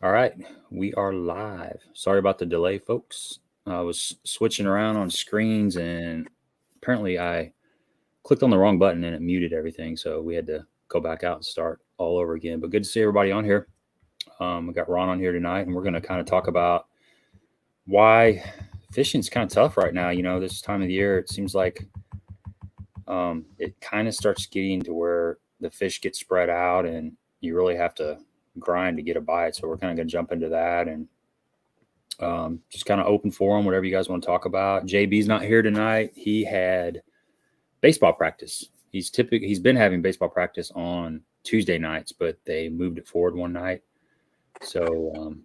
All right, we are live. Sorry about the delay, folks. I was switching around on screens and apparently I clicked on the wrong button and it muted everything. So we had to go back out and start all over again. But good to see everybody on here. We got Ron on here tonight and we're going to kind of talk about why fishing's kind of tough right now. You know, this time of the year, it seems like it kind of starts getting to where the fish get spread out and you really have to grind to get a bite. So we're kind of going to jump into that and just kind of open forum, whatever you guys want to talk about. JB's not here tonight. He had baseball practice. He's been having baseball practice on Tuesday nights, but they moved it forward one night. So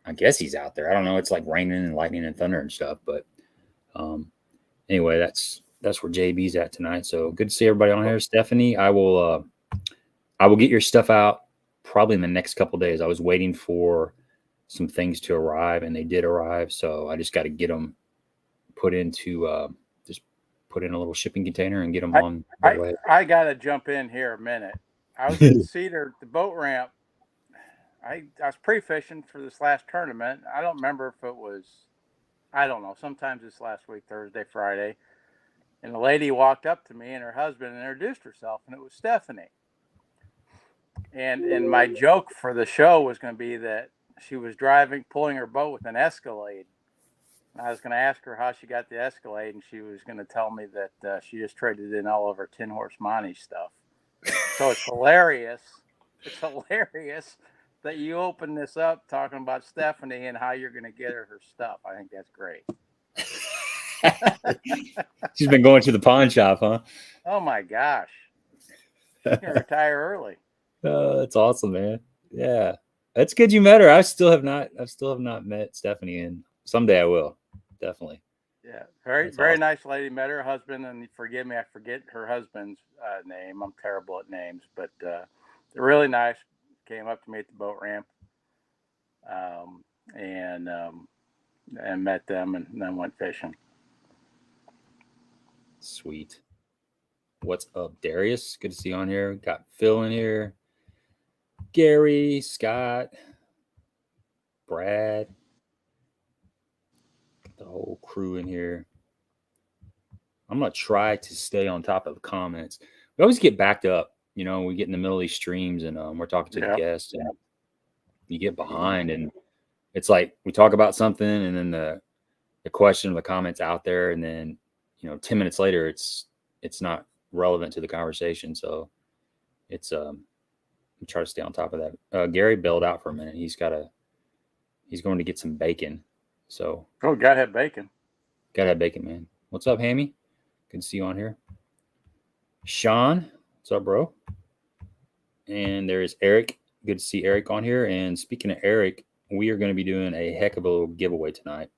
I guess he's out there. I don't know. It's like raining and lightning and thunder and stuff. But anyway, that's where JB's at tonight. So good to see everybody on here. Stephanie, I will get your stuff out probably in the next couple of days. I was waiting for some things to arrive and they did arrive. So I just got to get them put into just put in a little shipping container and get them on the way. I got to jump in here a minute. I was at Cedar, the boat ramp. I was pre-fishing for this last tournament. I don't remember if it was, I don't know. Sometimes it's last week, Thursday, Friday. And the lady walked up to me and her husband and introduced herself, and it was Stephanie. And my joke for the show was going to be that she was pulling her boat with an Escalade. And I was going to ask her how she got the Escalade, and she was going to tell me that she just traded in all of her 10-horse Monty stuff. So it's hilarious. It's hilarious that you open this up talking about Stephanie and how you're going to get her stuff. I think that's great. She's been going to the pawn shop, huh? Oh my gosh. She can retire early. That's awesome, man. Yeah. That's good you met her. I still have not met Stephanie, and someday I will. Definitely. Yeah. Very awesome. Nice lady. Met her husband, and forgive me, I forget her husband's name. I'm terrible at names, but they're really nice. Came up to me at the boat ramp, and met them, and then went fishing. Sweet. What's up, Darius? Good to see you on here. Got Phil in here. Gary, Scott, Brad, the whole crew in here. I'm going to try to stay on top of the comments. We always get backed up. You know, we get in the middle of these streams and we're talking to the guests and you get behind and it's like we talk about something and then the question or the comments out there and then, 10 minutes later, it's not relevant to the conversation. So it's, try to stay on top of that. Gary bailed out for a minute. He's going to get some bacon. So. Oh, gotta have bacon. Gotta have bacon, man. What's up, Hammy? Good to see you on here. Sean, what's up, bro? And there's Eric. Good to see Eric on here. And speaking of Eric, we are going to be doing a heck of a little giveaway tonight.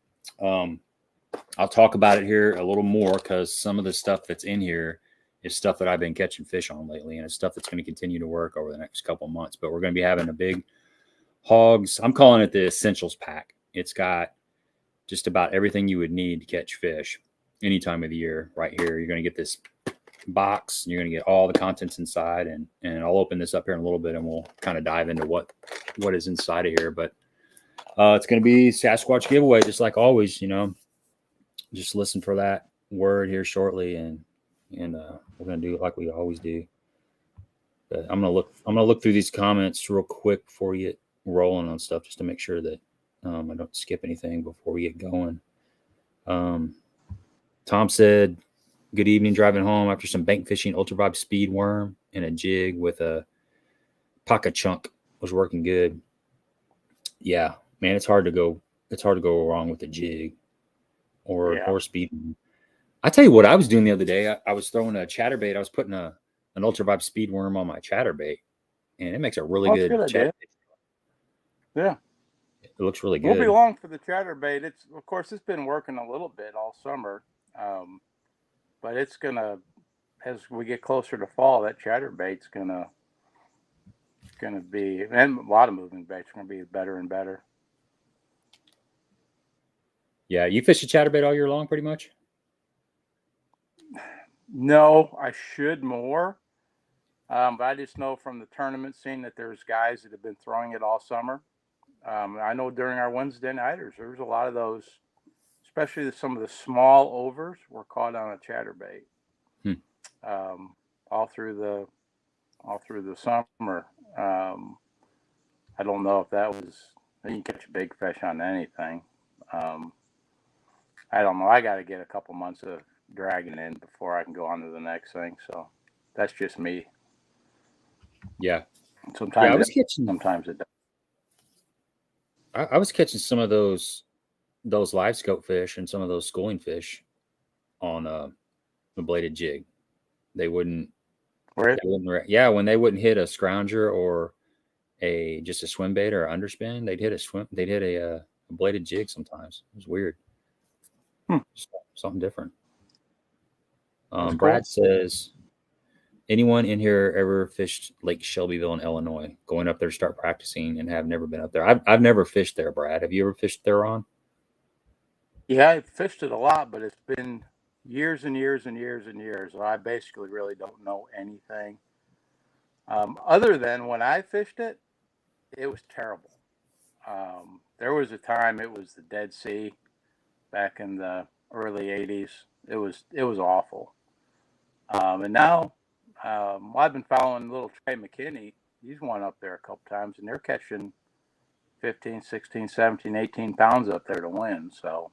I'll talk about it here a little more because some of the stuff that's in here is stuff that I've been catching fish on lately, and it's stuff that's going to continue to work over the next couple of months. But we're going to be having a big Hawgz. I'm calling it the Essentials Pack. It's got just about everything you would need to catch fish any time of the year right here. You're going to get this box, and you're going to get all the contents inside, and I'll open this up here in a little bit, and we'll kind of dive into what is inside of here. But it's going to be Sasquatch giveaway, just like always. Just listen for that word here shortly, and we're going to do it like we always do. But I'm going to look through these comments real quick before we get rolling on stuff, just to make sure that I don't skip anything before we get going. Tom said, good evening, driving home after some bank fishing, ultra vibe speed worm and a jig with a pocket chunk was working good. Yeah, man, it's hard to go wrong with a jig or speed. I tell you what I was doing the other day. I was throwing a chatterbait. I was putting an ultra vibe speed worm on my chatterbait, and it makes a really good chatterbait. Yeah. It looks really good. We'll be long for the chatterbait. It's been working a little bit all summer. But it's gonna, as we get closer to fall, that chatterbait's gonna be, and a lot of moving baits are gonna be better and better. Yeah, you fish a chatterbait all year long, pretty much. No, I should more. But I just know from the tournament scene that there's guys that have been throwing it all summer. I know during our Wednesday nighters, there was a lot of those, especially some of the small overs were caught on a chatterbait. All through the summer. I don't know if that was, you can catch a big fish on anything. I don't know. I got to get a couple months of dragging in before I can go on to the next thing. So that's just me. Yeah. Sometimes I was catching. Sometimes it does. I was catching some of those live scope fish and some of those schooling fish on a bladed jig. They wouldn't. Yeah, when they wouldn't hit a scrounger or just a swim bait or underspin, they'd hit a bladed jig sometimes. It was weird. Something different. Brad says, anyone in here ever fished Lake Shelbyville in Illinois? Going up there to start practicing and have never been up there. I've never fished there, Brad. Have you ever fished there, Ron? Yeah, I fished it a lot, but it's been years and years and years and years. So I basically really don't know anything. Other than when I fished it, it was terrible. There was a time it was the Dead Sea back in the early 80s. It was awful. And now, I've been following little Trey McKinney. He's won up there a couple times, and they're catching 15, 16, 17, 18 pounds up there to win. So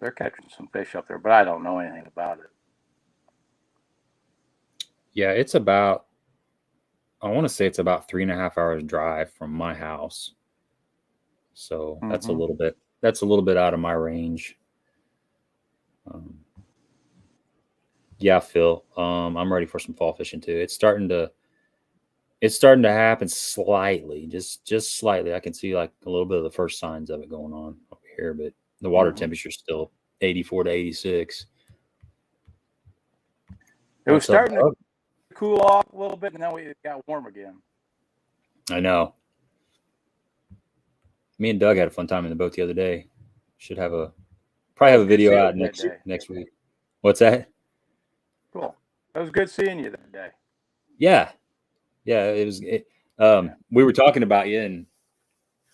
they're catching some fish up there, but I don't know anything about it. Yeah, it's about, I want to say it's about 3.5 hours drive from my house. So that's a little bit out of my range. Yeah, Phil, I'm ready for some fall fishing too. It's starting to happen slightly, just slightly. I can see like a little bit of the first signs of it going on over here, but the water temperature is still 84 to 86. It was starting to cool off a little bit, and then it got warm again. I know. Me and Doug had a fun time in the boat the other day. Should probably have a video out next week. What's that? Cool. It was good seeing you that day. Yeah, it was. We were talking about you, and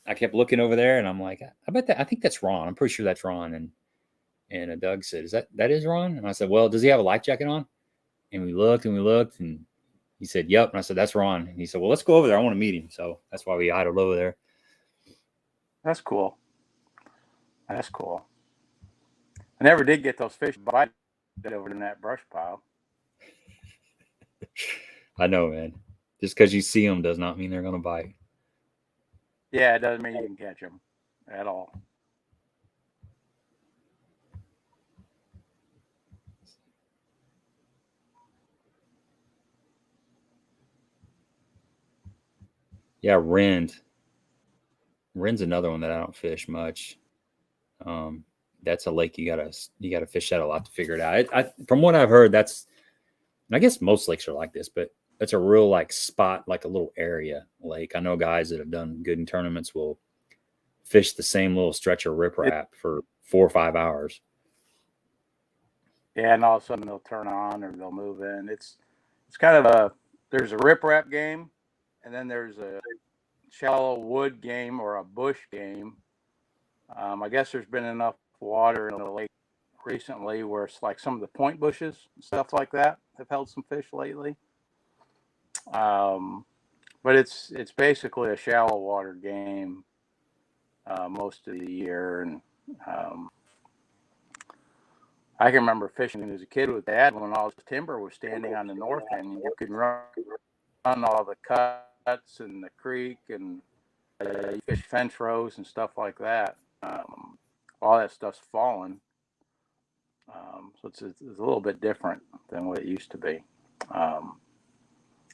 I kept looking over there, and I'm like, I think that's Ron. I'm pretty sure that's Ron. And Doug said, that is Ron? And I said, well, does he have a life jacket on? And we looked, and he said, yep. And I said, that's Ron. And he said, well, let's go over there. I want to meet him. So that's why we idled over there. That's cool. That's cool. I never did get those fish bited over in that brush pile. I know, man. Just because you see them does not mean they're going to bite. Yeah, it doesn't mean you can catch them at all. Yeah, Rend's another one that I don't fish much. That's a lake you gotta fish that a lot to figure it out. From what I've heard, I guess most lakes are like this, but that's a real like spot, like a little area lake. I know guys that have done good in tournaments will fish the same little stretch of riprap for 4 or 5 hours. Yeah, and all of a sudden they'll turn on or they'll move in. It's kind of there's a riprap game, and then there's a shallow wood game or a bush game. I guess there's been enough water in the lake recently where it's like some of the point bushes and stuff like that have held some fish lately. But it's basically a shallow water game most of the year. And I can remember fishing as a kid with Dad when all the timber was standing on the north end, and you could run all the cuts and the creek, and you fish fence rows and stuff like that. All that stuff's fallen. So it's a little bit different than what it used to be.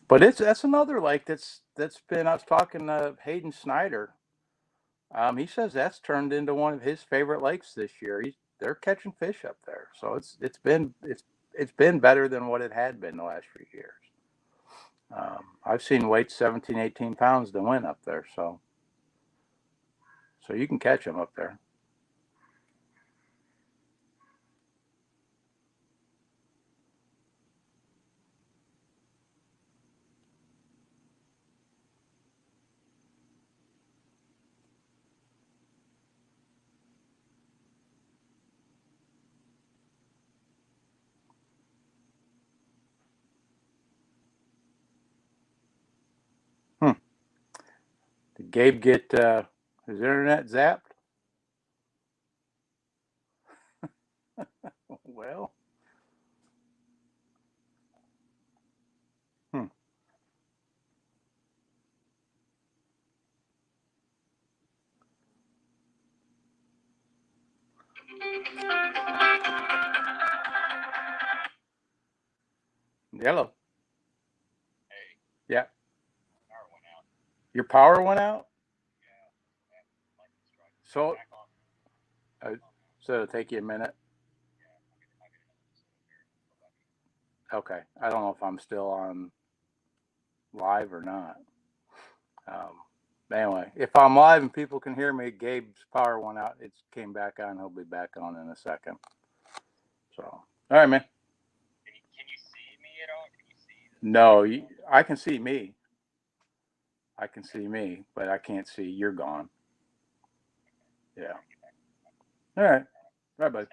But that's another lake that's been. I was talking to Hayden Snyder. He says that's turned into one of his favorite lakes this year. They're catching fish up there, so it's been better than what it had been the last few years. I've seen weights 17, 18 pounds to win up there, so you can catch them up there. Did Gabe get his internet zapped? Well. Hello. Hey. Yeah. Power went out. Your power went out? Yeah. So it'll take you a minute. Okay. I don't know if I'm still on live or not. Anyway, if I'm live and people can hear me, Gabe's power went out. It came back on. He'll be back on in a second. So, all right, man. Can you see me at all? Can you see? No, I can see me. I can see me, but I can't see you're gone. Yeah. All right. All right, buddy.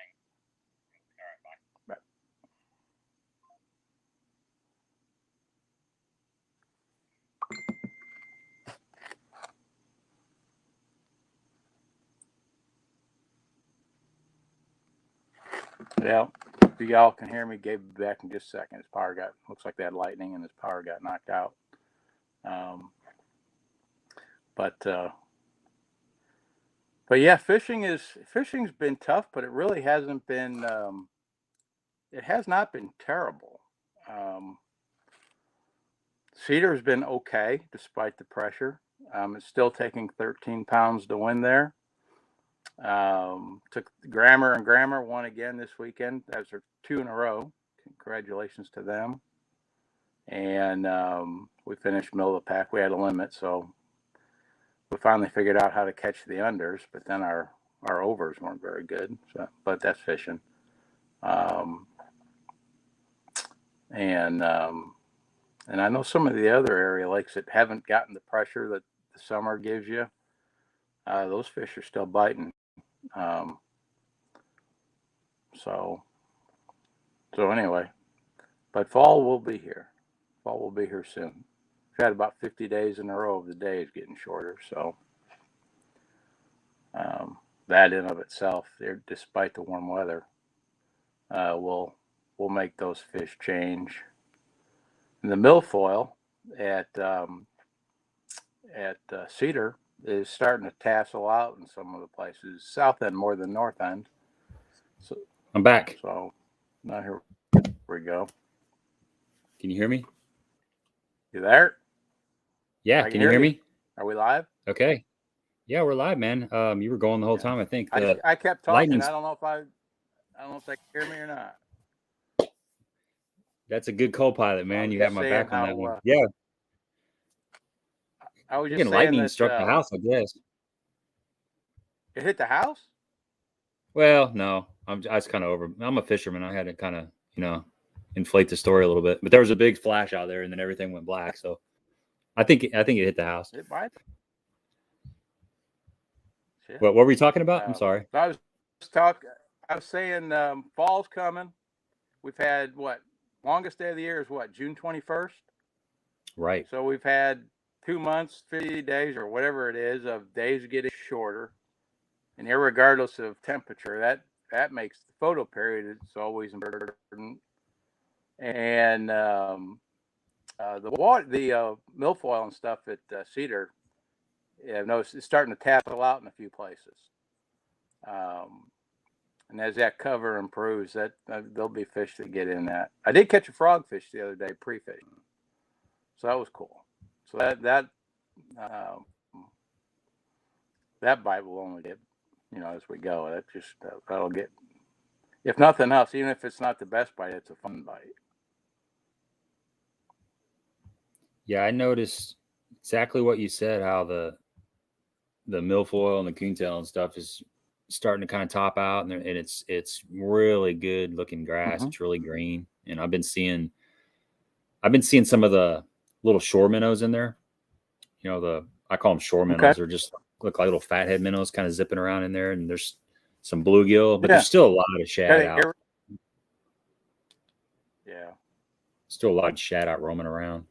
Bye. Yeah. If y'all can hear me, Gabe will be back in just a second. His power looks like they had lightning and his power got knocked out. But yeah, fishing's been tough, but it really hasn't been. It has not been terrible. Cedar's been okay despite the pressure. It's still taking 13 pounds to win there. Took Grammar and Grammar won again this weekend. That's their 2 in a row. Congratulations to them. And we finished middle of the pack. We had a limit, so we finally figured out how to catch the unders. But then our overs weren't very good. So, but that's fishing. And I know some of the other area lakes that haven't gotten the pressure that the summer gives you. Those fish are still biting. So anyway, but fall will be here. Fall will be here soon. We've had about 50 days in a row of the days getting shorter. So that in of itself, despite the warm weather, will make those fish change. And the milfoil at Cedar is starting to tassel out in some of the places, south end more than north end. So I'm back. So now here we go. Can you hear me? You there? Yeah. Can you hear me? Are we live? Okay. Yeah, we're live, man. You were going the whole time. I think I kept talking. I don't know if they can hear me or not. That's a good co-pilot, man. You have my back on that one. Yeah. I was just saying lightning struck the house, I guess. It hit the house? Well, no. I was kind of over. I'm a fisherman. I had to kind of, inflate the story a little bit. But there was a big flash out there, and then everything went black. So I think it hit the house. It might. What were we talking about? I'm sorry. I was saying fall's coming. We've had longest day of the year is June 21st. Right. So we've had 2 months, 50 days, or whatever it is, of days getting shorter. And irregardless of temperature, that makes the photo period, it's always important. And the milfoil and stuff at Cedar, I've noticed it's starting to tassel out in a few places. And as that cover improves, that there'll be fish that get in that. I did catch a frogfish the other day pre-fishing, so that was cool. So that bite will only get, as we go. That just that'll get, if nothing else, even if it's not the best bite, it's a fun bite. Yeah, I noticed exactly what you said. How the milfoil and the coontail and stuff is starting to kind of top out, and it's really good looking grass. Mm-hmm. It's really green, and I've been seeing some of the little shore minnows in there. I call them shore minnows. Okay. They're just look like little fathead minnows kind of zipping around in there, and there's some bluegill, but there's still a lot of shad out. Yeah. Still a lot of shad out roaming around.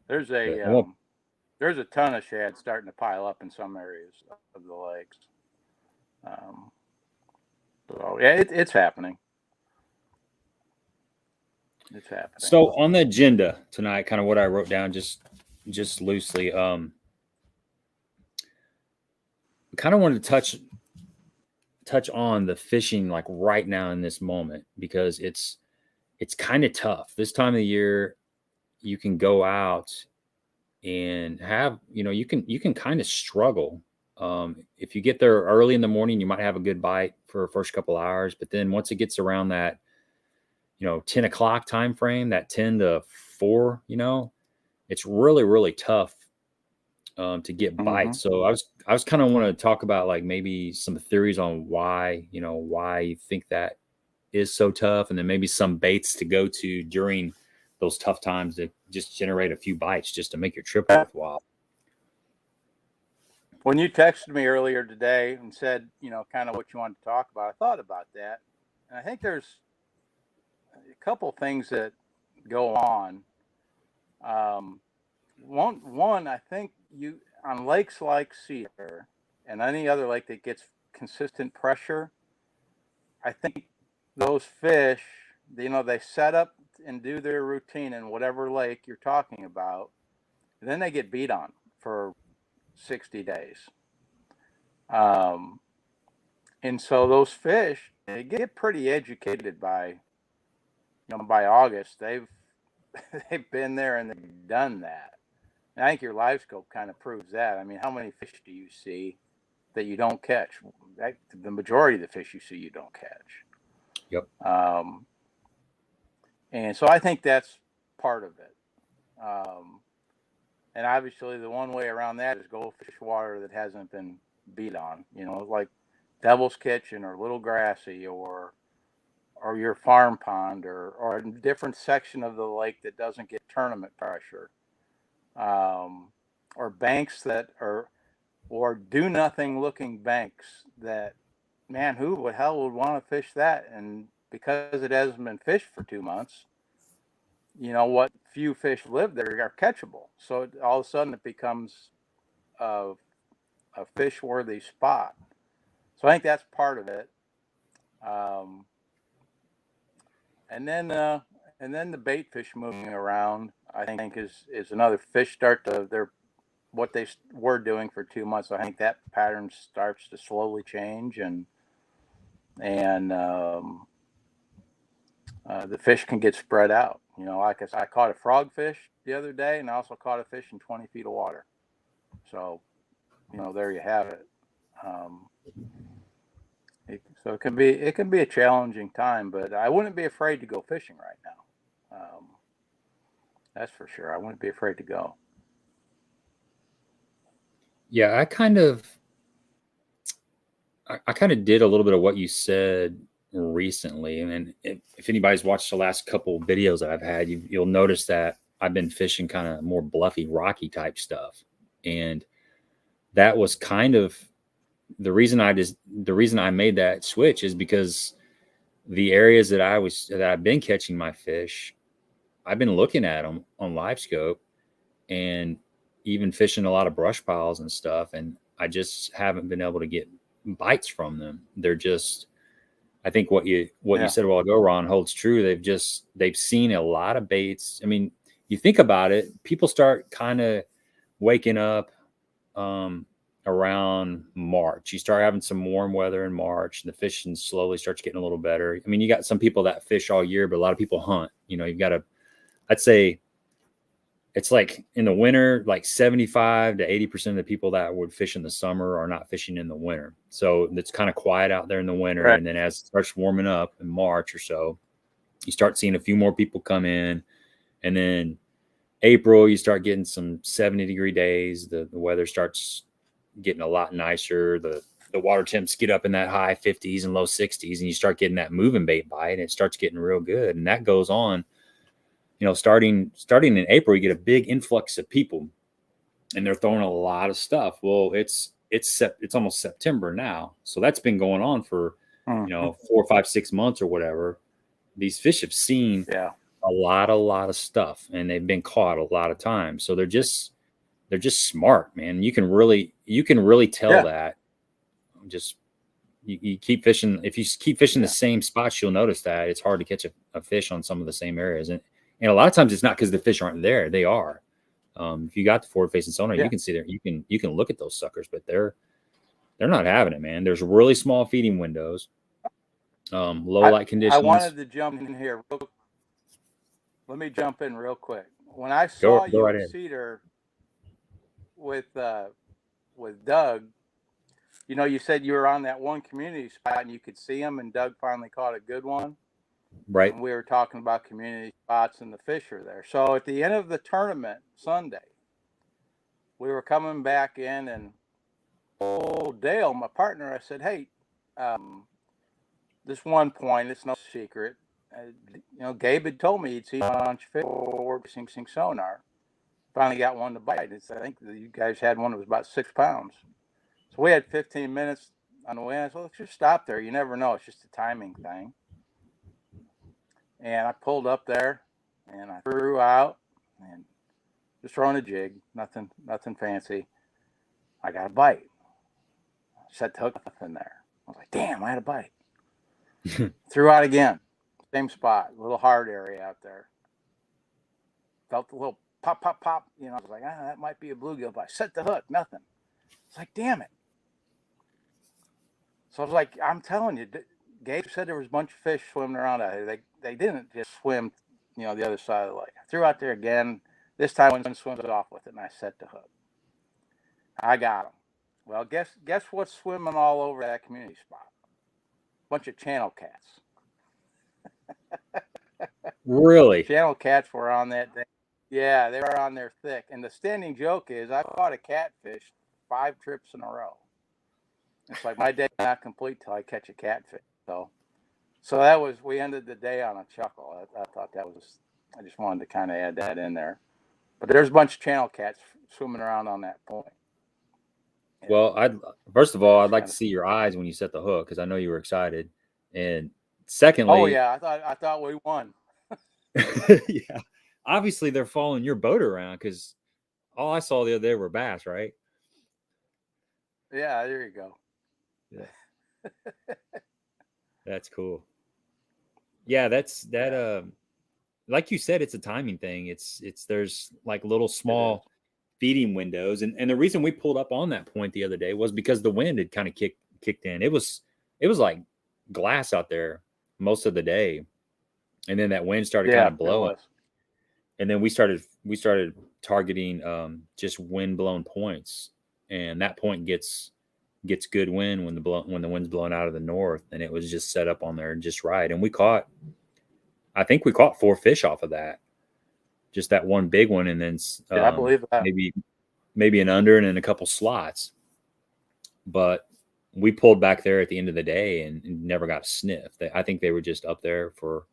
There's there's a ton of shad starting to pile up in some areas of the lakes. So yeah, it's happening. It's happening. So on the agenda tonight, kind of what I wrote down just loosely, kind of wanted to touch on the fishing like right now in this moment, because it's kind of tough this time of the year. You can go out and have, you can kind of struggle. If you get there early in the morning, you might have a good bite for the first couple hours, but then once it gets around that 10 o'clock time frame, that 10 to 4, it's really, really tough to get bites. So I was kind of want to talk about like maybe some theories on why you think that is so tough, and then maybe some baits to go to during those tough times to just generate a few bites just to make your trip worthwhile. When you texted me earlier today and said, kind of what you wanted to talk about, I thought about that. And I think there's a couple things that go on. One, I think on lakes like Cedar and any other lake that gets consistent pressure, I think those fish, they set up and do their routine in whatever lake you're talking about, and then they get beat on for 60 days. And so those fish, they get pretty educated by August. They've been there and they've done that. And I think your live scope kind of proves that. I mean, how many fish do you see that you don't catch? The majority of the fish you see, you don't catch. Yep. And so I think that's part of it. And obviously the one way around that is go fish water that hasn't been beat on, like Devil's Kitchen or Little Grassy or your farm pond or a different section of the lake that doesn't get tournament pressure. Or banks that are, or do nothing looking banks that, man, who the hell would want to fish that? And because it hasn't been fished for 2 months, what few fish live there are catchable. So all of a sudden it becomes a fish worthy spot. So I think that's part of it. And then the bait fish moving around, I think is another fish start to what they were doing for 2 months. I think that pattern starts to slowly change, and the fish can get spread out. Like I caught a frogfish the other day, and I also caught a fish in 20 feet of water. So, there you have it. So it can be a challenging time, but I wouldn't be afraid to go fishing right now. That's for sure. I wouldn't be afraid to go. Yeah, I kind of did a little bit of what you said recently. And if anybody's watched the last couple videos that I've had, you'll notice that I've been fishing kind of more bluffy, rocky type stuff. And that was kind of the reason I made that switch is because the areas that I've been catching my fish, I've been looking at them on live scope and even fishing a lot of brush piles and stuff. And I just haven't been able to get bites from them. They're just, I think what you said a while ago, Ron, holds true. They've seen a lot of baits. I mean, you think about it, people start kind of waking up around March. You start having some warm weather in March, and the fishing slowly starts getting a little better. I mean, you got some people that fish all year, but a lot of people hunt. You've got I'd say it's like in the winter, like 75 to 80% of the people that would fish in the summer are not fishing in the winter. So it's kind of quiet out there in the winter. Right. And then as it starts warming up in March or so, you start seeing a few more people come in. And then April, you start getting some 70-degree days. The weather starts getting a lot nicer. The water temps get up in that high 50s and low 60s, and you start getting that moving bait bite, and it starts getting real good. And that goes on. Starting in April, you get a big influx of people, and they're throwing a lot of stuff. Well, it's almost September now, so that's been going on for 4, 5, 6 months or whatever. These fish have seen a lot of stuff, and they've been caught a lot of times. So they're just smart, man. You can really tell that. Just you keep fishing. If you keep fishing the same spots, you'll notice that it's hard to catch a fish on some of the same areas. And a lot of times it's not because the fish aren't there. They are. If you got the forward facing sonar, you can see there. You can look at those suckers, but they're not having it, man. There's really small feeding windows. Low light conditions. I wanted to jump in here. Let me jump in real quick. When I saw you at Cedar with Doug, you know, you said you were on that one community spot and you could see him, and Doug finally caught a good one. Right. And we were talking about community spots and the fish are there. So at the end of the tournament Sunday, we were coming back in, and Dale, my partner, I said, hey, this one point, it's no secret. You know, Gabe had told me he'd seen a bunch of fish forward facing sonar. Finally got one to bite. I think you guys had one that was about 6 pounds. So we had 15 minutes on the way. I said, let's just stop there. You never know. It's just a timing thing. And I pulled up there and I threw out and just throwing a jig, nothing fancy. I got a bite. Set the hook in there. I was like, damn, I had a bite. Threw out again. Same spot, a little hard area out there. Felt a little pop, pop, pop. You know, I was like, that might be a bluegill, but I set the hook, nothing. It's like, damn it. So I was like, I'm telling you, Gabe said there was a bunch of fish swimming around out here. They didn't just swim, you know, the other side of the lake. I threw out there again. This time one swims off with it, and I set the hook. I got him. Well, guess what's swimming all over that community spot? Bunch of channel cats. Really? Channel cats were on that thing. Yeah, they were on there thick. And the standing joke is I caught a catfish 5 trips in a row. It's like my day not complete till I catch a catfish. So that was, we ended the day on a chuckle. I thought that was, I just wanted to kind of add that in there. But there's a bunch of channel cats swimming around on that point. Well, first of all, I'd like to see your eyes when you set the hook, because I know you were excited. And secondly, oh yeah, I thought we won. Yeah, obviously they're following your boat around, because all I saw the other day were bass, right? Yeah, there you go. Yeah. That's cool. Yeah, like you said, it's a timing thing. It's there's like little small feeding windows, and the reason we pulled up on that point the other day was because the wind had kind of kicked in. It was like glass out there most of the day, and then that wind started kind of blowing, and then we started targeting just wind blown points, and that point gets good wind when the wind's blowing out of the north, and it was just set up on there just right. And I think we caught 4 fish off of that, just that one big one, and then I believe that. maybe an under and then a couple slots. But we pulled back there at the end of the day and never got a sniff. I think they were just up there for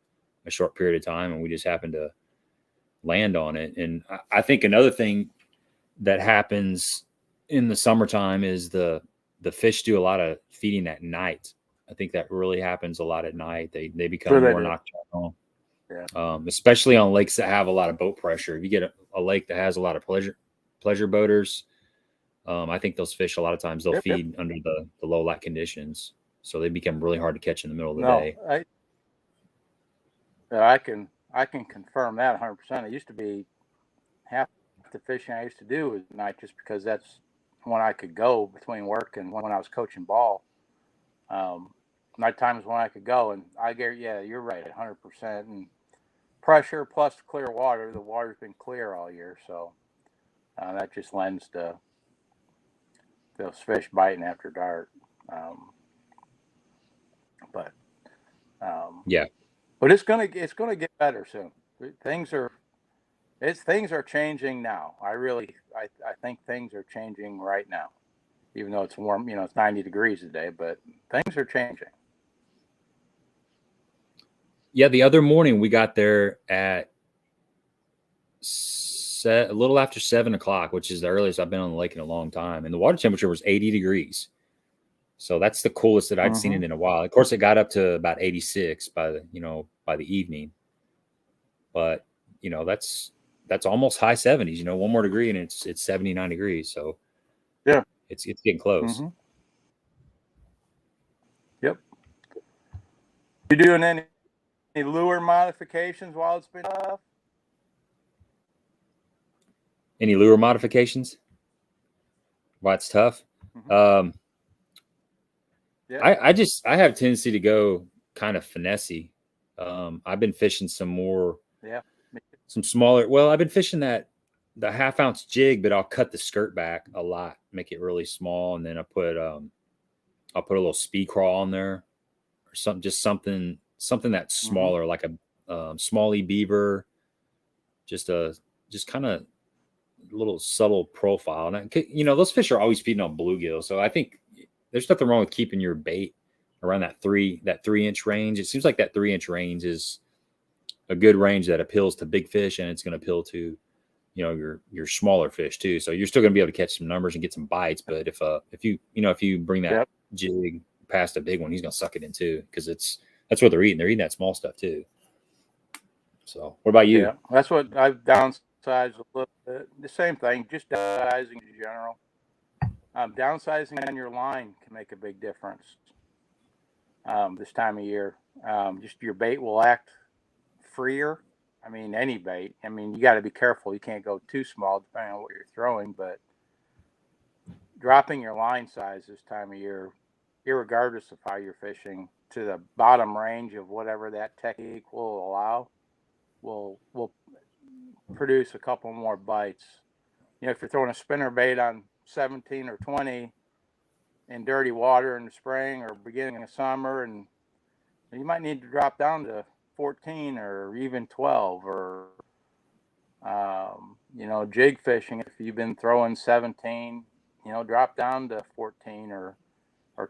a short period of time, and we just happened to land on it. And I think another thing that happens in the summertime is the fish do a lot of feeding at night. I think that really happens a lot at night. They become more nocturnal. Yeah. Especially on lakes that have a lot of boat pressure. If you get a lake that has a lot of pleasure boaters, I think those fish a lot of times they'll feed under the low light conditions, so they become really hard to catch in the middle of the day. I can confirm that 100%. It used to be half the fishing I used to do was at night, just because that's when I could go between work and when I was coaching ball. Nighttime is when I could go, and I get, you're right, 100%. And pressure plus clear water. The water's been clear all year, so that just lends to those fish biting after dark. But it's gonna get better soon. Things are changing now. I think things are changing right now, even though it's warm. You know, it's 90 degrees today, but things are changing. Yeah, the other morning we got there at a little after 7 o'clock, which is the earliest I've been on the lake in a long time, and the water temperature was 80 degrees. So that's the coolest that I'd seen it in a while. Of course, it got up to about 86 by the evening. But that's that's almost high 70s. You know, one more degree and it's 79 degrees. So yeah, it's getting close. Mm-hmm. Yep. You doing any lure modifications while it's been tough? Any lure modifications? Why it's tough? Mm-hmm. I have a tendency to go kind of finessey. I've been fishing some smaller. Well, I've been fishing the 1/2 ounce jig, but I'll cut the skirt back a lot, make it really small, and then I'll put a little speed crawl on there, or something that's smaller, like a smallie beaver, just kind of little subtle profile. And those fish are always feeding on bluegill, so I think there's nothing wrong with keeping your bait around that 3-inch range. It seems like that 3-inch range is a good range that appeals to big fish, and it's going to appeal to your smaller fish too. So you're still going to be able to catch some numbers and get some bites. But if you bring that jig past a big one, he's going to suck it in too, because that's what they're eating. They're eating that small stuff too. So what about you? Yeah, that's what I've downsized a little bit. The same thing, just downsizing in general. Downsizing on your line can make a big difference this time of year. Just your bait will act freer. I mean, any bait. I mean, you got to be careful. You can't go too small depending on what you're throwing, but dropping your line size this time of year, irregardless of how you're fishing, to the bottom range of whatever that technique will allow, will produce a couple more bites. If you're throwing a spinner bait on 17 or 20 in dirty water in the spring or beginning of summer, and you might need to drop down to 14 or even 12, or jig fishing, if you've been throwing 17, drop down to 14 or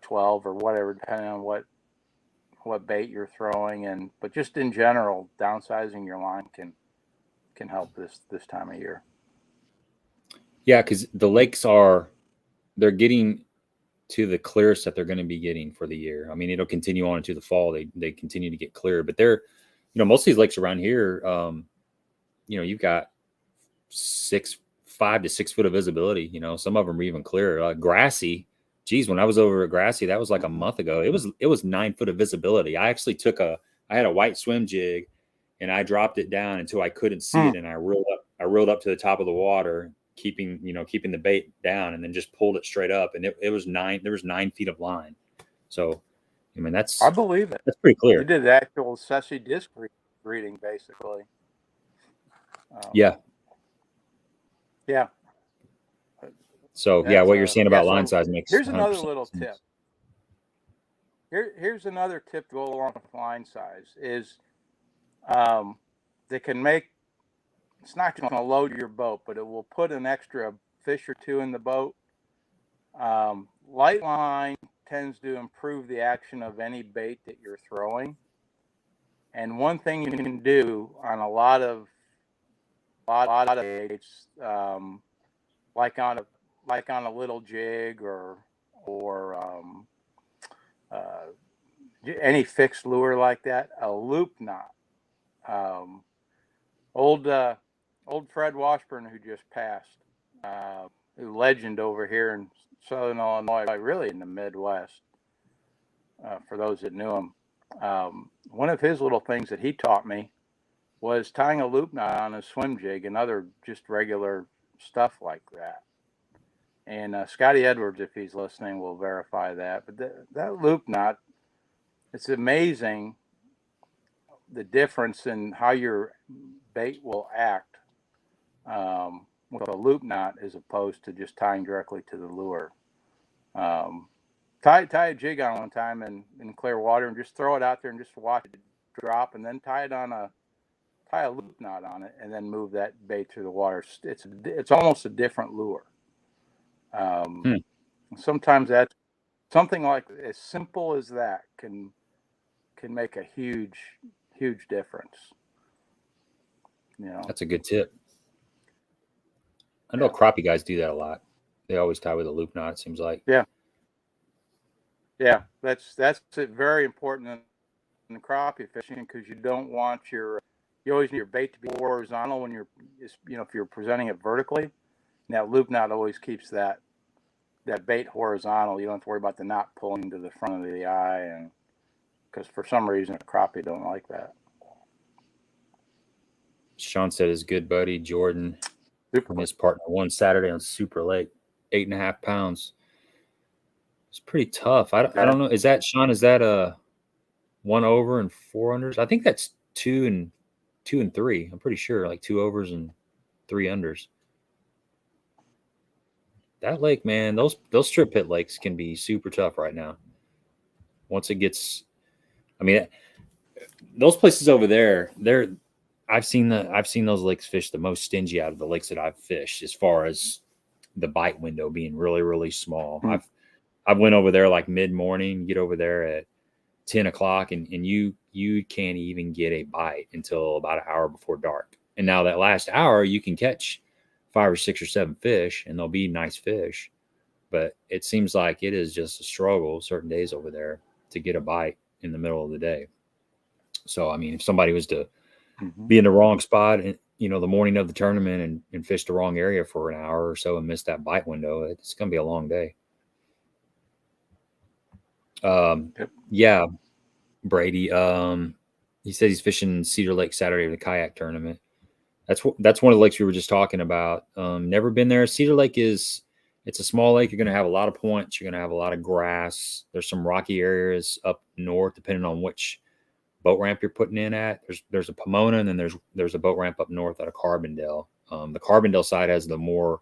12 or whatever, depending on what bait you're throwing. But just in general, downsizing your line can help this time of year. Yeah, because the lakes they're getting to the clearest that they're going to be getting for the year. I mean, it'll continue on into the fall. They continue to get clear, but most of these lakes around here, you've got 5 to 6 foot of visibility. Some of them are even clearer. Grassy, geez, when I was over at Grassy, that was like a month ago. It was 9 foot of visibility. I actually I had a white swim jig, and I dropped it down until I couldn't see it, and I reeled up to the top of the water, keeping the bait down, and then just pulled it straight up, and there was 9 feet of line. So I mean, I believe it. That's pretty clear. You did the actual Sessi disc reading, basically. Yeah. So what you're saying about line size makes. Here's another little tip. Here's another tip to go along with line size is they can make. It's not just going to load your boat, but it will put an extra fish or two in the boat. Light line tends to improve the action of any bait that you're throwing. And one thing you can do on a lot of baits, like on a little jig or any fixed lure like that, a loop knot. Old Fred Washburn, who just passed, legend over here in Southern Illinois, really in the Midwest, for those that knew him. One of his little things that he taught me was tying a loop knot on a swim jig and other just regular stuff like that. And Scotty Edwards, if he's listening, will verify that. But that loop knot, it's amazing the difference in how your bait will act with a loop knot as opposed to just tying directly to the lure. Tie a jig on one time in clear water and just throw it out there and just watch it drop, and then tie a loop knot on it, and then move that bait through the water. It's almost a different lure. Sometimes that's something like as simple as that can make a huge difference. That's a good tip. I know crappie guys do that a lot. They always tie with a loop knot, it seems like. Yeah, that's very important in crappie fishing, because you don't want your you always need your bait to be horizontal when you're, you know, if you're presenting it vertically. And that loop knot always keeps that bait horizontal. You don't have to worry about the knot pulling to the front of the eye, and because for some reason crappie don't like that. Sean said his good buddy Jordan Super and his partner won Saturday on Super Lake, 8.5 pounds. It's pretty tough. I don't know. Is that, Sean, is that a 1 over and 4 unders? I think that's 2 and 3. I'm pretty sure, like 2 overs and 3 unders. That lake, man, those strip pit lakes can be super tough right now. Once it gets, I mean, those places over there, I've seen those lakes fish the most stingy out of the lakes that I've fished, as far as the bite window being really, really small. I've went over there like mid-morning, get over there at 10 o'clock, and you can't even get a bite until about an hour before dark. And now that last hour, you can catch 5 or 6 or 7 fish, and they'll be nice fish. But it seems like it is just a struggle certain days over there to get a bite in the middle of the day. So, I mean, if somebody was to be in the wrong spot, and you know, the morning of the tournament and fish the wrong area for an hour or so and miss that bite window, it's going to be a long day. Yeah, Brady. He said he's fishing Cedar Lake Saturday for the kayak tournament. That's one of the lakes we were just talking about. Never been there. Cedar Lake it's a small lake. You're going to have a lot of points. You're going to have a lot of grass. There's some rocky areas up north, depending on which boat ramp you're putting in at. There's a Pomona, and then there's a boat ramp up north at a Carbondale. The Carbondale side has the more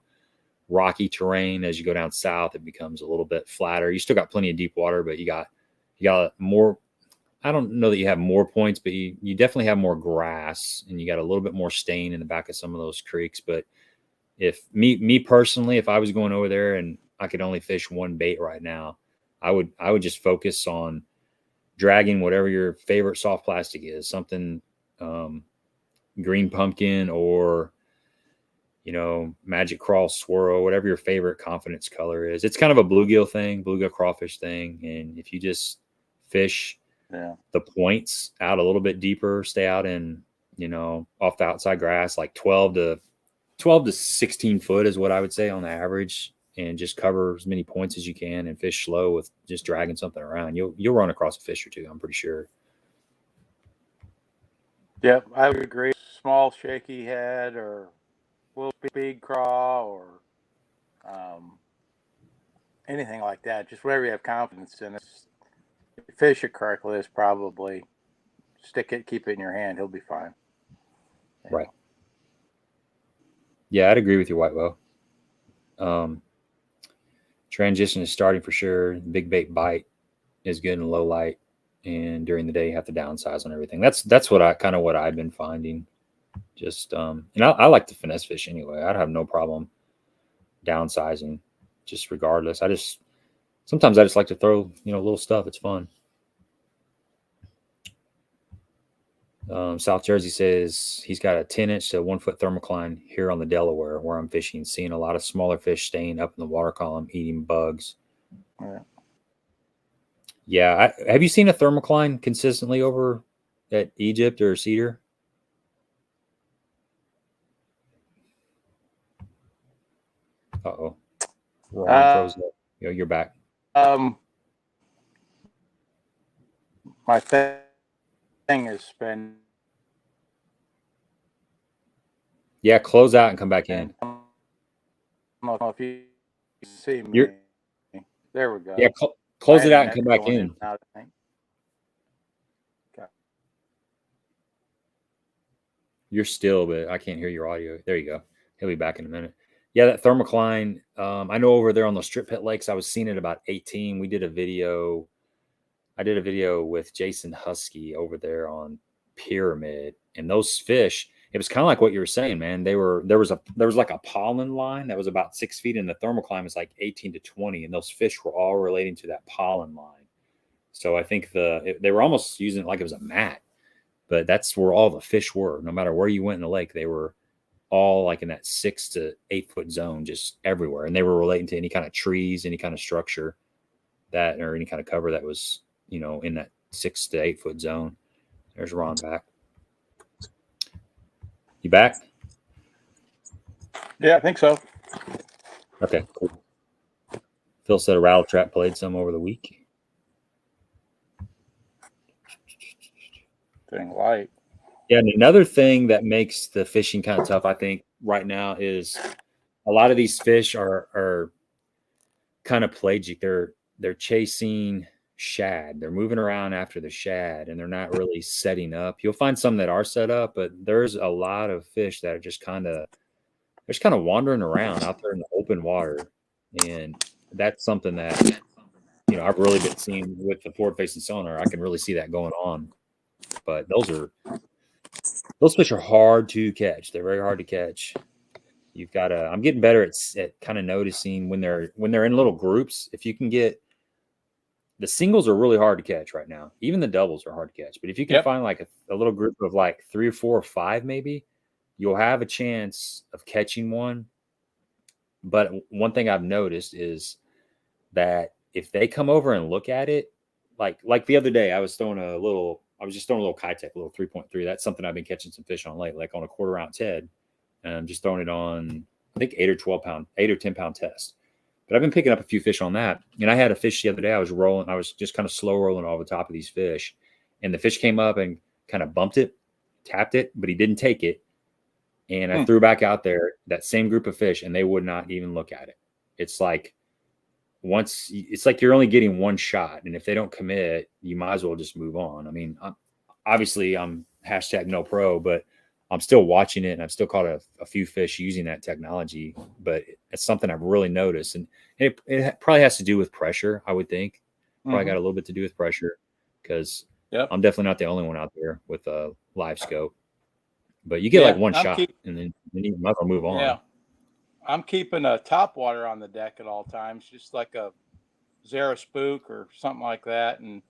rocky terrain. As you go down south, it becomes a little bit flatter. You still got plenty of deep water, but you got more. I don't know that you have more points, but you definitely have more grass, and you got a little bit more stain in the back of some of those creeks. But if me personally, if I was going over there and I could only fish one bait right now, I would just focus on dragging whatever your favorite soft plastic is, something green pumpkin, or you know, magic crawl swirl, whatever your favorite confidence color is. It's kind of a bluegill crawfish thing. And if you just fish the points out a little bit deeper, stay out in, you know, off the outside grass, like 12 to 16 foot is what I would say on the average, and just cover as many points as you can and fish slow with just dragging something around. You'll run across a fish or two, I'm pretty sure. Yep, I would agree. Small shaky head or little big craw or anything like that. Just whatever you have confidence in. If you fish it correctly, it's probably keep it in your hand. He'll be fine. Yeah. Right. Yeah, I'd agree with you, Whitewell. Transition is starting for sure. Big bait bite is good in low light, and during the day you have to downsize on everything. That's what I've been finding. Just and I like to finesse fish anyway. I'd have no problem downsizing, just regardless. Sometimes I just like to throw, you know, little stuff. It's fun. South Jersey says he's got a 10-inch to 1 foot thermocline here on the Delaware where I'm fishing, seeing a lot of smaller fish staying up in the water column, eating bugs. Yeah. Have you seen a thermocline consistently over at Egypt or Cedar? Uh-oh. Froze up. You're back. My thing has been. Yeah, close out and come back in. I don't know if you see me. There we go. Yeah, close it out and come back in. Okay. You're still, but I can't hear your audio. There you go. He'll be back in a minute. Yeah, that thermocline. I know over there on those strip pit lakes, I was seeing it about 18. I did a video with Jason Husky over there on Pyramid, and those fish, it was kind of like what you were saying, man. There was like a pollen line that was about 6 feet, and the thermocline was like 18 to 20, and those fish were all relating to that pollen line. So I think they were almost using it like it was a mat, but that's where all the fish were. No matter where you went in the lake, they were all like in that 6 to 8 foot zone, just everywhere. And they were relating to any kind of trees, any kind of structure or any kind of cover that was, you know, in that 6 to 8 foot zone. There's Ron back. You back? Yeah, I think so. Okay, cool. Phil said a rattle trap played some over the week. Thing light. Yeah, and another thing that makes the fishing kind of tough, I think, right now is a lot of these fish are kind of pelagic. They're chasing shad. They're moving around after the shad, and they're not really setting up. You'll find some that are set up, but there's a lot of fish that are just kind of wandering around out there in the open water, and that's something that I've really been seeing with the forward facing sonar. I can really see that going on, but those fish are hard to catch. They're very hard to catch. You've got to. I'm getting better at kind of noticing when they're in little groups. If you can get the singles are really hard to catch right now. Even the doubles are hard to catch. But if you can find like a little group of like 3 or 4 or 5, maybe you'll have a chance of catching one. But one thing I've noticed is that if they come over and look at it, like the other day, I was just throwing a little Kitech, a little 3.3. That's something I've been catching some fish on late, like on a 1/4 ounce head. And I'm just throwing it on, I think 8 or 10 pound test. But I've been picking up a few fish on that. And I had a fish the other day. I was just kind of slow rolling over the top of these fish. And the fish came up and kind of bumped it, tapped it, but he didn't take it. And I threw back out there that same group of fish, and they would not even look at it. It's like you're only getting one shot. And if they don't commit, you might as well just move on. I mean, obviously I'm #NoPro, but I'm still watching it, and I've still caught a few fish using that technology, but it's something I've really noticed. And it probably has to do with pressure, I would think. Probably got a little bit to do with pressure, because I'm definitely not the only one out there with a live scope. But you get like one shot, and then you might as well move on. Yeah. I'm keeping a top water on the deck at all times, just like a Zara spook or something like that. And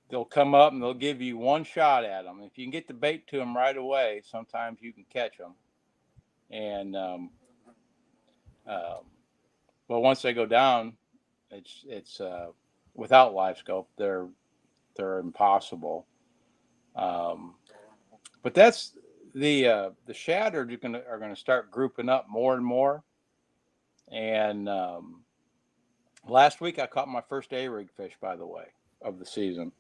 they'll come up and they'll give you one shot at them. If you can get the bait to them right away, sometimes you can catch them. And but once they go down, it's without live scope, they're impossible. But that's the shad are going to start grouping up more and more. And last week I caught my first A-rig fish, by the way, of the season.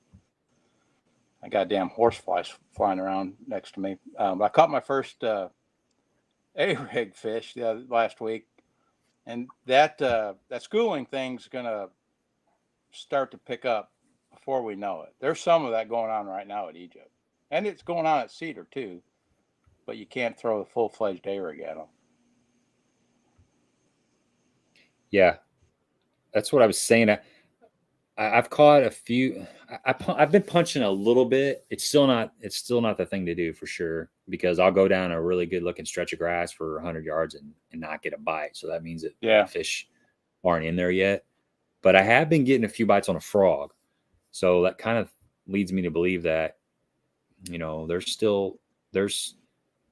I got damn horseflies flying around next to me. I caught my first A-rig fish last week, and that schooling thing's gonna start to pick up before we know it. There's some of that going on right now at Egypt, and it's going on at Cedar too. But you can't throw a full-fledged A-rig at them. Yeah, that's what I was saying. I've caught a few. I've been punching a little bit. It's still not the thing to do for sure, because I'll go down a really good looking stretch of grass for 100 yards and not get a bite. So that means that the fish aren't in there yet. But I have been getting a few bites on a frog. So that kind of leads me to believe that,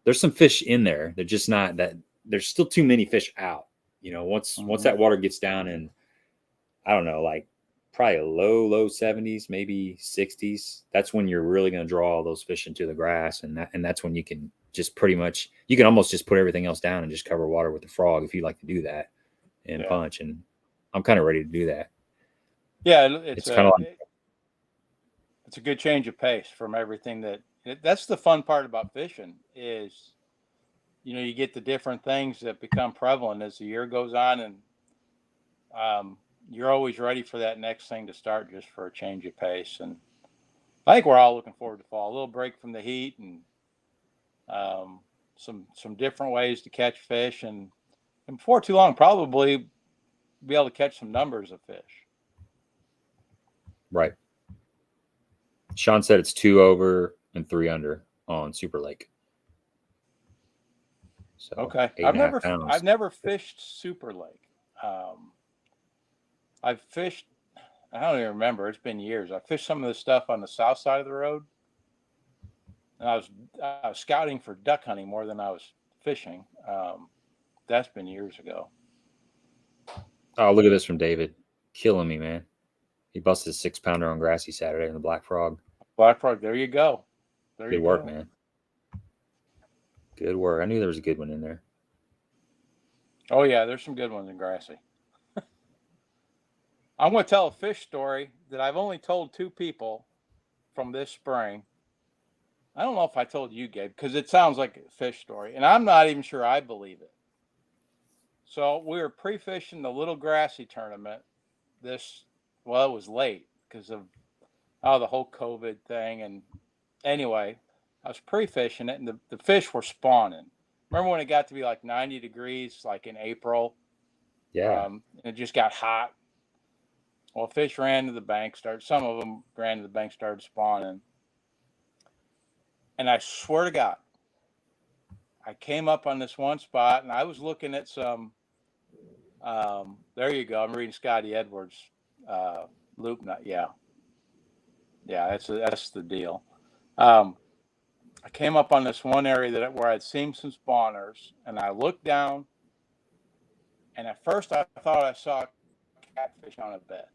there's some fish in there. They're just not that. There's still too many fish out. Once that water gets down in, I don't know, like probably low 70s, maybe 60s. That's when you're really going to draw all those fish into the grass, and that's when you can just you can almost just put everything else down and just cover water with the frog if you like to do that and punch. And I'm kind of ready to do that. Yeah, it's kind of like it's a good change of pace from everything that's the fun part about fishing is, you get the different things that become prevalent as the year goes on, and you're always ready for that next thing to start, just for a change of pace. And I think we're all looking forward to fall, a little break from the heat, and some different ways to catch fish, and before too long, probably be able to catch some numbers of fish. Right. Sean said it's 2 over and 3 under on Super Lake. So okay, I've never fished Super Lake. I've fished, I don't even remember, it's been years. I fished some of the stuff on the south side of the road, and I was scouting for duck hunting more than I was fishing. That's been years ago. Oh, look at this from David. Killing me, man. He busted a 6-pounder on Grassy Saturday in the Black Frog. Black Frog, there you go. Good work, man. Good work. I knew there was a good one in there. Oh yeah, there's some good ones in Grassy. I'm going to tell a fish story that I've only told 2 people from this spring. I don't know if I told you, Gabe, because it sounds like a fish story, and I'm not even sure I believe it. So we were pre-fishing the Little Grassy tournament. It was late because of the whole COVID thing. And anyway, I was pre-fishing it, and the fish were spawning. Remember when it got to be like 90 degrees, like in April? Yeah. And it just got hot. Well, fish ran to the bank, some of them ran to the bank, started spawning. And I swear to God, I came up on this one spot, and I was looking at some, there you go. I'm reading Scotty Edwards' loop nut. Yeah. Yeah, that's the deal. I came up on this one area where I'd seen some spawners, and I looked down, and at first I thought I saw a catfish on a bed.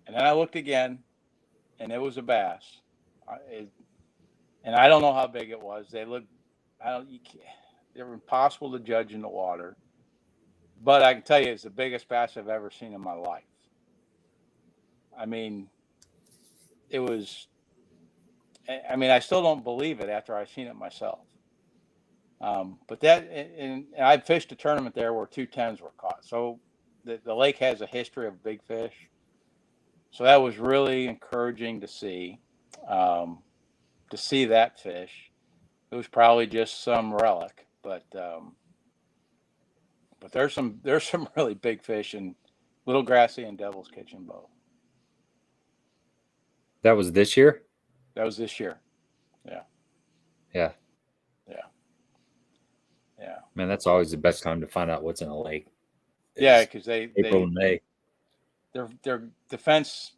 And then I looked again, and it was a bass. And I don't know how big it was. They looked, they're impossible to judge in the water. But I can tell you, it's the biggest bass I've ever seen in my life. I mean, it was, I still don't believe it after I've seen it myself. But and I fished a tournament there where 210s were caught. So the lake has a history of big fish. So that was really encouraging to see that fish. It was probably just some relic, but there's some really big fish in Little Grassy and Devil's Kitchen both. That was this year? That was this year. Yeah. Yeah. Yeah. Yeah. Man, that's always the best time to find out what's in a lake. Yeah, because April and May. Their defense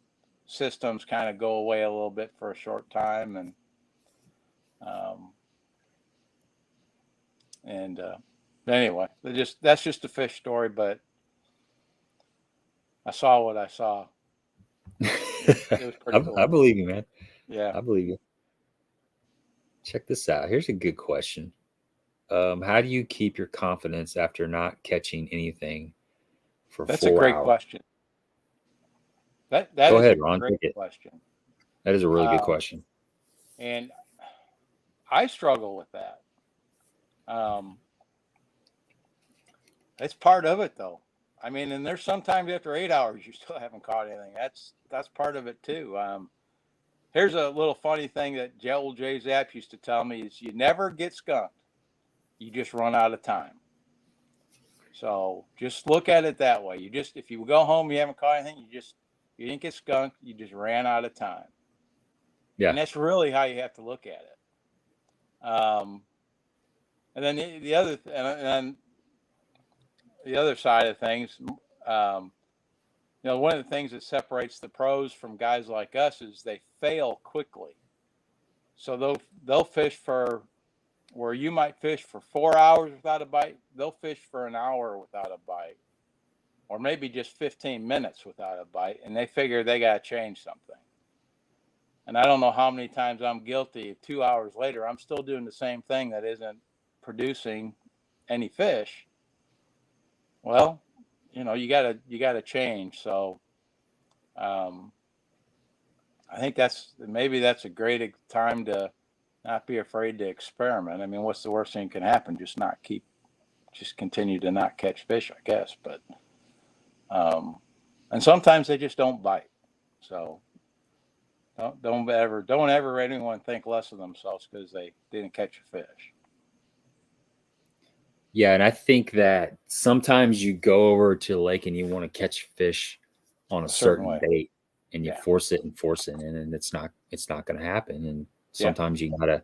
systems kind of go away a little bit for a short time, and anyway, that's just a fish story. But I saw what I saw. It was pretty cool. I believe you, man. Yeah, I believe you. Check this out. Here's a good question. How do you keep your confidence after not catching anything for 4 hours? That's a great question. That Go is ahead, a Ron. great question. That is a really good question. And I struggle with that. It's part of it, though. I mean, and there's sometimes after 8 hours you still haven't caught anything. That's part of it too. Here's a little funny thing that old Jay Zapp used to tell me is you never get skunked. You just run out of time. So just look at it that way. If you go home, you haven't caught anything, you didn't get skunked. You just ran out of time. Yeah. And that's really how you have to look at it. And then the other side of things, one of the things that separates the pros from guys like us is they fail quickly. So they'll fish for where you might fish for 4 hours without a bite. They'll fish for an hour without a bite, or maybe just 15 minutes without a bite, and they figure they got to change something. And I don't know how many times I'm guilty of 2 hours later, I'm still doing the same thing that isn't producing any fish. Well, you gotta change. So I think that's a great time to not be afraid to experiment. I mean, what's the worst thing that can happen? Just continue to not catch fish, I guess. But and sometimes they just don't bite. So don't ever anyone think less of themselves because they didn't catch a fish. Yeah, and I think that sometimes you go over to the lake and you want to catch fish on a certain bait, and you force it, and it's not going to happen. And sometimes you gotta.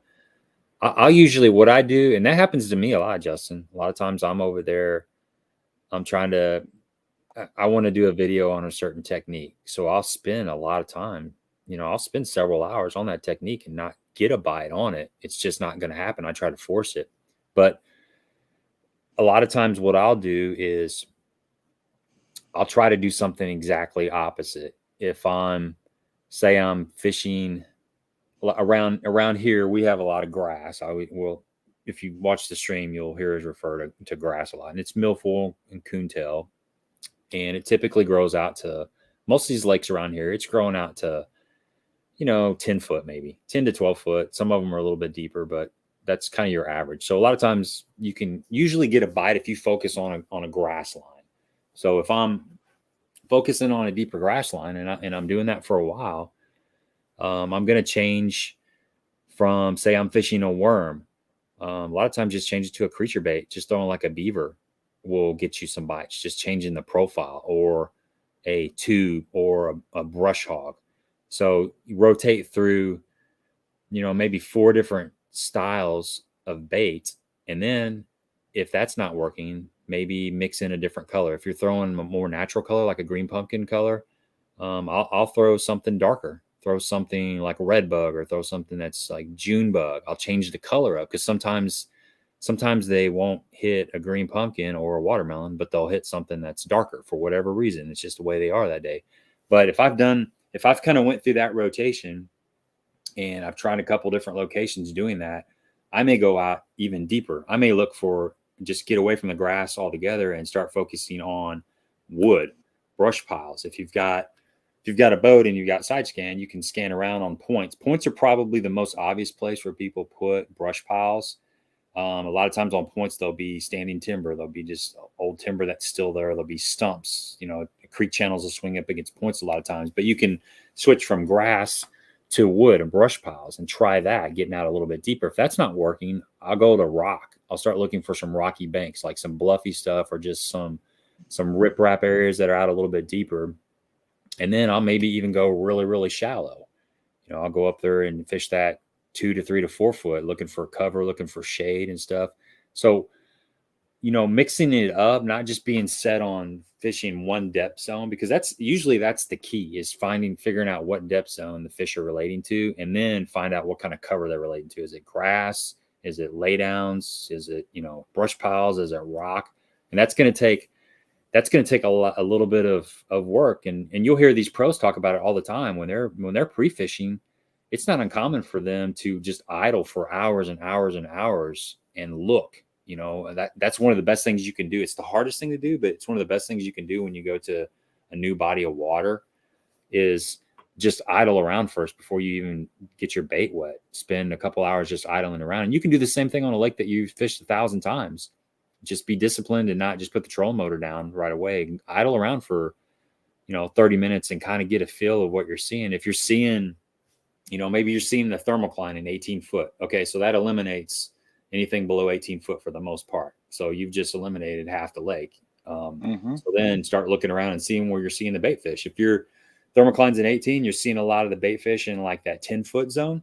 I'll usually, what I do, and that happens to me a lot, Justin. A lot of times I'm over there, I want to do a video on a certain technique, so I'll spend a lot of time. I'll spend several hours on that technique and not get a bite on it. It's just not going to happen. I try to force it, but a lot of times what I'll do is I'll try to do something exactly opposite. If I'm fishing around here, we have a lot of grass. if you watch the stream, you'll hear us refer to grass a lot, and it's milfoil and coontail, and it typically grows out to most of these lakes around here. It's growing out to 10 foot, maybe 10 to 12 foot. Some of them are a little bit deeper, but that's kind of your average. So a lot of times you can usually get a bite if you focus on a grass line. So if I'm focusing on a deeper grass line and I'm doing that for a while, I'm going to change from, say I'm fishing a worm. A lot of times just change it to a creature bait. Just throwing like a beaver will get you some bites. Just changing the profile, or a tube, or a brush hog. So you rotate through, maybe 4 different styles of bait. And then if that's not working, maybe mix in a different color. If you're throwing a more natural color, like a green pumpkin color, I'll throw something darker. Throw something like a red bug, or throw something that's like June bug. I'll change the color up, because sometimes they won't hit a green pumpkin or a watermelon, but they'll hit something that's darker for whatever reason. It's just the way they are that day. But if I've kind of went through that rotation and I've tried a couple different locations doing that, I may go out even deeper. I may look for, just get away from the grass altogether and start focusing on wood, brush piles. If you've got a boat and you've got side scan, you can scan around on points. Points are probably the most obvious place where people put brush piles. A lot of times on points, there'll be standing timber. There'll be just old timber that's still there. There'll be stumps. Creek channels will swing up against points a lot of times. But you can switch from grass to wood and brush piles and try that, getting out a little bit deeper. If that's not working, I'll go to rock. I'll start looking for some rocky banks, like some bluffy stuff, or just some riprap areas that are out a little bit deeper. And then I'll maybe even go really, really shallow. I'll go up there and fish that 2 to 3 to 4 foot, looking for cover, looking for shade and stuff. So, mixing it up, not just being set on fishing one depth zone, because that's the key, is figuring out what depth zone the fish are relating to, and then find out what kind of cover they're relating to. Is it grass? Is it laydowns? Is it, brush piles? Is it rock? And that's going to take a little bit of work. And you'll hear these pros talk about it all the time. When they're pre-fishing, it's not uncommon for them to just idle for hours and hours and hours and look. That's one of the best things you can do. It's the hardest thing to do, but it's one of the best things you can do when you go to a new body of water, is just idle around first before you even get your bait wet. Spend a couple hours just idling around. And you can do the same thing on a lake that you've fished 1,000 times. Just be disciplined and not just put the trolling motor down right away. Idle around for, 30 minutes and kind of get a feel of what you're seeing. If you're seeing, maybe you're seeing the thermocline in 18 foot. Okay. So that eliminates anything below 18 foot for the most part. So you've just eliminated half the lake. So then start looking around and seeing where you're seeing the bait fish. If your thermocline's in 18, you're seeing a lot of the bait fish in like that 10 foot zone.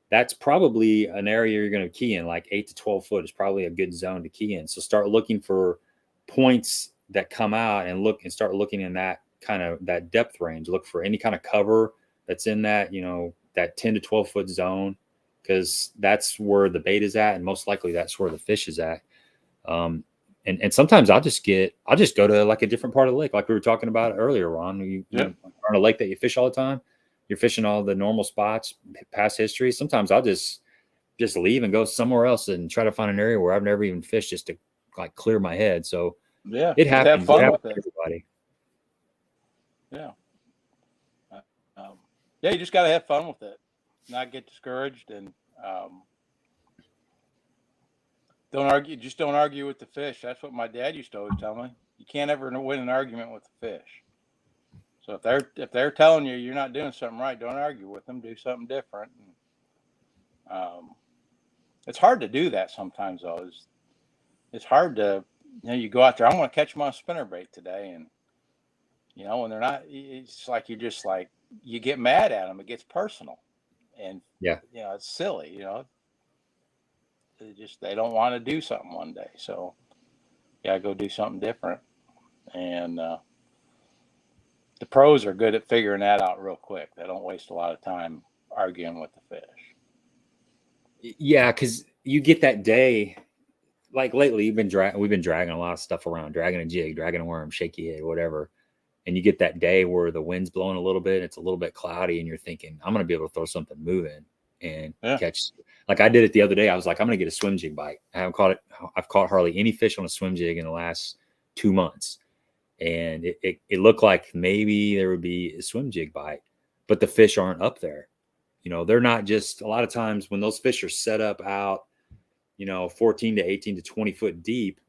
That's probably an area you're going to key in. Like 8 to 12 foot is probably a good zone to key in. So start looking for points that come out and start looking in that kind of that depth range. Look for any kind of cover that's in that, that 10 to 12 foot zone, because that's where the bait is at. And most likely that's where the fish is at. And sometimes I'll just go to like a different part of the lake. Like we were talking about earlier, Ron, you on a lake that you fish all the time. You're fishing all the normal spots, past history. Sometimes I'll just leave and go somewhere else and try to find an area where I've never even fished, just to like clear my head. So it happens. Have fun with it. Everybody. Yeah. You just got to have fun with it, not get discouraged, and don't argue. Just don't argue with the fish. That's what my dad used to always tell me. You can't ever win an argument with the fish. So if they're telling you you're not doing something right, don't argue with them. Do something different. And, it's hard to do that sometimes, though. It's hard to, you go out there. I'm going to catch them on a spinnerbait today, and when they're not, it's like you get mad at them. It gets personal, and it's silly. They don't want to do something one day, so go do something different. And the pros are good at figuring that out real quick. They don't waste a lot of time arguing with the fish. Yeah, because you get that day. Like lately, we've been dragging a lot of stuff around, dragging a jig, dragging a worm, shaky head, whatever. And you get that day where the wind's blowing a little bit, it's a little bit cloudy, and you're thinking, I'm going to be able to throw something moving. and catch. Like I did it the other day. I was like, I'm going to get a swim jig bite. I've caught hardly any fish on a swim jig in the last 2 months. And it looked like maybe there would be a swim jig bite, but the fish aren't up there. They're not just, a lot of times when those fish are set up out, 14 to 18 to 20 foot deep,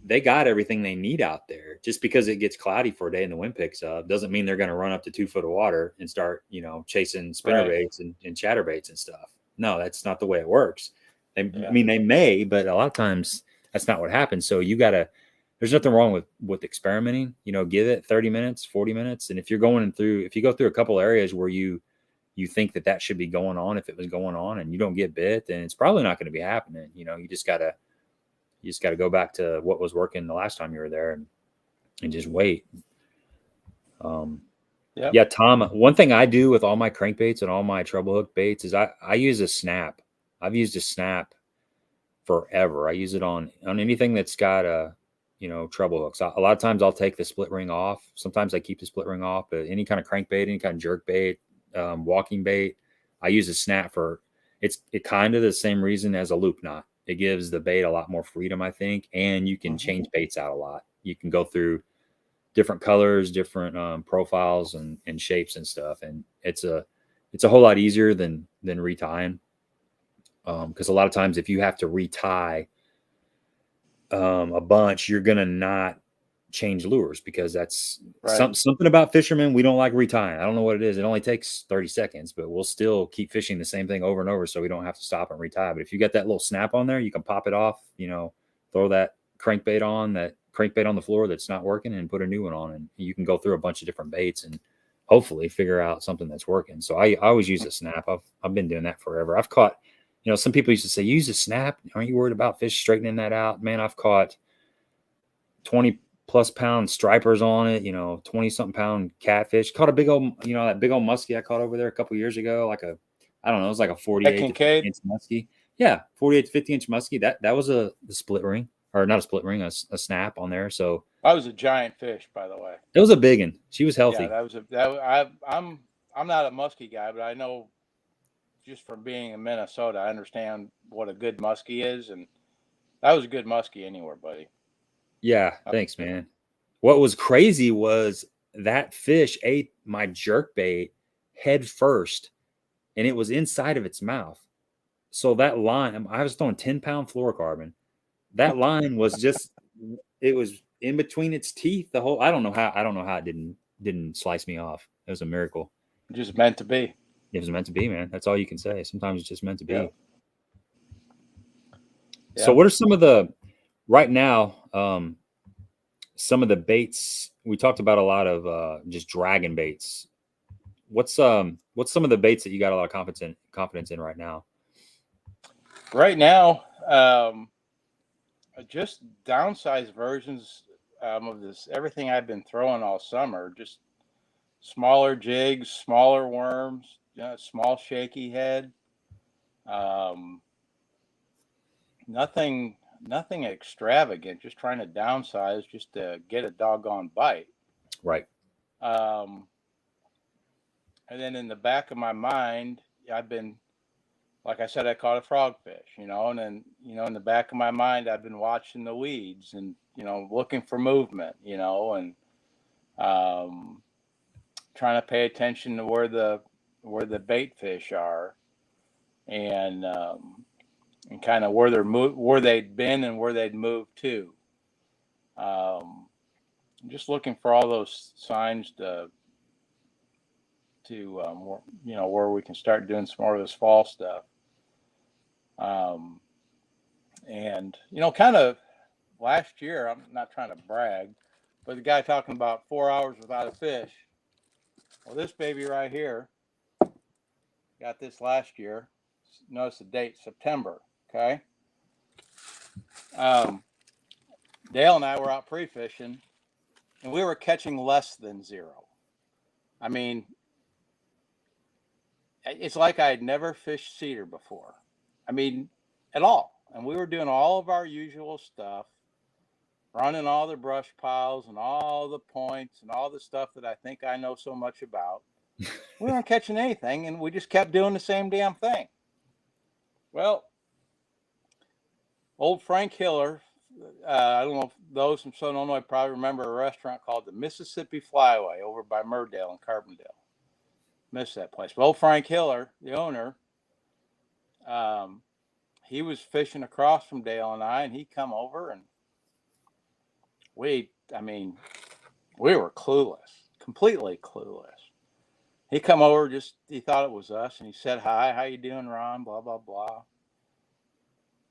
they got everything they need out there. Just because it gets cloudy for a day and the wind picks up doesn't mean they're going to run up to 2 foot of water and start, chasing spinner baits and chatter baits and stuff. No, that's not the way it works. I mean, they may, but a lot of times that's not what happens. So there's nothing wrong with experimenting, give it 30 minutes, 40 minutes. And if you go through a couple areas where you think that should be going on, if it was going on and you don't get bit, then it's probably not going to be happening. You just gotta go back to what was working the last time you were there and just wait. Yeah, Tom, one thing I do with all my crankbaits and all my treble hook baits is I use a snap. I've used a snap forever. I use it on anything that's got treble hooks. A lot of times I'll take the split ring off. Sometimes I keep the split ring off, but any kind of crankbait, any kind of jerk bait, walking bait, I use a snap for. It kind of the same reason as a loop knot. It gives the bait a lot more freedom, I think, and you can change baits out a lot. You can go through different colors, different profiles and shapes and stuff, and it's a whole lot easier than retying. Because a lot of times if you have to retie a bunch, you're gonna not change lures, because that's something about fishermen. We don't like retying. I don't know what it is. It only takes 30 seconds, but we'll still keep fishing the same thing over and over, so we don't have to stop and retie. But if you got that little snap on there, you can pop it off, throw that crankbait on the floor that's not working and put a new one on, and you can go through a bunch of different baits and hopefully figure out something that's working. So I always use a snap. I've been doing that forever. I've caught, some people used to say, use a snap. Aren't you worried about fish straightening that out? Man, I've caught 20 plus pound stripers on it, 20 something pound catfish. Caught a big old, that big old muskie I caught over there a couple years ago. It was like a 48 to 50 inch muskie. Yeah, 48 to 50 inch muskie. That was the split ring, or not a split ring, a snap on there. So that was a giant fish, by the way. It was a big one. She was healthy. Yeah, I'm not a muskie guy, but I know just from being in Minnesota, I understand what a good muskie is, and that was a good muskie anywhere, buddy. Yeah, thanks, man. What was crazy was that fish ate my jerk bait head first, and it was inside of its mouth. So that line, I was throwing 10-pound fluorocarbon. That line was just, it was in between its teeth. I don't know how it didn't slice me off. It was a miracle. Just meant to be. It was meant to be, man. That's all you can say. Sometimes it's just meant to be. Yeah. So what are some of the, right now, some of the baits? We talked about a lot of just dragging baits. What's some of the baits that you got a lot of confidence in right now? Right now, just downsized versions of this, everything I've been throwing all summer, just smaller jigs, smaller worms, small shaky head. Nothing extravagant, just trying to downsize just to get a doggone bite. Right. And then in the back of my mind, I've been, like I said, I caught a frogfish, and then, in the back of my mind, I've been watching the weeds and, looking for movement, and trying to pay attention to where the bait fish are, and kind of where they'd been and where they'd moved to. Just looking for all those signs to where we can start doing some more of this fall stuff. And kind of last year, I'm not trying to brag, but the guy talking about 4 hours without a fish. Well, this baby right here, got this last year. Notice the date, September. Okay. Dale and I were out pre-fishing, and we were catching less than zero. I mean, it's like I had never fished cedar before. I mean, at all. And we were doing all of our usual stuff, running all the brush piles and all the points and all the stuff that I think I know so much about. We weren't catching anything, and we just kept doing the same damn thing. Well, old Frank Hiller, I don't know if those from Southern Illinois probably remember a restaurant called the Mississippi Flyway over by Murdale and Carbondale. Miss that place. But old Frank Hiller, the owner, he was fishing across from Dale and I, and he come over, and we were clueless, completely clueless. He come over, he thought it was us, and he said, "Hi, how you doing, Ron?" Blah, blah, blah.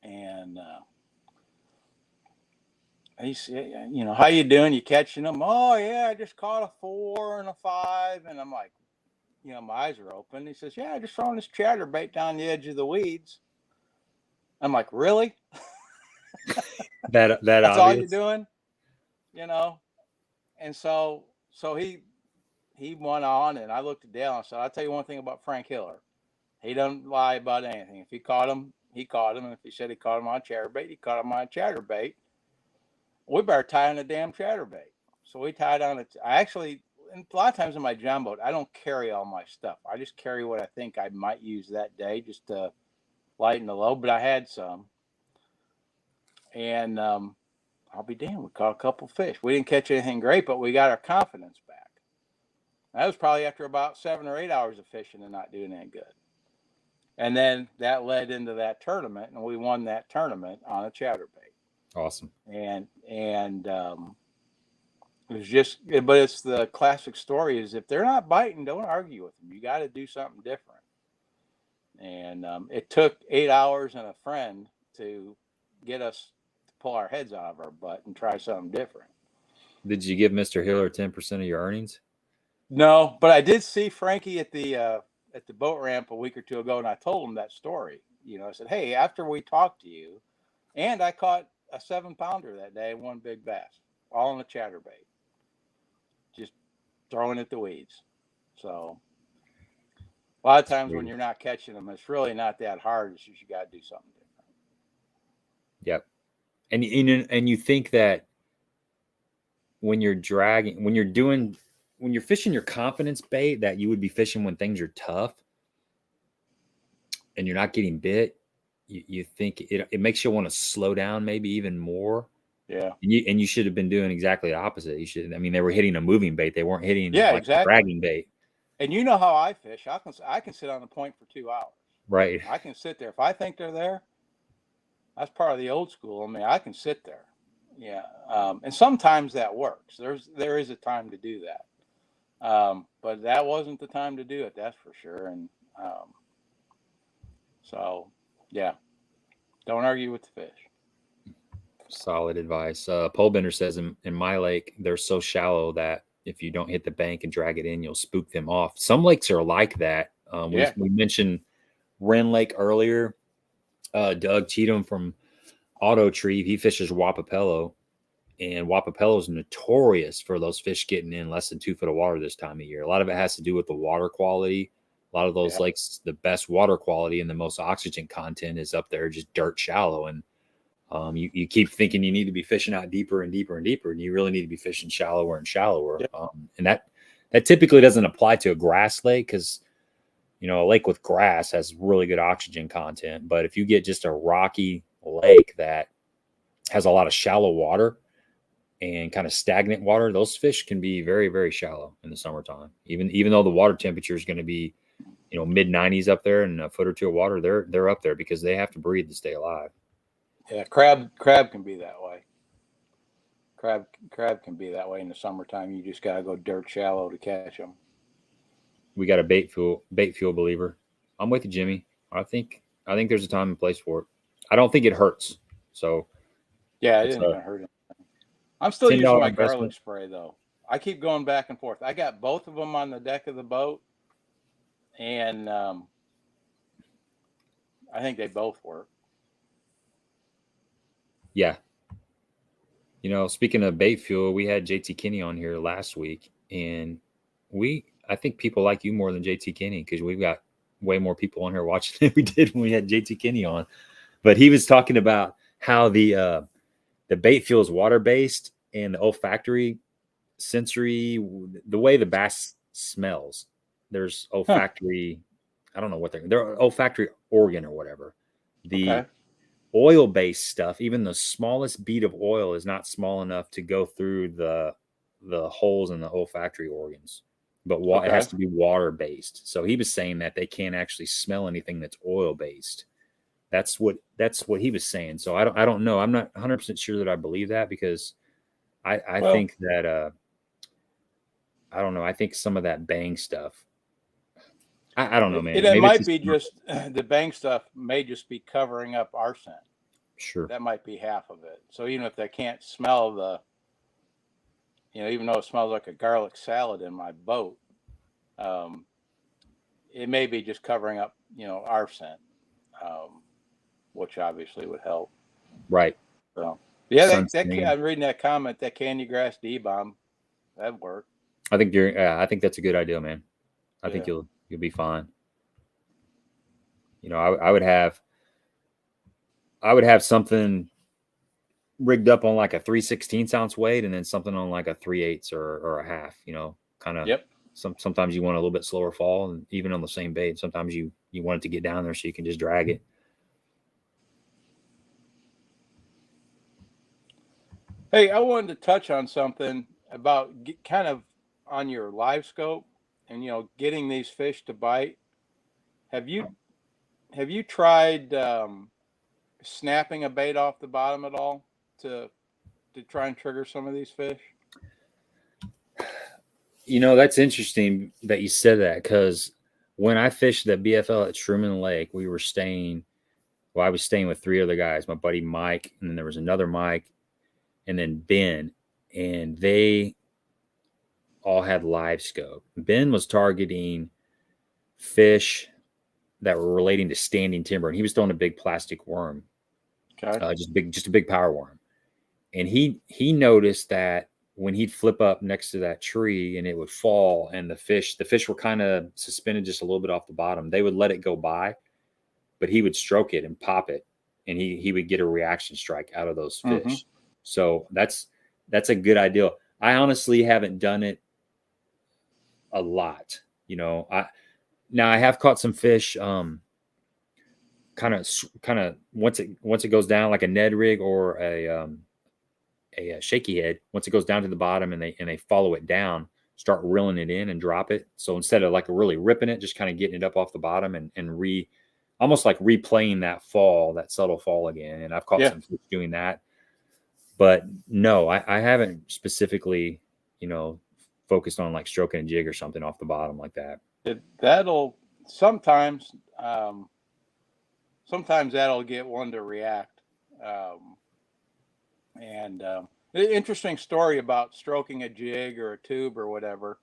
And he said, "You know, how you doing? You catching them?" "Oh, yeah, I just caught a 4 and a 5. And I'm like, you know, my eyes are open. He says, "Yeah, I just throwing this chatterbait down the edge of the weeds." I'm like, "Really?" That's obvious. All you're doing, you know? And so he went on, and I looked at Dale and said, "I'll tell you one thing about Frank Hiller. He doesn't lie about anything. If he caught him, he caught him. And if he said he caught him on a chatterbait, he caught him on a chatterbait. We better tie on a damn chatterbait." So we tied on it. I actually, a lot of times in my John boat, I don't carry all my stuff. I just carry what I think I might use that day just to lighten the load. But I had some. And I'll be damned, we caught a couple fish. We didn't catch anything great, but we got our confidence back. That was probably after about 7 or 8 hours of fishing and not doing any good. And then that led into that tournament, and we won that tournament on a chatterbait. Awesome. And it was just, but it's the classic story is if they're not biting, don't argue with them. You got to do something different. And it took 8 hours and a friend to get us to pull our heads out of our butt and try something different. Did you give Mr. Hiller 10% of your earnings? No, but I did see Frankie at the boat ramp a week or two ago, and I told him that story. You know, I said, "Hey, after we talked to you, and I caught a 7-pounder that day, one big bass, all on a chatterbait, just throwing at the weeds." So a lot of times when you're not catching them, it's really not that hard. It's just you got to do something different. Yep. And you think that when you're fishing your confidence bait, that you would be fishing when things are tough and you're not getting bit, you think it makes you want to slow down maybe even more. Yeah. And you should have been doing exactly the opposite. You should. I mean, they were hitting a moving bait. They weren't hitting exactly dragging bait. And you know how I fish. I can sit on the point for 2 hours. Right. I can sit there. If I think they're there, that's part of the old school. I mean, I can sit there. Yeah. And sometimes that works. There is a time to do that. But that wasn't the time to do it. That's for sure. And so, yeah, don't argue with the fish. Solid advice. Polebender says in my lake, they're so shallow that if you don't hit the bank and drag it in, you'll spook them off. Some lakes are like that. We mentioned Rendon Lake earlier. Doug Cheatham from Auto Trieve, he fishes Wapapello, and Wapapello is notorious for those fish getting in less than 2 foot of water this time of year. A lot of it has to do with the water quality. A lot of those lakes, the best water quality and the most oxygen content is up there, just dirt shallow. And you keep thinking you need to be fishing out deeper and deeper and deeper, and you really need to be fishing shallower and shallower. Yeah. And that typically doesn't apply to a grass lake because, you know, a lake with grass has really good oxygen content. But if you get just a rocky lake that has a lot of shallow water and kind of stagnant water, those fish can be very, very shallow in the summertime. Even though the water temperature is going to be, you know, mid 90s up there and a foot or two of water, they're up there because they have to breathe to stay alive. Yeah, crab can be that way. Crab can be that way in the summertime. You just got to go dirt shallow to catch them. We got a bait fuel believer. I'm with you, Jimmy. I think there's a time and place for it. I don't think it hurts. So yeah, it isn't gonna hurt anything. I'm still using my garlic spray though. I keep going back and forth. I got both of them on the deck of the boat, and I think they both work. Yeah. You know, speaking of bait fuel, we had JT Kinney on here last week, and I think people like you more than JT Kinney because we've got way more people on here watching than we did when we had JT Kinney on. But he was talking about how the bait fuel is water-based and the olfactory sensory, the way the bass smells there's olfactory. I don't know what they're olfactory organ or whatever. The oil-based stuff, even the smallest bead of oil is not small enough to go through the holes in the olfactory organs, but it has to be water-based. So he was saying that they can't actually smell anything that's oil-based. That's what he was saying. So I don't know. I'm not 100% sure that I believe that, because I think that I don't know. I think some of that bang stuff. I don't know, man. It might be just the bang stuff may just be covering up our scent. Sure. That might be half of it. So even if they can't smell the, even though it smells like a garlic salad in my boat, it may be just covering up, our scent, which obviously would help. Right. So yeah, I'm reading that comment, that candy grass D-bomb, that'd work. I think I think that's a good idea, man. I think you'll be fine. I would have something rigged up on like a 3/16 ounce weight, and then something on like a 3/8 or a half, kind of. Yep. Sometimes you want a little bit slower fall, and even on the same bait, sometimes you want it to get down there so you can just drag it. Hey, I wanted to touch on something about kind of on your live scope and, getting these fish to bite. Have you tried snapping a bait off the bottom at all to try and trigger some of these fish? That's interesting that you said that, because when I fished the BFL at Cumberland Lake, I was staying with 3 other guys, my buddy Mike, and then there was another Mike, and then Ben, and they all had live scope. Ben was targeting fish that were relating to standing timber, and he was throwing a big plastic worm. Okay. Just a big power worm. And he noticed that when he'd flip up next to that tree and it would fall, and the fish were kind of suspended just a little bit off the bottom, they would let it go by, but he would stroke it and pop it, and he would get a reaction strike out of those fish. Mm-hmm. So that's a good idea. I honestly haven't done it a lot. I have caught some fish kind of once it goes down, like a Ned rig or a shaky head, once it goes down to the bottom and they follow it down, start reeling it in and drop it. So instead of like really ripping it, just kind of getting it up off the bottom and almost like replaying that subtle fall again. And I've caught some fish doing that. But no, I haven't specifically, focused on like stroking a jig or something off the bottom like that. That'll sometimes that'll get one to react. Interesting story about stroking a jig or a tube or whatever.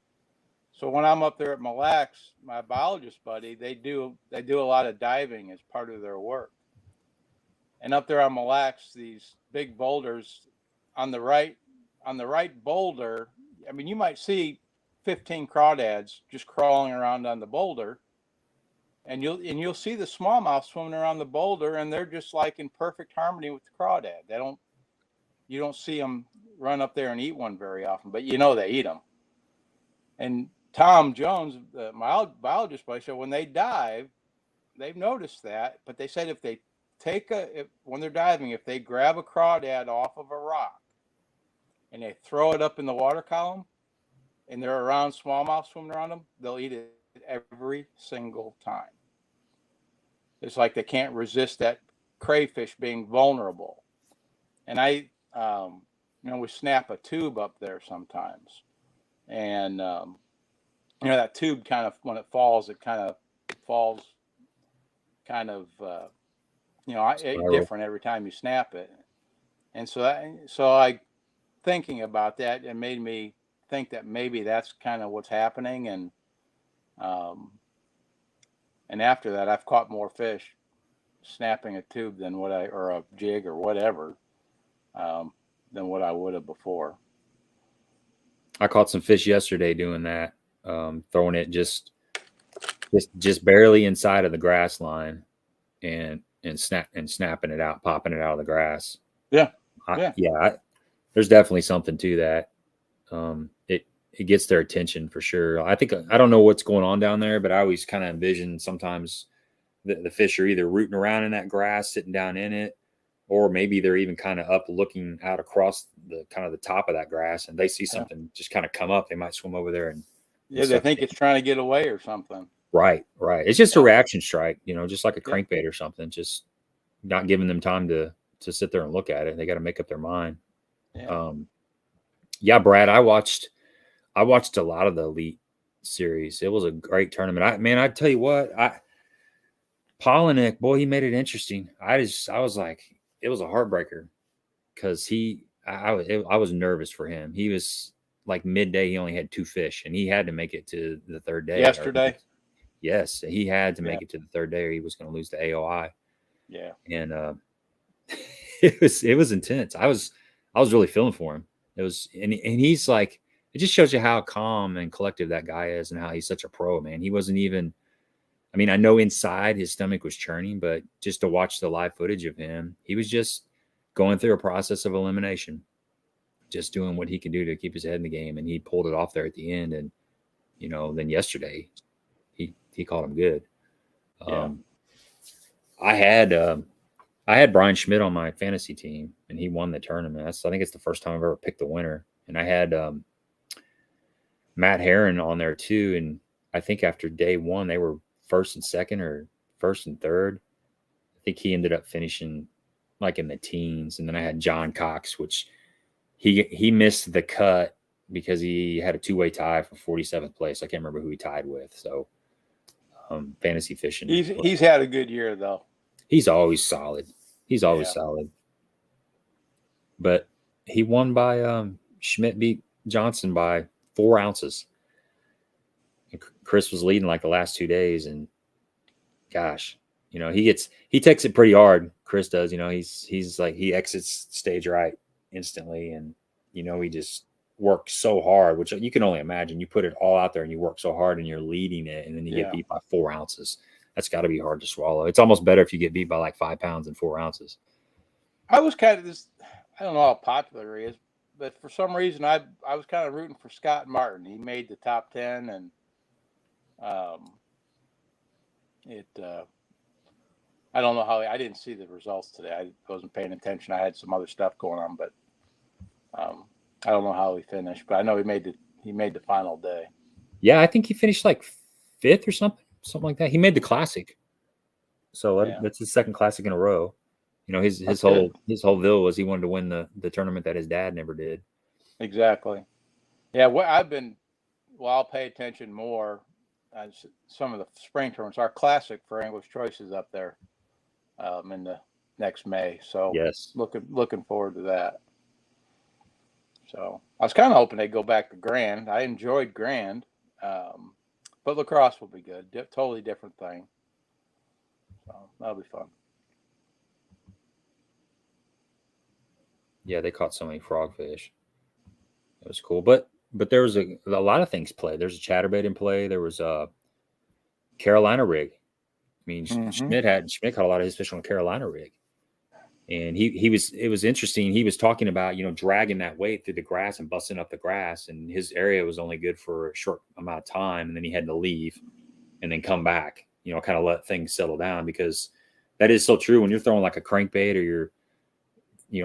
So when I'm up there at Mille Lacs, my biologist buddy, they do a lot of diving as part of their work. And up there on Mille Lacs, these big boulders on the right boulder, I mean, you might see 15 crawdads just crawling around on the boulder, and you'll see the smallmouth swimming around the boulder, and they're just like in perfect harmony with the crawdad. You don't see them run up there and eat one very often, but they eat them. And Tom Jones, my biologist buddy, said when they dive, they've noticed that, but they said if they when they're diving, if they grab a crawdad off of a rock and they throw it up in the water column and they're around smallmouth swimming around them, they'll eat it every single time. It's like they can't resist that crayfish being vulnerable. And we snap a tube up there sometimes. And, that tube kind of, when it falls different every time you snap it. And so I thinking about that, it made me think that maybe that's kind of what's happening. And after that, I've caught more fish snapping a tube or a jig or whatever, than what I would have before. I caught some fish yesterday doing that, throwing it just barely inside of the grass line and snapping it out, popping it out of the grass. Yeah. There's definitely something to that. it gets their attention for sure. I think, I don't know what's going on down there, but I always kind of envision sometimes the fish are either rooting around in that grass, sitting down in it, or maybe they're even kind of up looking out across the kind of the top of that grass, and they see something just kind of come up. They might swim over there and they think it's trying to get away or something. Right. It's just a reaction strike, just like a crankbait or something. Just not giving them time to sit there and look at it. They got to make up their mind. Brad, I watched a lot of the Elite series. It was a great tournament. I tell you what, Polinick, boy, he made it interesting. I was like, it was a heartbreaker because I was nervous for him. He was like midday, he only had 2 fish, and he had to make it to the third day. Yesterday. Yes, he had to make it to the third day, or he was going to lose to AOI. Yeah, and it was intense. I was really feeling for him. It was, and he's like, it just shows you how calm and collective that guy is, and how he's such a pro, man. He wasn't even. I mean, I know inside his stomach was churning, but just to watch the live footage of him, he was just going through a process of elimination, just doing what he could do to keep his head in the game, and he pulled it off there at the end. And then yesterday, he caught him good. I had Brian Schmidt on my fantasy team, and he won the tournament. I think it's the first time I've ever picked the winner. And I had Matt Herron on there too. And I think after day 1, they were first and second, or first and third. I think he ended up finishing like in the teens. And then I had John Cox, which he missed the cut because he had a 2-way tie for 47th place. I can't remember who he tied with. So fantasy fishing. He's had a good year though. He's always solid. Solid. But he won by Schmidt beat Johnson by 4 ounces. And Chris was leading like the last 2 days, and gosh, he takes it pretty hard. Chris does. He's like, he exits stage right instantly, and he just works so hard, which you can only imagine. You put it all out there and you work so hard, and you're leading it, and then you get beat by 4 ounces. That's got to be hard to swallow. It's almost better if you get beat by like 5 pounds than 4 ounces. I was kind of I don't know how popular he is, but for some reason I was kind of rooting for Scott Martin. He made the top 10, and I don't know how I didn't see the results today. I wasn't paying attention. I had some other stuff going on, but I don't know how he finished, but I know he made the final day. Yeah, I think he finished like 5th or something like that. He made the classic, so that's his 2nd classic in a row. His whole deal was he wanted to win the tournament that his dad never did. Exactly. Yeah, I'll pay attention more as some of the spring tournaments. Our classic for English Choice is up there in the next May. So yes, looking forward to that. So I was kind of hoping they'd go back to Grand. I enjoyed Grand, but lacrosse will be good. Totally different thing. So that'll be fun. Yeah, they caught so many frogfish. It was cool, but there was a lot of things played. There's a chatterbait in play. There was a Carolina rig. I mean, Schmidt caught a lot of his fish on a Carolina rig, and it was interesting. He was talking about dragging that weight through the grass and busting up the grass, and his area was only good for a short amount of time, and then he had to leave and then come back. Kind of let things settle down, because that is so true when you're throwing like a crankbait, or you're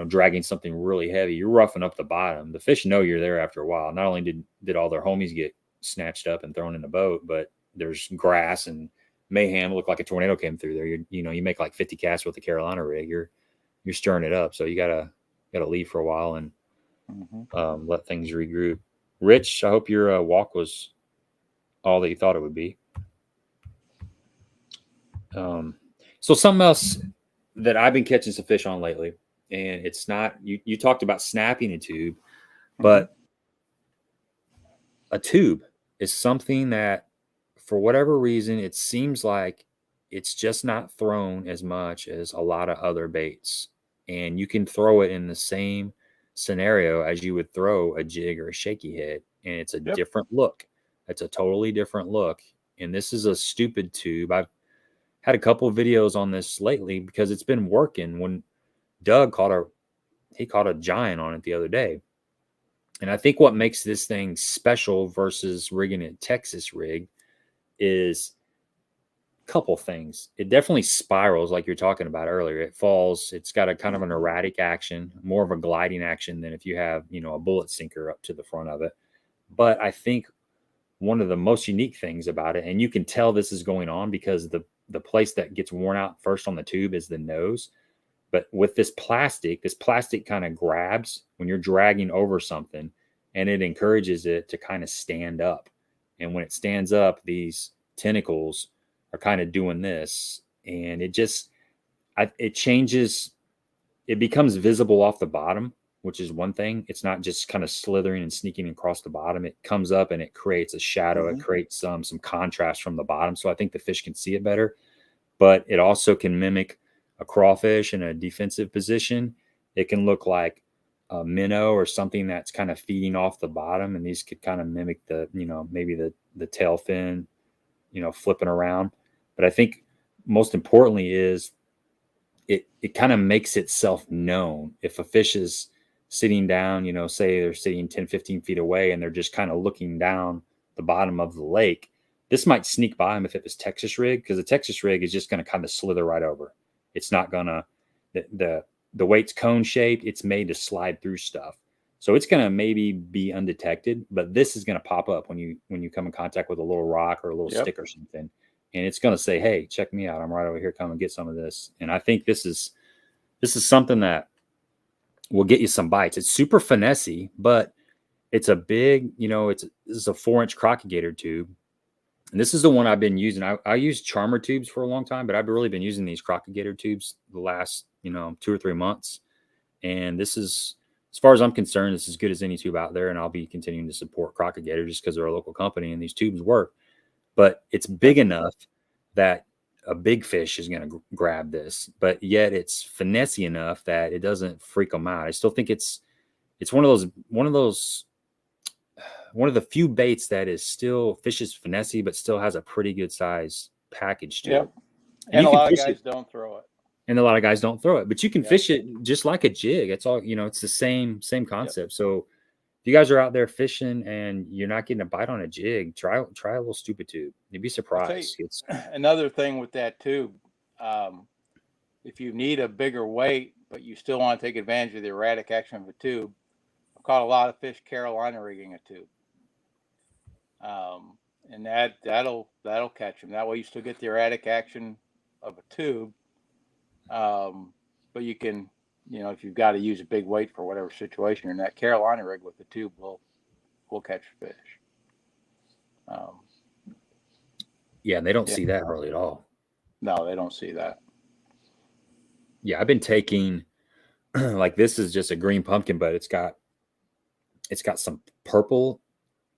dragging something really heavy, you're roughing up the bottom. The fish know you're there after a while. Not only did all their homies get snatched up and thrown in the boat, but there's grass and mayhem. Looked like a tornado came through there. You make like 50 casts with the Carolina rig. You're stirring it up. So you gotta leave for a while and let things regroup. Rich, I hope your walk was all that you thought it would be. So something else that I've been catching some fish on lately. And it's not, you talked about snapping a tube, but a tube is something that, for whatever reason, it seems like it's just not thrown as much as a lot of other baits. And you can throw it in the same scenario as you would throw a jig or a shaky head. And it's a different look. It's a totally different look. And this is a stupid tube. I've had a couple of videos on this lately because it's been working. When Doug caught a giant on it the other day, And I think what makes this thing special versus rigging a Texas rig is a couple things. It definitely spirals like you're talking about earlier. It falls. It's got a kind of an erratic action, more of a gliding action than if you have, a bullet sinker up to the front of it. But I think one of the most unique things about it, and you can tell this is going on because the place that gets worn out first on the tube is the nose. But with this plastic kind of grabs when you're dragging over something, and it encourages it to kind of stand up. And when it stands up, these tentacles are kind of doing this, and it changes. It becomes visible off the bottom, which is one thing. It's not just kind of slithering and sneaking across the bottom. It comes up and it creates a shadow. It creates some contrast from the bottom. So I think the fish can see it better, but it also can mimic a crawfish in a defensive position. It can look like a minnow or something that's kind of feeding off the bottom. And these could kind of mimic maybe the tail fin, flipping around. But I think most importantly is it kind of makes itself known. If a fish is sitting down, say they're sitting 10, 15 feet away and they're just kind of looking down the bottom of the lake, this might sneak by them if it was Texas rig, because the Texas rig is just going to kind of slither right over. It's not gonna, the weight's cone shaped. It's made to slide through stuff. So it's going to maybe be undetected, but this is going to pop up when you come in contact with a little rock or a little stick or something. And it's going to say, hey, check me out. I'm right over here. Come and get some of this. And I think this is something that will get you some bites. It's super finessey, but it's a big, this is a 4-inch crocodile tube. And this is the one I've been using. I used charmer tubes for a long time, but I've really been using these crocodile tubes the last, 2 or 3 months. And this is, as far as I'm concerned, this is as good as any tube out there. And I'll be continuing to support crocodile just because they're a local company and these tubes work. But it's big enough that a big fish is going to grab this, but yet it's finessey enough that it doesn't freak them out. I still think it's one of the few baits that is still fishes finessey, but still has a pretty good size package to it. And a lot of guys don't throw it. And a lot of guys don't throw it, but you can fish it just like a jig. It's all, it's the same concept. So if you guys are out there fishing and you're not getting a bite on a jig, try a little stupid tube. You'd be surprised. It's another thing with that tube. If you need a bigger weight, but you still want to take advantage of the erratic action of a tube, I've caught a lot of fish Carolina rigging a tube. And that'll catch them. That way you still get the erratic action of a tube. But you can, if you've got to use a big weight for whatever situation, and that Carolina rig with the tube will catch fish. And they don't see that hardly at all. No, they don't see that. Yeah, I've been taking like this is just a green pumpkin, but it's got some purple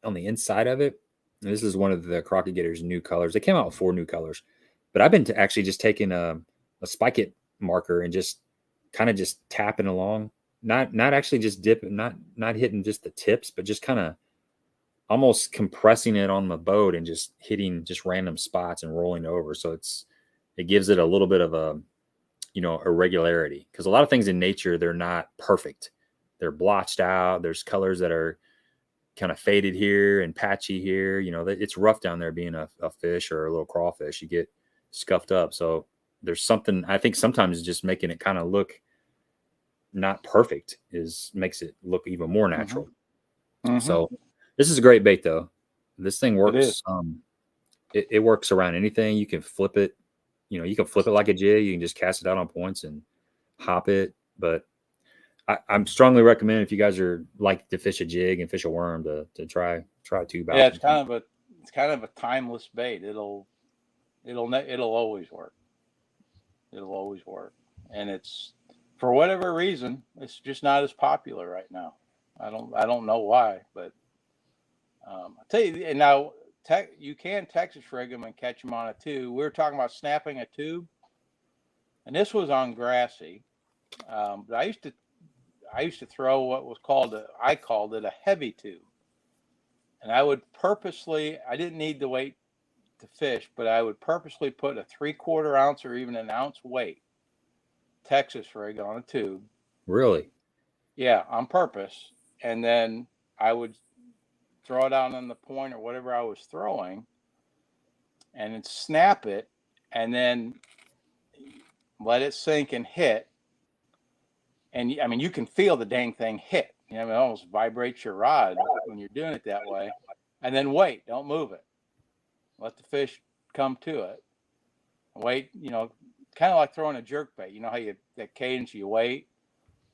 on the inside of it. And this is one of the crocodile's new colors. They came out with 4 new colors, but I've been actually just taking a spike it marker and just kind of just tapping along, not actually just dipping, not hitting just the tips, but just kind of almost compressing it on the boat and just hitting just random spots and rolling over. So it gives it a little bit of a, irregularity, because a lot of things in nature, they're not perfect. They're blotched out. There's colors that are kind of faded here and patchy here. It's rough down there being a fish or a little crawfish. You get scuffed up. So there's something, I think sometimes just making it kind of look not perfect makes it look even more natural. So this is a great bait though. This thing works. It works around anything. You can flip it. You can flip it like a jig. You can just cast it out on points and hop it. But I'm strongly recommend if you guys are like to fish a jig and fish a worm to try a tube out. Yeah, it's kind of a timeless bait. It'll always work. It'll always work. And it's, for whatever reason, it's just not as popular right now. I don't know why, but I'll tell you. And now you can Texas rig them and catch them on a tube. We were talking about snapping a tube, and this was on grassy. But I used to throw what was I called it a heavy tube, and I would purposely, I didn't need the weight to fish, but I would purposely put a 3/4 ounce or even an ounce weight Texas rig on a tube. Really? Yeah, on purpose. And then I would throw it out on the point or whatever I was throwing, and then snap it, and then let it sink and hit. And I mean, you can feel the dang thing hit. You know, it almost vibrates your rod when you're doing it that way. And then wait, don't move it. Let the fish come to it. Wait, you know, kind of like throwing a jerk bait. You know how you that cadence, you wait,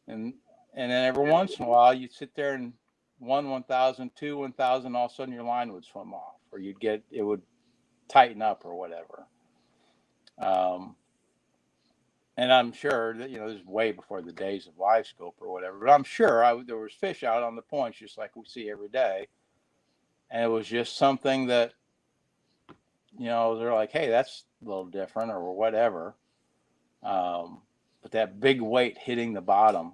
and then every once in a while you sit there and 1,000, 1,000, all of a sudden your line would swim off, or it would tighten up or whatever. And I'm sure that, you know, this is way before the days of live scope or whatever, but I'm sure there was fish out on the points just like we see every day. And it was just something that, you know, they're like, hey, that's a little different or whatever. But that big weight hitting the bottom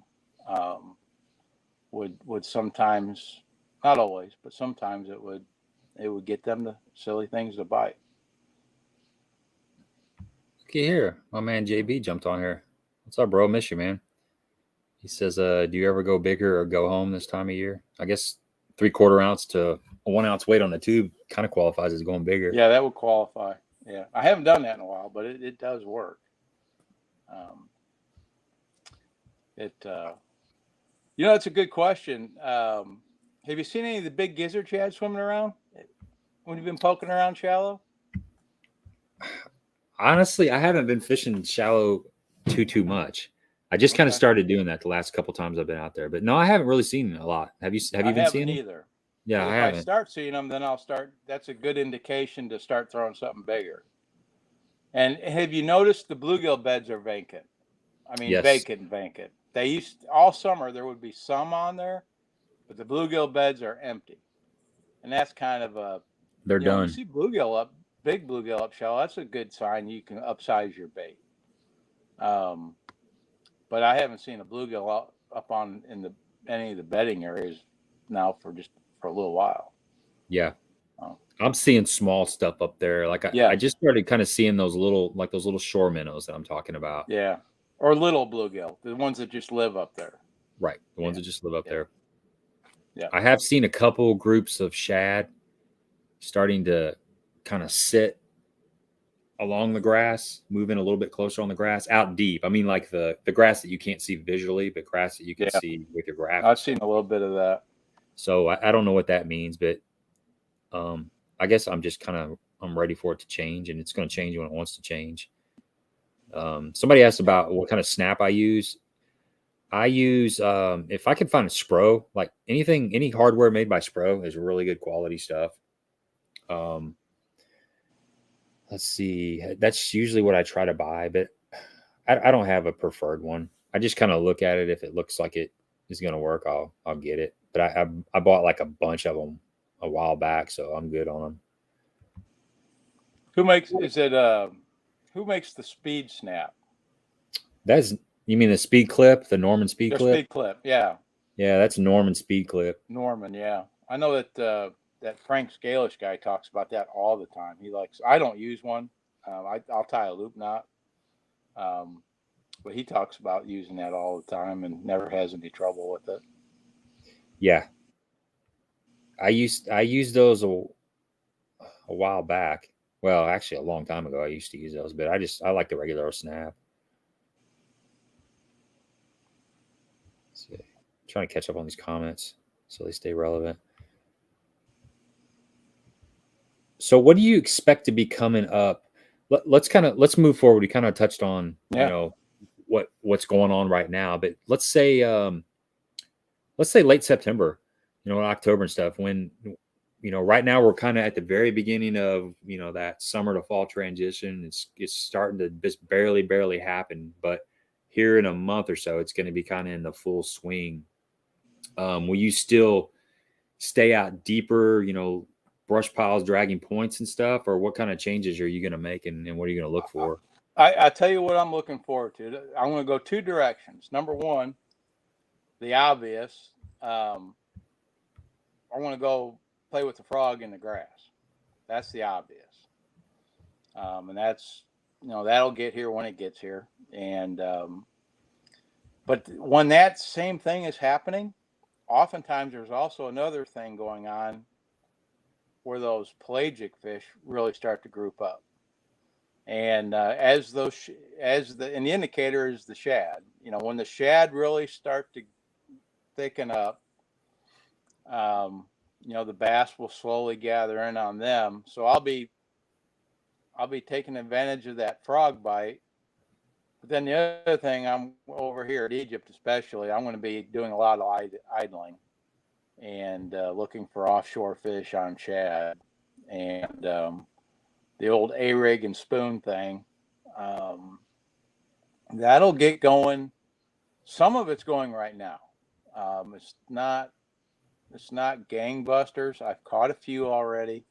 would sometimes, not always, but sometimes it would get them the silly things to bite. Okay, here, my man JB jumped on here. What's up, bro? Miss you, man. He says, do you ever go bigger or go home this time of year? I guess 3/4 ounce to a 1 ounce weight on the tube kind of qualifies as going bigger. Yeah, that would qualify. Yeah, I haven't done that in a while, but it does work. You know, it's a good question. Have you seen any of the big gizzards you had swimming around when you've been poking around shallow? Honestly, I haven't been fishing shallow too much. I just kind of started doing that the last couple times I've been out there. But no, I haven't really seen a lot. Have you been seeing them? Either. Yeah, if I haven't. I start seeing them, then I'll start. That's a good indication to start throwing something bigger. And have you noticed the bluegill beds are vacant? I mean, Yes. vacant. They all summer there would be some on there, but the bluegill beds are empty. And that's kind of they're done. You see big bluegill up shallow, that's a good sign you can upsize your bait. But I haven't seen a bluegill up on any of the bedding areas now for a little while. Yeah. I'm seeing small stuff up there. Like I just started kind of seeing those little shore minnows that I'm talking about. Yeah. Or little bluegill, the ones that just live up there. Right. The ones that just live up there. Yeah. I have seen a couple groups of shad starting to kind of sit along the grass, moving a little bit closer on the grass, out deep. I mean, like the grass that you can't see visually, but grass that you can see with your graph. I've seen a little bit of that. So I don't know what that means, but I guess I'm ready for it to change, and it's going to change when it wants to change. Somebody asked about what kind of snap I use. I use, if I can find a Spro, like any hardware made by Spro is really good quality stuff. Let's see. That's usually what I try to buy, but I don't have a preferred one. I just kind of look at it. If it looks like it is going to work, I'll get it. But I bought like a bunch of them a while back, so I'm good on them. Who makes the speed snap? You mean the speed clip, the Norman speed clip? Speed clip, yeah. Yeah, that's Norman speed clip. Norman, yeah. I know that that Frank Scalish guy talks about that all the time. I don't use one. I'll tie a loop knot. But he talks about using that all the time and never has any trouble with it. Yeah. I used those a while back. Well, actually a long time ago I used to use those, but I like the regular snap. Let's see. I'm trying to catch up on these comments so they stay relevant. So what do you expect to be coming up? Let's move forward. We kind of touched on, you know, what's going on right now, but let's say late September, you know, October and stuff, when, you know, right now we're kind of at the very beginning of, you know, that summer to fall transition. It's starting to just barely happen, but here in a month or so, it's going to be kind of in the full swing. Will you still stay out deeper, you know, brush piles, dragging points and stuff, or what kind of changes are you going to make, and what are you going to look for? I tell you what I'm looking forward to. I'm going to go two directions. Number one, the obvious. I want to go play with the frog in the grass. That's the obvious. And that's, you know, that'll get here when it gets here. And but when that same thing is happening, oftentimes there's also another thing going on where those pelagic fish really start to group up. And and the indicator is the shad. You know, when the shad really start to thicken up, you know, the bass will slowly gather in on them. So I'll be taking advantage of that frog bite. But then the other thing, I'm over here at Egypt, especially, I'm going to be doing a lot of idling and looking for offshore fish on shad, and the old A-rig and spoon thing. That'll get going. Some of it's going right now. It's not gangbusters. I've caught a few already.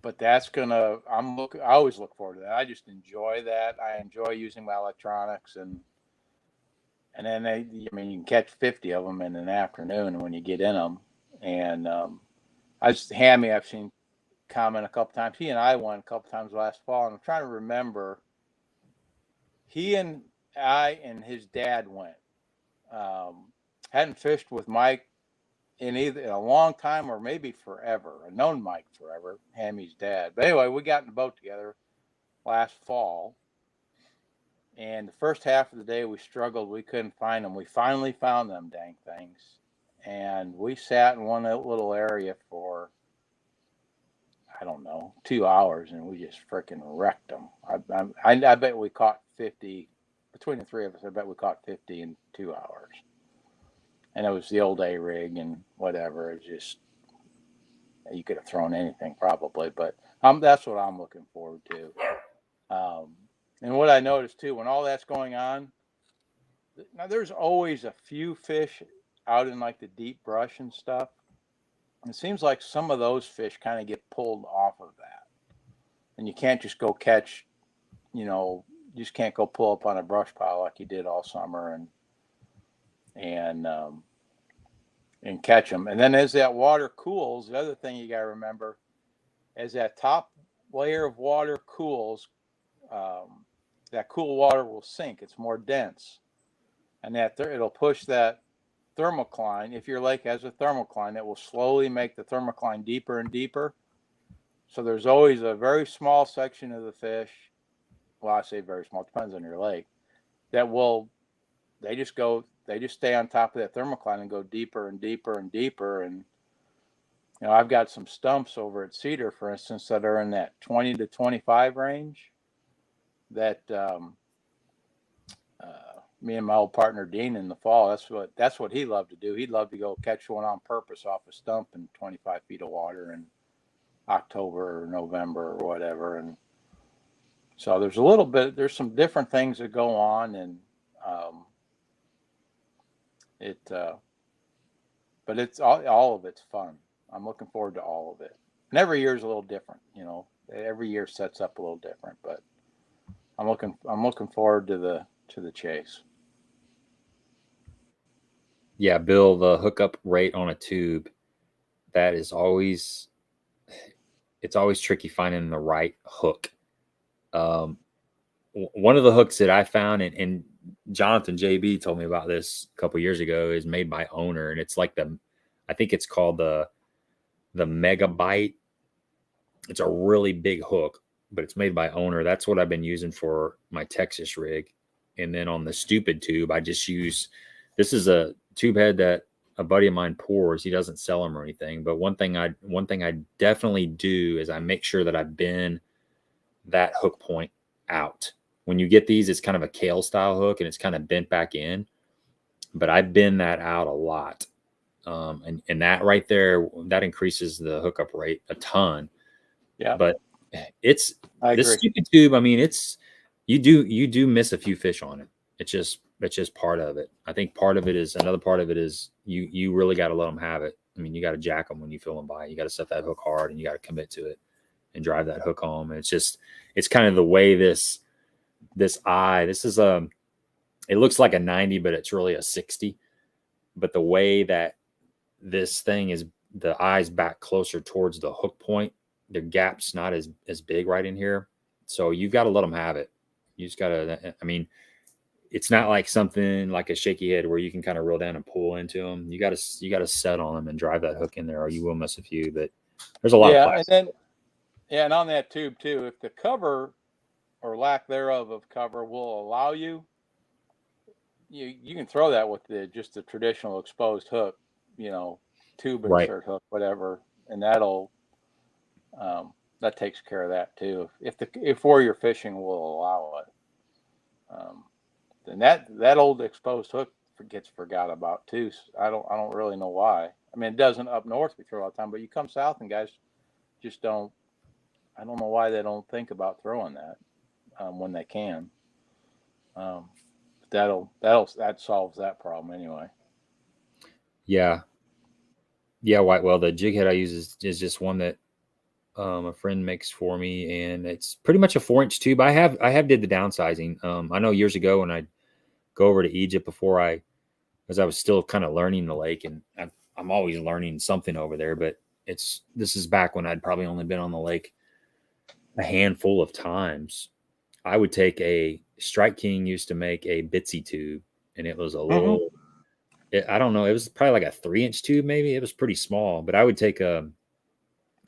But that's I always look forward to that. I just enjoy that. I enjoy using my electronics, and then you can catch 50 of them in an afternoon when you get in them. And Hammy, I've seen comment a couple times. He and I went a couple times last fall, and I'm trying to remember. He and I and his dad went. Hadn't fished with Mike in a long time, or maybe forever. I've known Mike forever, Hammy's dad. But anyway, we got in the boat together last fall, and the first half of the day we struggled. We couldn't find them. We finally found them dang things, and we sat in one little area for, I don't know, 2 hours, and we just freaking wrecked them. I bet we caught 50 between the three of us. I bet we caught 50 in 2 hours. And it was the old A-rig and whatever. It's just, you could have thrown anything probably, but that's what I'm looking forward to. And what I noticed too, when all that's going on, now there's always a few fish out in like the deep brush and stuff. It seems like some of those fish kind of get pulled off of that. And you can't just go catch, you just can't go pull up on a brush pile like you did all summer and catch them. And then as that water cools, the other thing you got to remember, as that top layer of water cools, that cool water will sink. It's more dense. And it'll push that thermocline. If your lake has a thermocline, it will slowly make the thermocline deeper and deeper. So there's always a very small section of the fish. Well, I say very small, it depends on your lake. They just stay on top of that thermocline and go deeper and deeper and deeper. And, I've got some stumps over at Cedar, for instance, that are in that 20 to 25 range that me and my old partner Dean in the fall, that's what he loved to do. He'd love to go catch one on purpose off a stump in 25 feet of water in October or November or whatever. And so there's some different things that go on, and but it's all of it's fun. I'm looking forward to all of it. And every year is a little different, every year sets up a little different, but I'm looking forward to the chase. Yeah, Bill, the hookup rate on a tube, it's always tricky finding the right hook. One of the hooks that I found, and Jonathan JB told me about this a couple years ago, is made by Owner, and it's like I think it's called the Megabyte. It's a really big hook, but it's made by Owner. That's what I've been using for my Texas rig. And then on the stupid tube, I just use, this is a tube head that a buddy of mine pours. He doesn't sell them or anything, but one thing I definitely do is I make sure that I bend that hook point out. When you get these, it's kind of a kale style hook and it's kind of bent back in, but I bend that out a lot. And that right there, that increases the hookup rate a ton. Yeah. But this stupid tube, you do miss a few fish on it. It's just part of it. I think another part of it is you really got to let them have it. You got to jack them when you feel them by. You got to set that hook hard and you got to commit to it and drive that hook home. And it's kind of the way this is it looks like a 90, but it's really a 60. But the way that this thing is, the eye's back closer towards the hook point, the gap's not as big right in here. So you've got to let them have it. You just got to, it's not like something like a shaky head where you can kind of reel down and pull into them. You got to set on them and drive that hook in there, or you will miss a few. But there's a lot of plastic. And then and on that tube too, if the cover or lack thereof of cover will allow you, you can throw that with just the traditional exposed hook, tube insert hook, whatever, and that'll that takes care of that too. If where you're fishing will allow it, then that old exposed hook gets forgot about too. I don't really know why. I mean, it doesn't up north we throw all the time, but you come south and guys just don't. I don't know why they don't think about throwing that when they can. That solves that problem anyway. Yeah. Well, the jig head I use is just one that a friend makes for me, and it's pretty much a 4-inch tube. I have did the downsizing. I know years ago when I'd go over to Egypt as I was still kind of learning the lake, and I'm always learning something over there, but this is back when I'd probably only been on the lake a handful of times. I would take Strike King used to make a Bitsy tube, and it was a little, I don't know, it was probably like a 3-inch tube, maybe. It was pretty small, but I would take an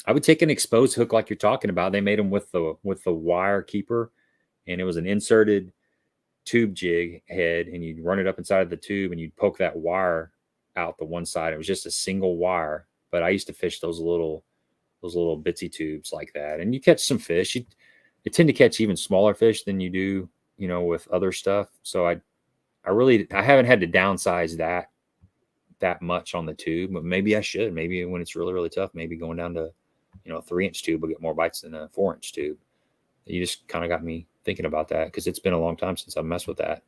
exposed hook like you're talking about. They made them with the wire keeper, and it was an inserted tube jig head, and you'd run it up inside of the tube, and you'd poke that wire out the one side. It was just a single wire, but I used to fish those little Bitsy tubes like that, and you catch some fish. You tend to catch even smaller fish than you do, with other stuff. So I haven't had to downsize that much on the tube, but maybe I should. Maybe when it's really, really tough, maybe going down to, a 3-inch tube will get more bites than a 4-inch tube. You just kind of got me thinking about that, because it's been a long time since I've messed with that.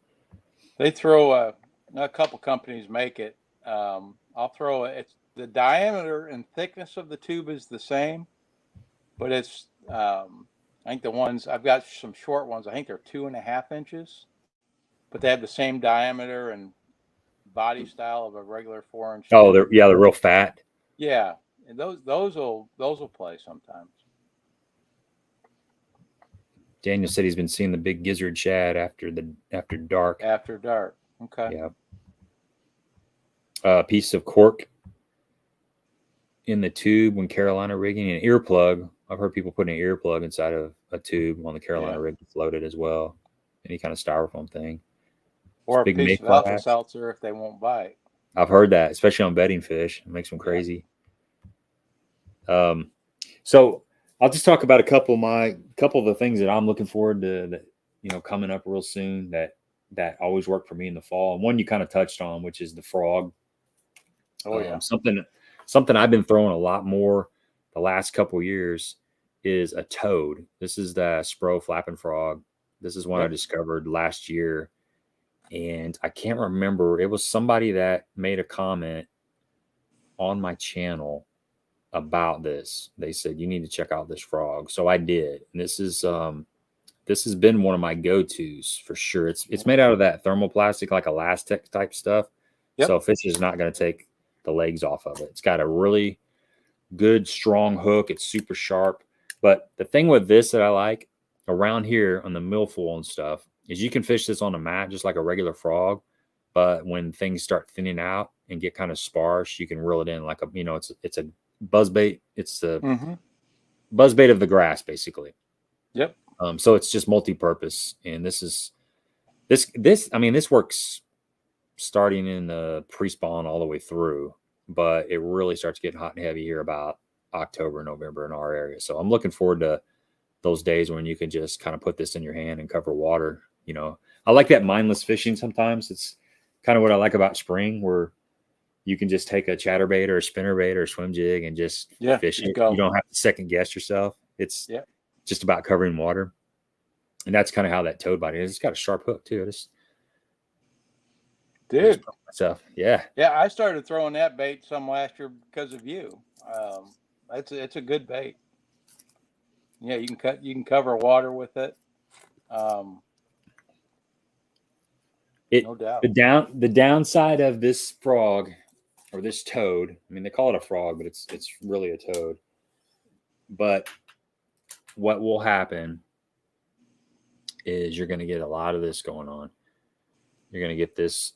They throw a couple companies make it. I'll throw it. It's the diameter and thickness of the tube is the same, but it's I think the ones I've got some short ones. I think they're 2.5 inches, but they have the same diameter and body style of a regular 4-inch. Oh, they're real fat. Yeah, and those will play sometimes. Daniel said he's been seeing the big gizzard shad after dark. After dark. Okay. Yeah. A piece of cork in the tube when Carolina rigging, an earplug. I've heard people putting an earplug inside of a tube on the Carolina rig to float it as well. Any kind of styrofoam thing. Or a piece of Alka-Seltzer if they won't bite. I've heard that, especially on bedding fish. It makes them crazy. So I'll just talk about a couple of the things that I'm looking forward to that, coming up real soon that always work for me in the fall. And one you kind of touched on, which is the frog. Oh yeah. Something I've been throwing a lot more the last couple years is a toad. This is the Spro flapping frog. This is one I discovered last year, and I can't remember. It was somebody that made a comment on my channel about this. They said, you need to check out this frog. So I did. And this has been one of my go-tos for sure. It's made out of that thermoplastic, like Elastic type stuff. Yep. So fish is not going to take the legs off of it. It's got a really good, strong hook. It's super sharp. But the thing with this that I like around here on the milfoil and stuff is you can fish this on a mat just like a regular frog. But when things start thinning out and get kind of sparse, you can reel it in like it's a buzz bait. It's the buzz bait of the grass, basically. Yep. So it's just multi-purpose, and this works starting in the pre-spawn all the way through, but it really starts getting hot and heavy here about October, November in our area. So I'm looking forward to those days when you can just kind of put this in your hand and cover water. I like that mindless fishing sometimes. It's kind of what I like about spring, where you can just take a chatterbait or a spinnerbait or a swim jig and just fish it. You don't have to second guess yourself. It's just about covering water. And that's kind of how that toad bite is. It's got a sharp hook too. Dude. Myself. Yeah. Yeah, I started throwing that bait some last year because of you. It's a good bait. Yeah, you can cover water with it. No doubt. The downside of this frog or this toad, I mean, they call it a frog, but it's really a toad. But what will happen is you're going to get a lot of this going on. you're going to get this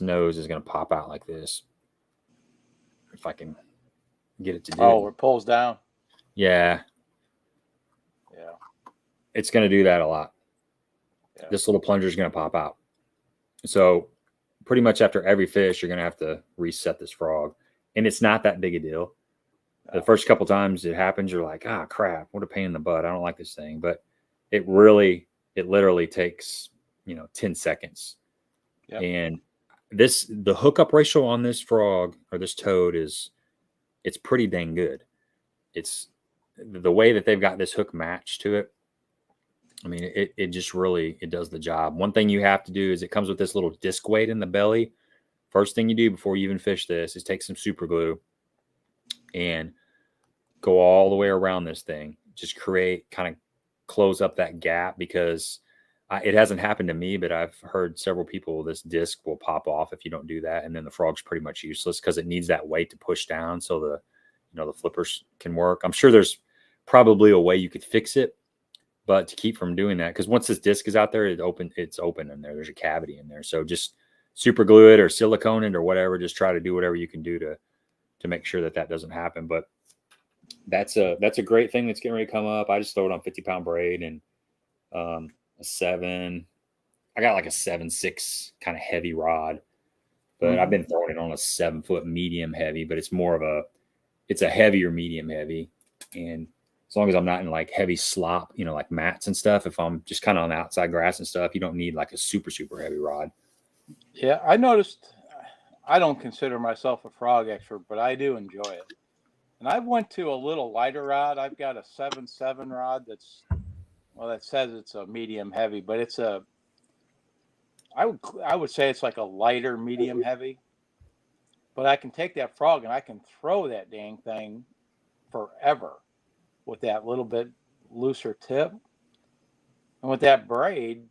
nose is going to pop out like this. If I can get it to do Oh, it. it pulls down. Yeah. Yeah. It's going to do that a lot. Yeah. This little plunger is going to pop out. So pretty much after every fish, you're going to have to reset this frog. And it's not that big a deal. The first couple times it happens, you're like, ah, crap, what a pain in the butt. I don't like this thing. But it literally takes, 10 seconds. Yep. And the hookup ratio on this frog or this toad it's pretty dang good. It's the way that they've got this hook matched to it. I mean, it just really, it does the job. One thing you have to do is it comes with this little disc weight in the belly. First thing you do before you even fish this is take some super glue and go all the way around this thing. Just kind of close up that gap, because it hasn't happened to me, but I've heard several people, this disc will pop off if you don't do that. And then the frog's pretty much useless because it needs that weight to push down so the flippers can work. I'm sure there's probably a way you could fix it, but to keep from doing that, because once this disc is out there, it's open in there. There's a cavity in there. So just super glue it or silicone it or whatever. Just try to do whatever you can do to make sure that doesn't happen. But that's a great thing that's getting ready to come up. I just throw it on 50-pound braid and a 7. I got like a 7.6 kind of heavy rod, but I've been throwing it on a 7-foot medium heavy, but it's a heavier medium heavy. And as long as I'm not in like heavy slop, like mats and stuff, if I'm just kind of on the outside grass and stuff, you don't need like a super, super heavy rod. Yeah. I noticed, I don't consider myself a frog expert, but I do enjoy it. And I went to a little lighter rod. I've got a 7.7 rod that says it's a medium heavy, but I would say it's like a lighter medium heavy. But I can take that frog and I can throw that dang thing forever with that little bit looser tip. And with that braid,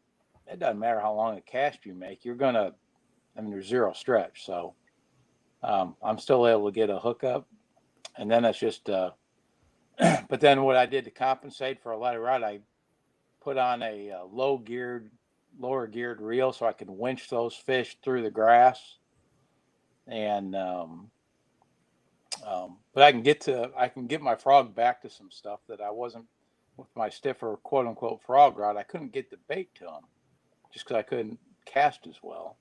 it doesn't matter how long a cast you make. There's zero stretch. So I'm still able to get a hookup. And then it's just, but then what I did to compensate for a lighter rod, I put on a lower geared reel so I can winch those fish through the grass. And, but I can get my frog back to some stuff that I wasn't with my stiffer quote unquote frog rod. I couldn't get the bait to them just because I couldn't cast as well.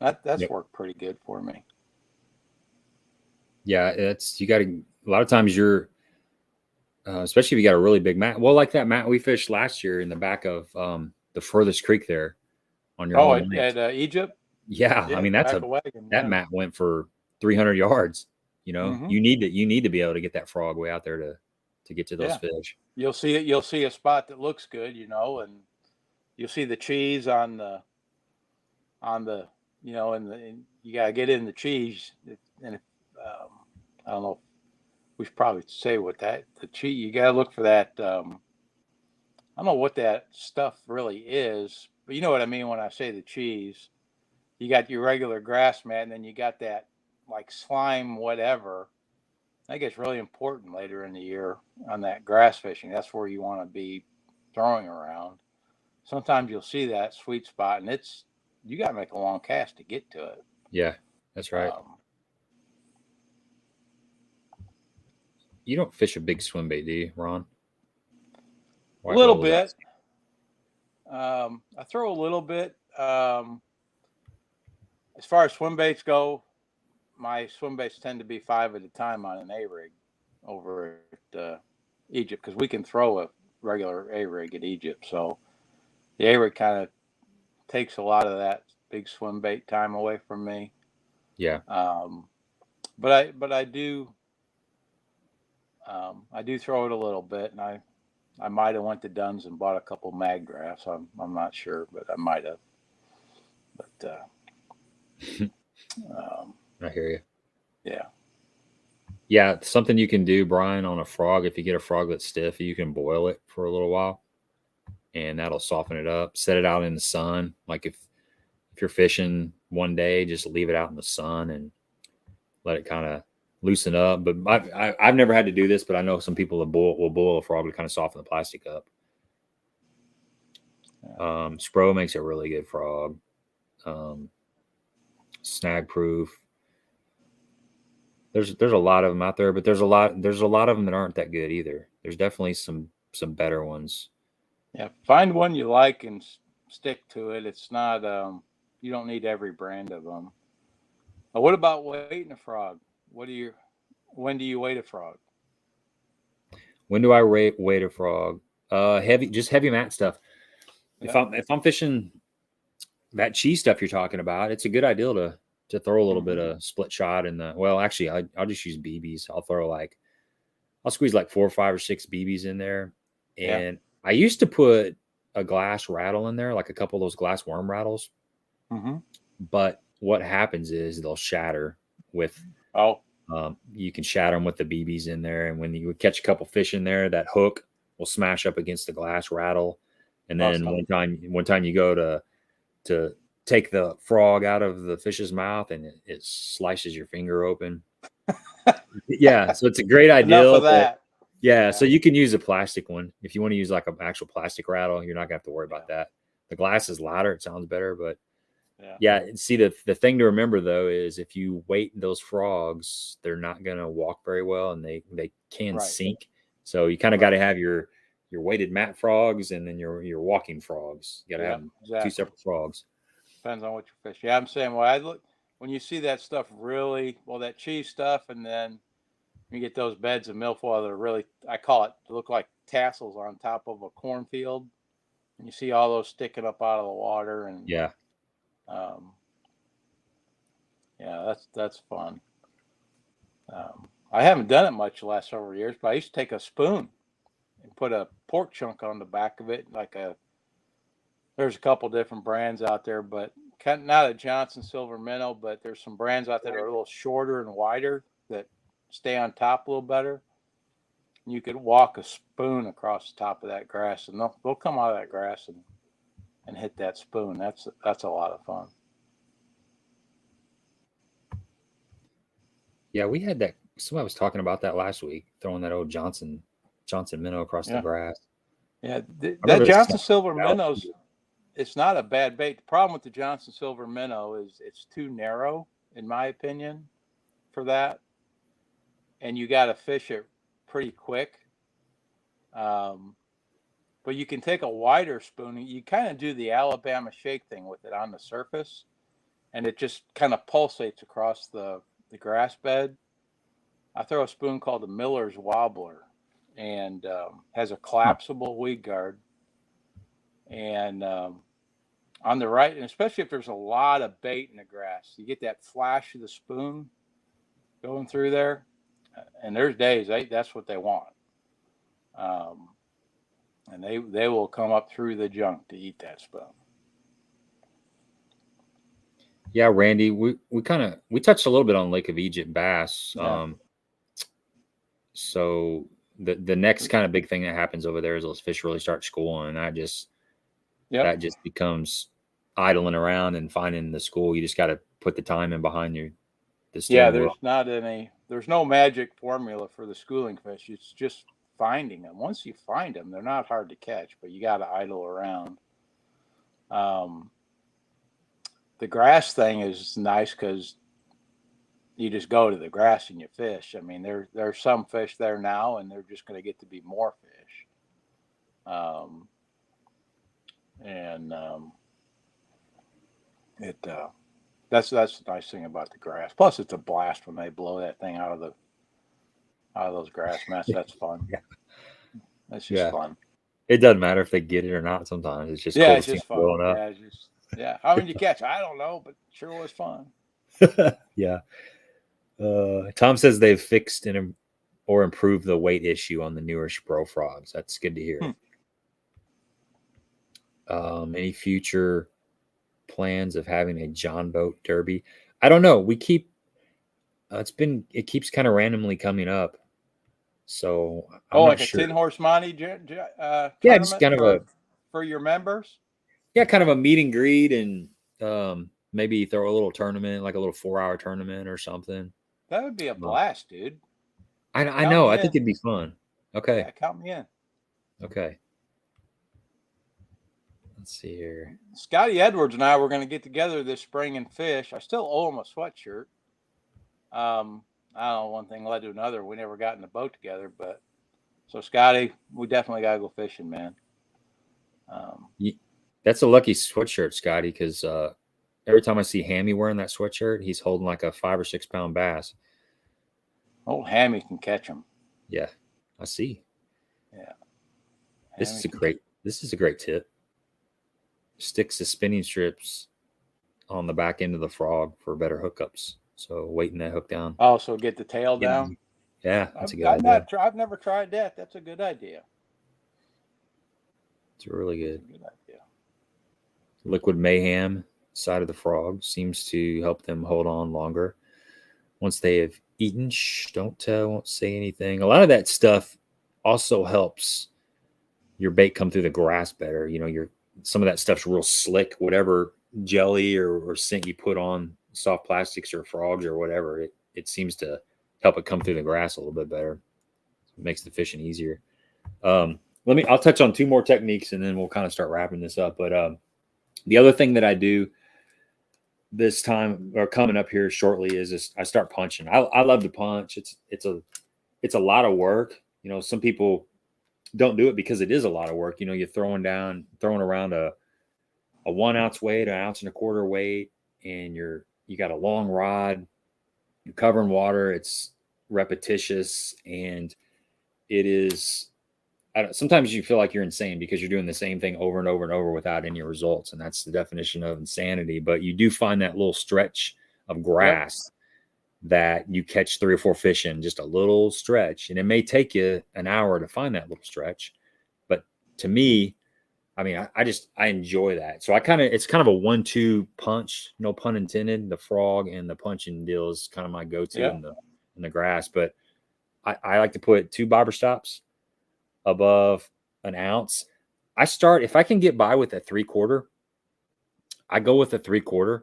That's worked pretty good for me. Yeah, you got to, a lot of times you're, especially if you got a really big mat. Well, like that mat we fished last year in the back of the furthest creek there on your home lake. At Egypt. Yeah, I mean that mat went for 300 yards. You need to be able to get that frog way out there to get to those fish. You'll see a spot that looks good, and you'll see the cheese on the and you gotta get in the cheese. And I don't know, we should probably say what the cheese, you gotta look for that. I don't know what that stuff really is, but you know what I mean when I say the cheese. You got your regular grass mat, and then you got that like slime whatever. I think it's really important later in the year on that grass fishing. That's where you want to be throwing around. Sometimes you'll see that sweet spot, and you got to make a long cast to get to it. Yeah, that's right. You don't fish a big swim bait, do you, Ron? A little bit. I throw a little bit. As far as swim baits go, my swim baits tend to be 5 at a time on an A-rig over at Egypt, because we can throw a regular A-rig at Egypt. So the A-rig kind of takes a lot of that big swim bait time away from me. Yeah. But I do throw it a little bit, and I might have went to Dunn's and bought a couple mag drafts. I'm not sure, but I might have. But I hear you. Yeah. Yeah, something you can do, Brian, on a frog. If you get a frog that's stiff, you can boil it for a little while, and that'll soften it up. Set it out in the sun. Like if you're fishing one day, just leave it out in the sun and let it kind of loosen up. But I've never had to do this, but I know some people will boil a frog to kind of soften the plastic up. Spro makes a really good frog. Snag proof. There's a lot of them out there, but there's a lot of them that aren't that good either. There's definitely some better ones. Yeah, find one you like and stick to it. It's not you don't need every brand of them. What about weighting a frog? When do you weight a frog? When do I weight a frog? Heavy mat stuff. Yeah. If I'm fishing that cheese stuff you're talking about, it's a good idea to throw a little bit of split shot in the. Well, actually, I'll just use BBs. I'll squeeze like 4 or 5 or 6 BBs in there, and I used to put a glass rattle in there, like a couple of those glass worm rattles. But what happens is they'll shatter with. You can shatter them with the BBs in there, and when you catch a couple fish in there, that hook will smash up against the glass rattle. And then one time you go to take the frog out of the fish's mouth, and it slices your finger open. Yeah, so it's a great idea. Enough of that. Yeah, so you can use a plastic one. If you want to use like an actual plastic rattle, you're not gonna have to worry about that. The glass is lighter, it sounds better, but yeah. See, the thing to remember though is if you weight those frogs, they're not gonna walk very well, and they can sink. So you kind of got to have your weighted mat frogs and then your walking frogs. You got to have two separate frogs. Depends on what you fish. Yeah, I'm saying, when you see that stuff that cheese stuff, and then you get those beds of milfoil that are really, I call it, look like tassels on top of a cornfield, and you see all those sticking up out of the water, and that's fun. I haven't done it much the last several years, but I used to take a spoon and put a pork chunk on the back of it, there's a couple different brands out there, but not a Johnson Silver Minnow, but there's some brands out there that are a little shorter and wider that stay on top a little better. You could walk a spoon across the top of that grass, and they'll come out of that grass and hit that spoon. That's a lot of fun. Yeah, we had that. Somebody was talking about that last week, throwing that old Johnson minnow across the grass. Yeah, that Johnson Silver Minnow's, it's not a bad bait. The problem with the Johnson Silver Minnow is it's too narrow, in my opinion, for that. And you got to fish it pretty quick. But you can take a wider spoon. You kind of do the Alabama shake thing with it on the surface, and it just kind of pulsates across the grass bed. I throw a spoon called the Miller's Wobbler, and has a collapsible weed guard. And on the right, and especially if there's a lot of bait in the grass, you get that flash of the spoon going through there. And there's days that's what they want. And they will come up through the junk to eat that spoon. Yeah, Randy, we touched a little bit on Lake of Egypt bass. So the next kind of big thing that happens over there is those fish really start schooling, and that just becomes idling around and finding the school. You just got to put the time in behind the steering wheel. There's no magic formula for the schooling fish. It's just finding them. Once you find them, they're not hard to catch, but you got to idle around. The grass thing is nice because you just go to the grass and you fish. I mean, there's some fish there now, and they're just going to get to be more fish. That's the nice thing about the grass. Plus, it's a blast when they blow that thing out of those grass mats. That's fun. That's just fun. It doesn't matter if they get it or not. Sometimes it's just cool. It's just fun. How many did you catch? I don't know, but sure was fun. Yeah. Tom says they've fixed or improved the weight issue on the newer Spro frogs. That's good to hear. Any future plans of having a John boat derby? I don't know. We keep it keeps kind of randomly coming up. So a 10-horse Monty just kind of for your members. Yeah, kind of a meet and greet, and maybe throw a little tournament, like a little 4-hour tournament or something. That would be a blast, dude. I know. I think it'd be fun. Okay. Yeah, count me in. Okay. Let's see here. Scotty Edwards and I were going to get together this spring and fish. I still owe him a sweatshirt. I don't know, one thing led to another. We never got in the boat together, but so Scotty, we definitely got to go fishing, man. That's a lucky sweatshirt, Scotty, because every time I see Hammy wearing that sweatshirt, he's holding like a 5 or 6 pound bass. Old Hammy can catch him. Yeah, I see. Yeah. This is a great tip. Sticks the spinning strips on the back end of the frog for better hookups. So weighting that hook down. Oh, so get the tail down? Yeah, that's a good idea. I've never tried that. That's a good idea. It's really good. That's a good idea. Liquid Mayhem side of the frog seems to help them hold on longer. Once they have eaten, don't tell, won't say anything. A lot of that stuff also helps your bait come through the grass better. You know, some of that stuff's real slick. Whatever jelly or scent you put on soft plastics or frogs or whatever, it seems to help it come through the grass a little bit better. It makes the fishing easier. I'll touch on 2 more techniques and then we'll kind of start wrapping this up. But the other thing that I do this time or coming up here shortly is I start punching. I love to punch. It's a lot of work. You know, some people don't do it because it is a lot of work. You know, you're throwing around a 1 ounce weight, 1.25 ounce weight, and you got a long rod, you're covering water. It's repetitious, and it is. Sometimes you feel like you're insane because you're doing the same thing over and over and over without any results. And that's the definition of insanity. But you do find that little stretch of grass that you catch 3 or 4 fish in, just a little stretch. And it may take you an hour to find that little stretch. But to me, I mean, I enjoy that. So it's kind of a 1-2 punch, no pun intended. The frog and the punching deal is kind of my go-to in the grass. But I like to put 2 bobber stops above 1 ounce. If I can get by with a 3/4, I go with a 3/4.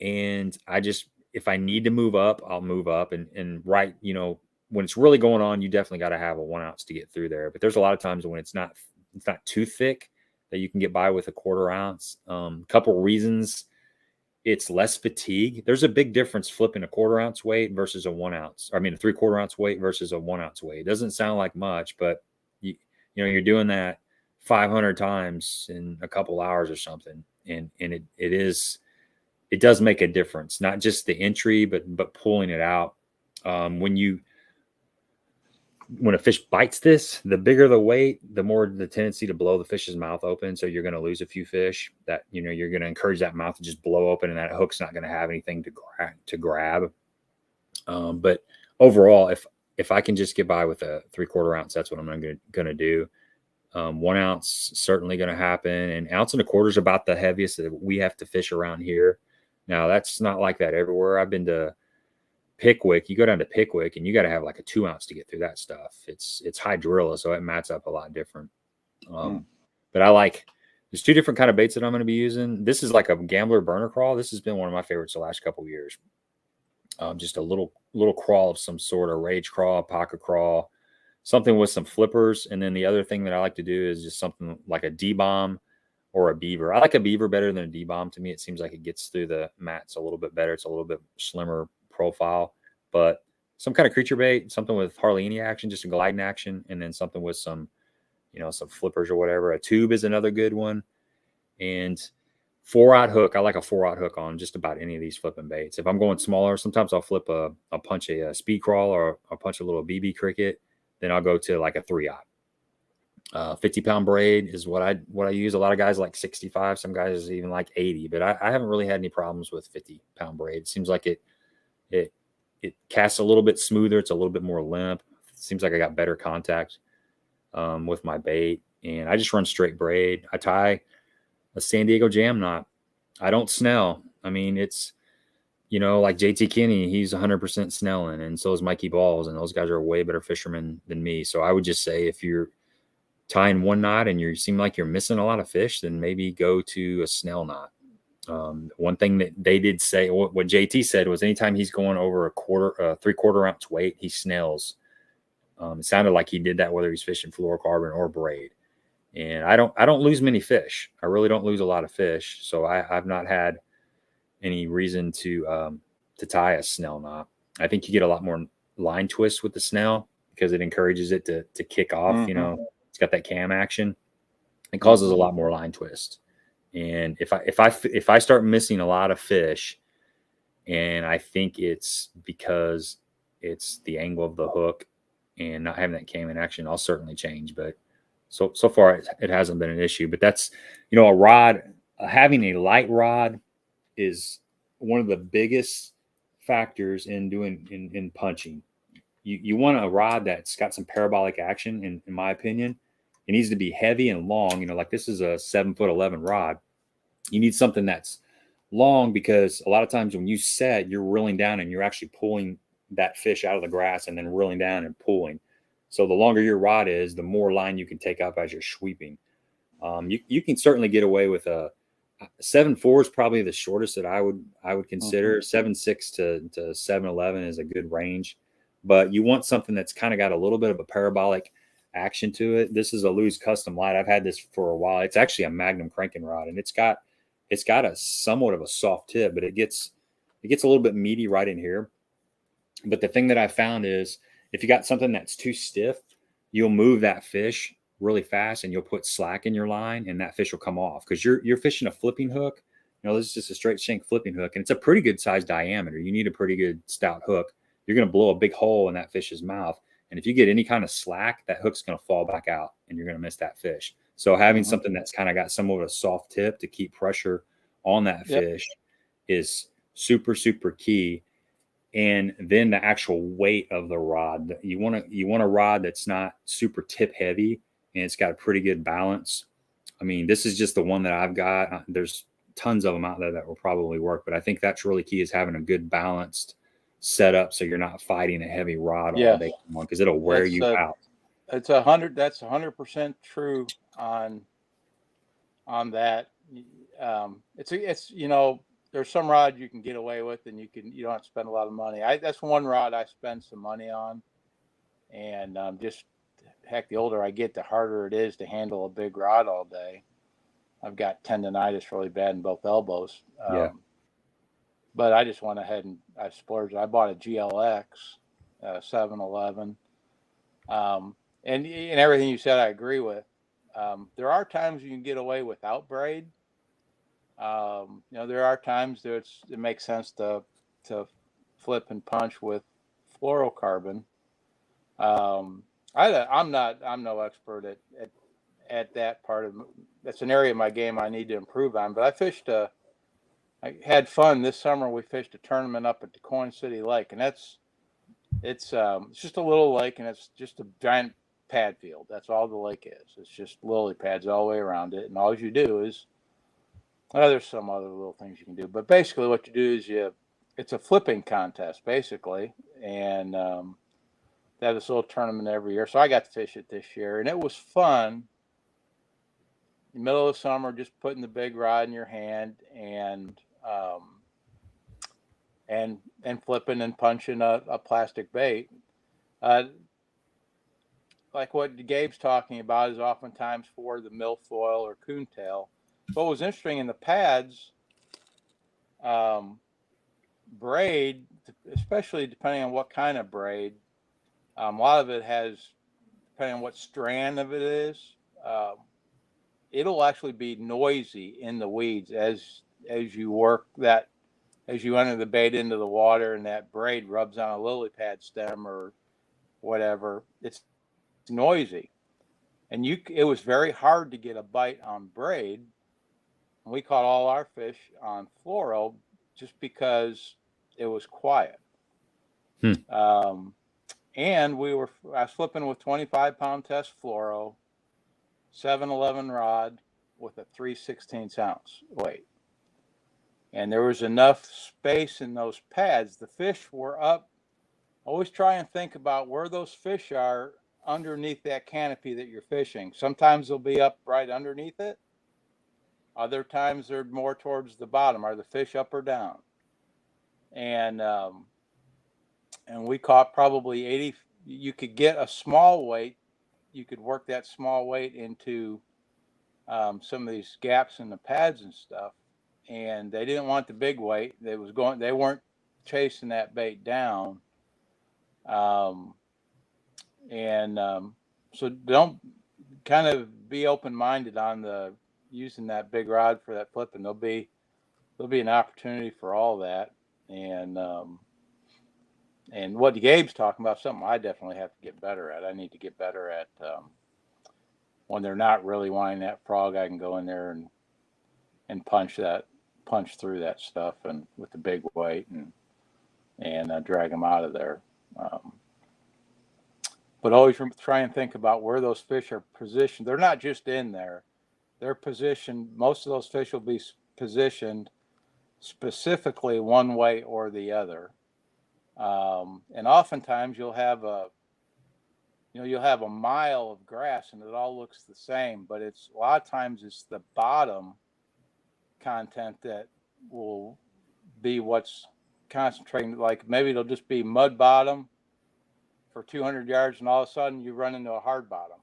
And if I need to move up, I'll move up. And right, you know, when it's really going on, you definitely got to have a 1 ounce to get through there. But there's a lot of times when it's not too thick that you can get by with a 1/4 ounce. Couple reasons. It's less fatigue. There's a big difference flipping a 1/4 ounce weight versus a 1 ounce. I mean, a 3/4 ounce weight versus a 1 ounce weight. It doesn't sound like much, but you know, you're doing that 500 times in a couple hours or something. And it does make a difference, not just the entry, but pulling it out. When a fish bites this, the bigger the weight, the more the tendency to blow the fish's mouth open. So you're going to lose a few fish. That, you know, you're going to encourage that mouth to just blow open, and that hook's not going to have anything to grab. But overall, if I can just get by with a 3/4 ounce, that's what I'm going to do. 1 ounce certainly going to happen, and 1.25 ounces is about the heaviest that we have to fish around here. Now that's not like that everywhere. I've been to Pickwick. You go down to Pickwick, and you got to have like a 2 ounce to get through that stuff. It's hydrilla, so it mats up a lot different. But there's 2 different kind of baits that I'm going to be using. This is like a gambler burner crawl. This has been one of my favorites the last couple of years. Just a little crawl of some sort, a rage crawl, pocket crawl, something with some flippers. And then the other thing that I like to do is just something like a D-bomb or a beaver. I like a beaver better than a D-bomb. To me, it seems like it gets through the mats a little bit better. It's a little bit slimmer profile, but some kind of creature bait, something with hardly any action, just a gliding action, and then something with some, you know, some flippers or whatever. A tube is another good one. And 4-aught hook. I like a 4-aught hook on just about any of these flipping baits. If I'm going smaller, sometimes I'll punch a speed crawl, or I'll punch a little BB cricket. Then I'll go to like a 3-aught. 50-pound braid is what I use. A lot of guys like 65. Some guys even like 80. But I haven't really had any problems with 50-pound braid. It seems like it casts a little bit smoother. It's a little bit more limp. It seems like I got better contact with my bait. And I just run straight braid. I tie a San Diego jam knot. I don't snell. I mean, it's, you know, like JT Kinney, he's 100% snelling, and so is Mikey Balls, and those guys are way better fishermen than me. So I would just say, if you're tying one knot and you seem like you're missing a lot of fish, then maybe go to a snell knot. One thing that they did say, what JT said, was anytime he's going over a 3/4 ounce weight, he snells. It sounded like he did that whether he's fishing fluorocarbon or braid. And I don't lose many fish. I really don't lose a lot of fish. So I've not had any reason to tie a snell knot. I think you get a lot more line twist with the snell because it encourages it to kick off. You know, it's got that cam action. It causes a lot more line twist. And if I start missing a lot of fish, and I think it's because it's the angle of the hook and not having that cam in action, I'll certainly change. But so far it hasn't been an issue. But that's, you know, a rod, having a light rod is one of the biggest factors in doing in punching. You want a rod that's got some parabolic action, in my opinion. It needs to be heavy and long. You know, like this is a 7'11" rod. You need something that's long because a lot of times when you set, you're reeling down and you're actually pulling that fish out of the grass and then reeling down and pulling. So the longer your rod is, the more line you can take up as you're sweeping. You can certainly get away with a 7.4 is probably the shortest that I would consider. 7.6 to 7.11 is a good range, but you want something that's kind of got a little bit of a parabolic action to it. This is a Hawgz Custom Light. I've had this for a while. It's actually a Magnum cranking rod, and it's got a somewhat of a soft tip, but it gets a little bit meaty right in here. But the thing that I found is if you got something that's too stiff, you'll move that fish really fast and you'll put slack in your line and that fish will come off because you're fishing a flipping hook. You know, this is just a straight shank flipping hook, and it's a pretty good size diameter. You need a pretty good stout hook. You're going to blow a big hole in that fish's mouth. And if you get any kind of slack, that hook's going to fall back out and you're going to miss that fish. So having something that's kind of got somewhat of a soft tip to keep pressure on that fish is super, super key. And then the actual weight of the rod. You want a rod that's not super tip heavy and it's got a pretty good balance. I mean, this is just the one that I've got. There's tons of them out there that will probably work, but I think that's really key, is having a good balanced setup so you're not fighting a heavy rod all day long because it'll wear you out. It's 100. That's 100% true on that. It's you know, there's some rods you can get away with and you don't have to spend a lot of money. That's one rod I spend some money on, and just heck, the older I get, the harder it is to handle a big rod all day. I've got tendonitis really bad in both elbows. But I just went ahead and I splurged. I bought a GLX 711. And everything you said, I agree with. There are times you can get away without braid. You know, there are times that it makes sense to flip and punch with fluorocarbon. I'm no expert at that part of. That's an area of my game I need to improve on. But I had fun this summer. We fished a tournament up at the Coin City Lake, and it's just a little lake, and it's just a giant pad field. That's all the lake is. It's just lily pads all the way around it, and all you do is, there's some other little things you can do, but basically what you do is it's a flipping contest basically, and they have this little tournament every year. So I got to fish it this year, and it was fun. In the middle of the summer, just putting the big rod in your hand and flipping and punching a plastic bait. Like what Gabe's talking about is oftentimes for the milfoil or coontail. What was interesting in the pads, braid, especially depending on what kind of braid, a lot of it has, depending on what strand of it is, it'll actually be noisy in the weeds as you work that, as you enter the bait into the water and that braid rubs on a lily pad stem or whatever. It's noisy, and it was very hard to get a bite on braid. We caught all our fish on fluoro just because it was quiet. And I was flipping with 25-pound test fluoro, 711 rod with a 3/16 ounce weight. And there was enough space in those pads. The fish were up. Always try and think about where those fish are underneath that canopy that you're fishing. Sometimes they'll be up right underneath it. Other times they're more towards the bottom. Are the fish up or down? And we caught probably 80. You could get a small weight. You could work that small weight into some of these gaps in the pads and stuff, and they didn't want the big weight. They weren't chasing that bait down. So don't kind of be open-minded on using that big rod for that flipping. There'll be an opportunity for all that. And what Gabe's talking about, something I definitely have to get better at. I need to get better at when they're not really wanting that frog, I can go in there and punch through that stuff and with the big weight and drag them out of there. But always try and think about where those fish are positioned. They're not just in there. They're positioned, most of those fish will be positioned specifically one way or the other. And oftentimes you'll have a mile of grass and it all looks the same, but a lot of times it's the bottom content that will be what's concentrating. Like maybe it'll just be mud bottom for 200 yards and all of a sudden you run into a hard bottom,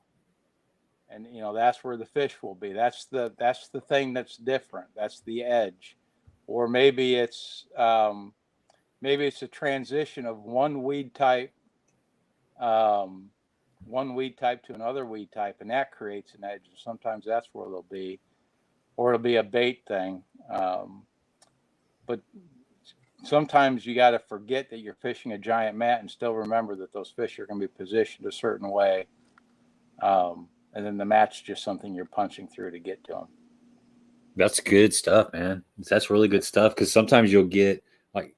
and that's where the fish will be. That's the thing that's different. That's the edge. Or maybe it's a transition of one weed type to another weed type, and that creates an edge. And sometimes that's where they'll be, or it'll be a bait thing. But sometimes you got to forget that you're fishing a giant mat and still remember that those fish are going to be positioned a certain way. And then the mat's just something you're punching through to get to them. That's good stuff, man. That's really good stuff. Cause sometimes you'll get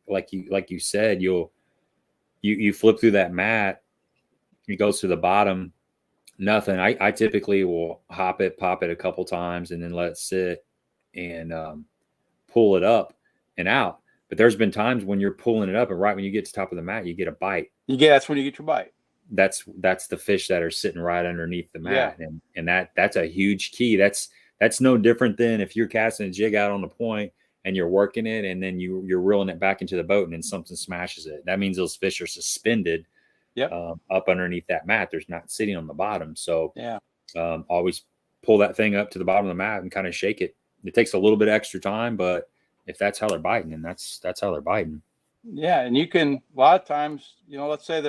like you said, you flip through that mat, it goes to the bottom, nothing. I typically will pop it a couple times and then let it sit and pull it up and out. But there's been times when you're pulling it up and right when you get to the top of the mat, you get a bite. That's when you get your bite. That's the fish that are sitting right underneath the mat. Yeah. And that's a huge key. That's no different than if you're casting a jig out on the point and you're working it and then you're reeling it back into the boat and then something smashes it. That means those fish are suspended up underneath that mat. There's not sitting on the bottom. So always pull that thing up to the bottom of the mat and kind of shake it. It takes a little bit of extra time, but if that's how they're biting, and that's how they're biting. Yeah. And you can, a lot of times, let's say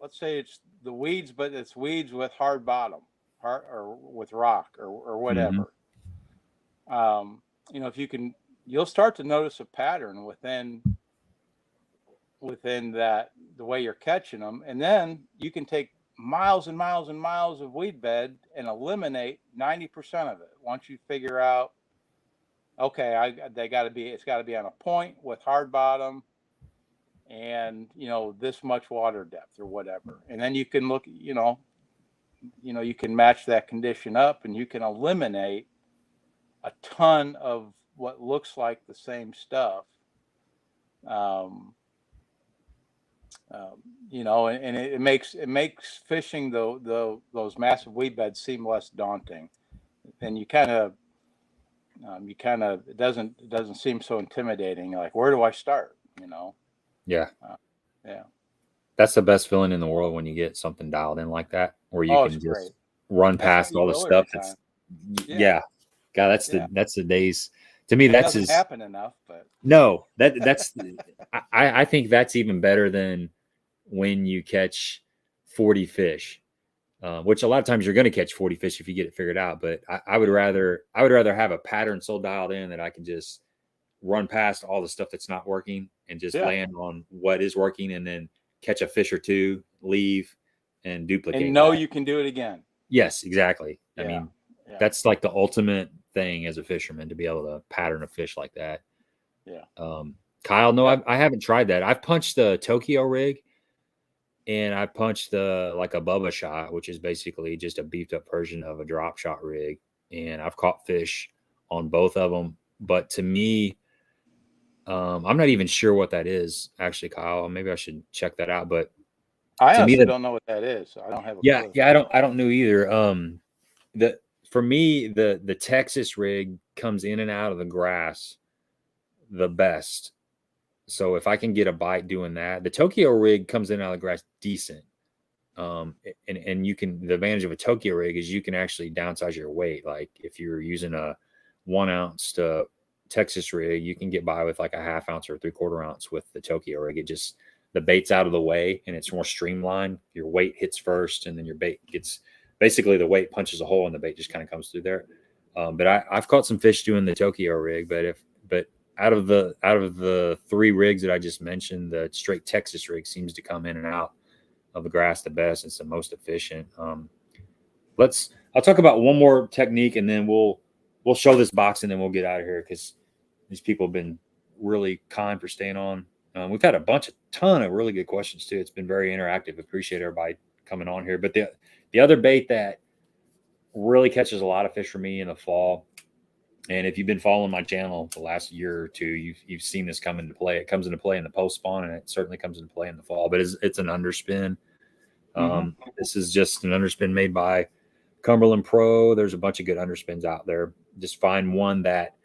let's say it's the weeds, but it's weeds with hard bottom or with rock or whatever. Mm-hmm. You'll start to notice a pattern within that, the way you're catching them. And then you can take miles and miles and miles of weed bed and eliminate 90% of it. Once you figure out, okay, it's got to be on a point with hard bottom and, this much water depth or whatever. And then you can look, you can match that condition up and you can eliminate a ton of what looks like the same stuff. And it makes fishing those massive weed beds seem less daunting. And it doesn't seem so intimidating. Like, where do I start? Yeah. Yeah. That's the best feeling in the world when you get something dialed in like that, where you can just run past all the stuff. God, that's the days. To me, that's doesn't happen enough, but no, that's I think that's even better than when you catch 40 fish, which a lot of times you're going to catch 40 fish if you get it figured out. But I would rather have a pattern so dialed in that I can just run past all the stuff that's not working and just land on what is working, and then catch a fish or two, leave, and duplicate. And you can do it again. Yes, exactly. I mean, that's like the ultimate thing as a fisherman, to be able to pattern a fish like that. Yeah. Kyle, no, I haven't tried that. I've punched the Tokyo rig, and I punched like a Bubba shot, which is basically just a beefed up version of a drop shot rig. And I've caught fish on both of them. But to me, I'm not even sure what that is, actually, Kyle. Maybe I should check that out. But I honestly don't know what that is. So I don't have a clue. Yeah, I don't know either. For me, the Texas rig comes in and out of the grass the best. So if I can get a bite doing that, the Tokyo rig comes in and out of the grass decent. And you can, the advantage of a Tokyo rig is you can actually downsize your weight. Like if you're using a 1 ounce to Texas rig, you can get by with like a 1/2 ounce or 3/4 ounce with the Tokyo rig. It just, the bait's out of the way and it's more streamlined. Your weight hits first and then your bait gets, basically the weight punches a hole and the bait just kind of comes through there. But I've caught some fish doing the Tokyo rig, but out of the 3 rigs that I just mentioned, the straight Texas rig seems to come in and out of the grass the best. It's the most efficient. I'll talk about one more technique and then we'll show this box and then we'll get out of here because these people have been really kind for staying on. We've had a ton of really good questions too. It's been very interactive. Appreciate everybody coming on here. But the other bait that really catches a lot of fish for me in the fall, and if you've been following my channel the last year or two, you've seen this come into play. It comes into play in the post spawn, and it certainly comes into play in the fall. But it's an underspin. This is just an underspin made by Cumberland Pro. There's a bunch of good underspins out there. Just find one that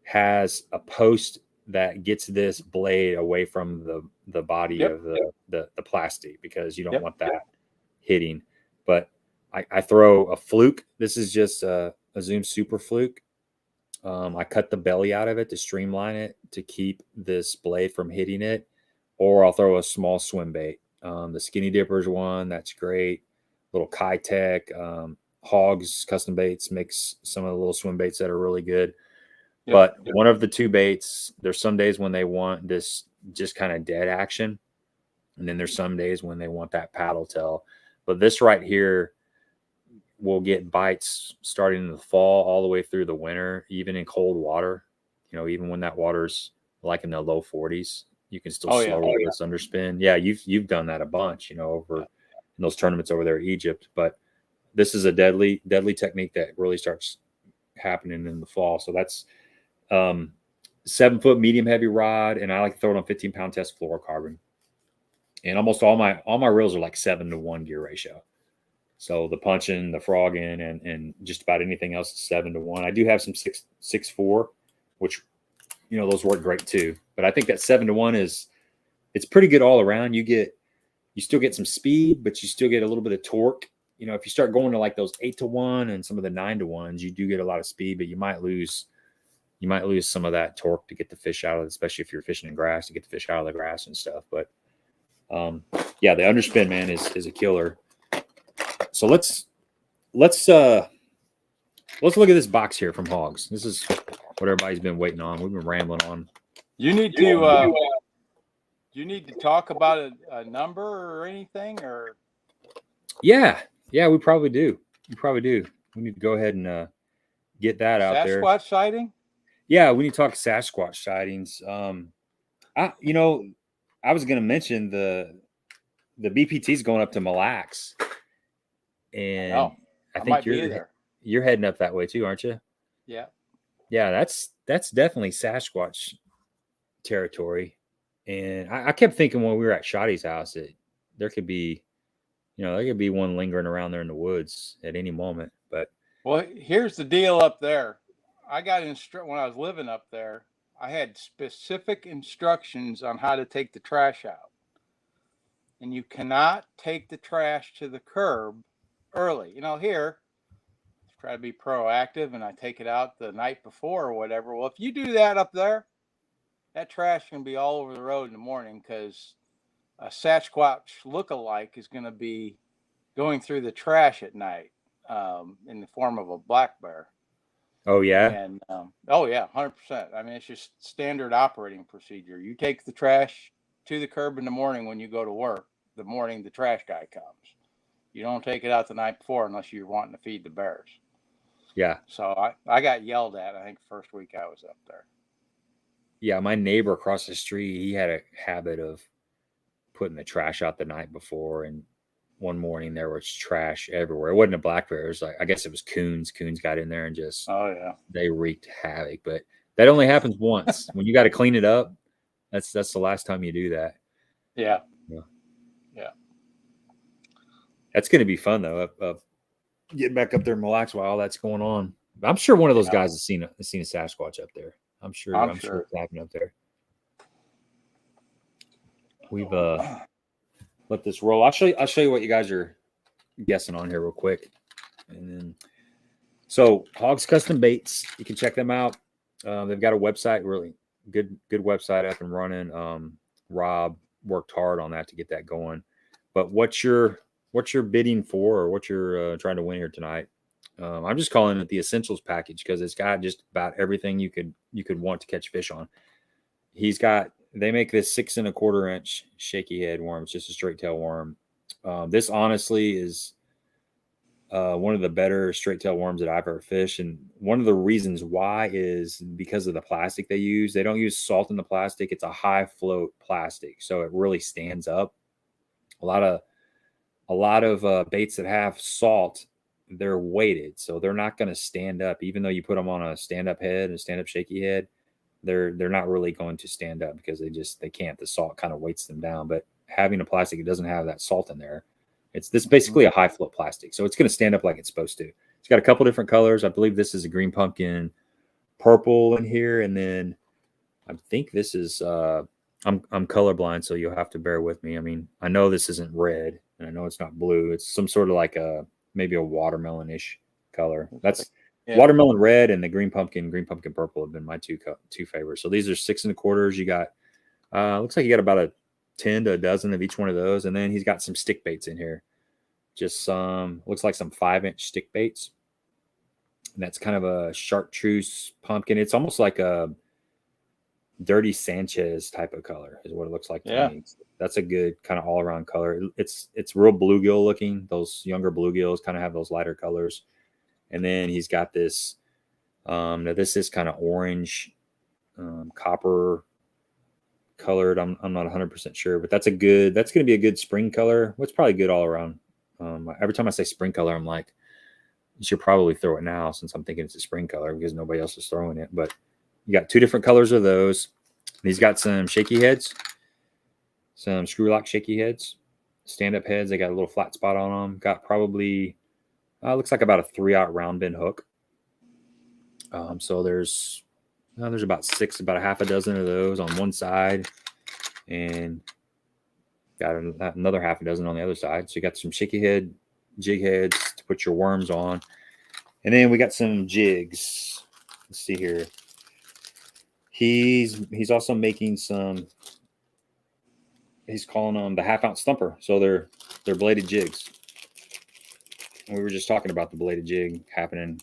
has a post that gets this blade away from the body of the plastic, because you don't want that hitting. But I throw a fluke. This is just a Zoom Super Fluke. I cut the belly out of it to streamline it to keep this blade from hitting it, or I'll throw a small swim bait. The Skinny Dippers one, that's great. Little Kitech, Hawgz Custom Baits makes some of the little swim baits that are really good. But one of the 2 baits, there's some days when they want this just kind of dead action, and then there's some days when they want that paddle tail. But this right here will get bites starting in the fall all the way through the winter, even in cold water. Even when that water's like in the low 40s, you can still slow roll this underspin. Yeah, you've done that a bunch, over in those tournaments over there in Egypt. But this is a deadly technique that really starts happening in the fall. So that's 7-foot medium heavy rod, and I like to throw it on 15-pound test fluorocarbon. And almost all my reels are like 7-to-1 gear ratio. So the punching, the frogging, and just about anything else is 7-to-1. I do have some 6.4, which those work great too. But I think that 7-to-1 it's pretty good all around. You still get some speed, but you still get a little bit of torque. If you start going to like those 8-to-1 and some of the 9-to-1s, you do get a lot of speed, but you might lose some of that torque to get the fish out of it, especially if you're fishing in grass, to get the fish out of the grass and stuff. But the underspin, man, is a killer. So let's look at this box here from Hawgz. This is what everybody's been waiting on. We've been rambling on. You need to talk about a number or anything, or yeah, we probably do. We need to go ahead and get that out there. Sasquatch sighting? Yeah, we need to talk Sasquatch sightings. I was going to mention the BPT's going up to Mille Lacs, and I think you're heading up that way too, aren't you? Yeah. That's definitely Sasquatch territory. And I kept thinking when we were at Shoddy's house that there could be one lingering around there in the woods at any moment. But here's the deal up there. I got when I was living up there, I had specific instructions on how to take the trash out. And you cannot take the trash to the curb early. Here, try to be proactive, and I take it out the night before or whatever. Well, if you do that up there, that trash can be all over the road in the morning, because a Sasquatch look-alike is going to be going through the trash at night in the form of a black bear. Oh, yeah? And 100%. I mean, it's just standard operating procedure. You take the trash to the curb in the morning when you go to work, the morning the trash guy comes. You don't take it out the night before unless you're wanting to feed the bears. Yeah. So I got yelled at, I think, the first week I was up there. Yeah, my neighbor across the street, he had a habit of putting the trash out the night before, and one morning there was trash everywhere. It wasn't a black bear. It was like, I guess it was coons. Coons got in there and just, they wreaked havoc. But that only happens once. When you got to clean it up, that's the last time you do that. Yeah. That's going to be fun though. Getting back up there in Mille Lacs while all that's going on. I'm sure one of those guys has seen a Sasquatch up there. I'm sure it's happening up there. let this roll. I'll show you what you guys are guessing on here real quick. And then, so Hawgz Custom Baits, you can check them out. They've got a website, really good website up and running. Rob worked hard on that to get that going. But what you're bidding for, or what you're trying to win here tonight, I'm just calling it the essentials package because it's got just about everything you could want to catch fish on. They make this 6 1/4 inch shaky head worm. It's just a straight tail worm. This honestly is one of the better straight tail worms that I've ever fished. And one of the reasons why is because of the plastic they use. They don't use salt in the plastic. It's a high float plastic. So it really stands up. A lot of baits that have salt, they're weighted. So they're not going to stand up. Even though you put them on a stand-up head and a stand-up shaky head, they're not really going to stand up because they can't. The salt kind of weights them down. But having a plastic, it doesn't have that salt in there. It's basically a high float plastic. So it's going to stand up like it's supposed to. It's got a couple different colors. I believe this is a green pumpkin purple in here. And then I think this is, I'm colorblind, so you'll have to bear with me. I mean, I know this isn't red and I know it's not blue. It's some sort of like maybe a watermelon-ish color. That's watermelon red, and the green pumpkin purple have been my two favorites. So these are 6 1/4. You got, looks like you got about a 10 to a dozen of each one of those. And then he's got some stick baits in here. Just looks like some 5-inch stick baits. And that's kind of a chartreuse pumpkin. It's almost like a Dirty Sanchez type of color is what it looks like to me. That's a good kind of all around color. It's real bluegill looking. Those younger bluegills kind of have those lighter colors. And then he's got this, now this is kind of orange, copper colored. I'm not 100% sure, but that's going to be a good spring color. What's probably good all around. Every time I say spring color, I'm like, you should probably throw it now since I'm thinking it's a spring color because nobody else is throwing it. But you got 2 different colors of those. And he's got some shaky heads, some screw lock shaky heads, stand-up heads. They got a little flat spot on them. Got probably, looks like about a 3/0 round bend hook. So there's about a half a dozen of those on one side, and got another half a dozen on the other side. So you got some shaky head jig heads to put your worms on. And then we got some jigs. Let's see here. He's also making some, he's calling them the 1/2 ounce thumper. So they're bladed jigs. And we were just talking about the bladed jig happening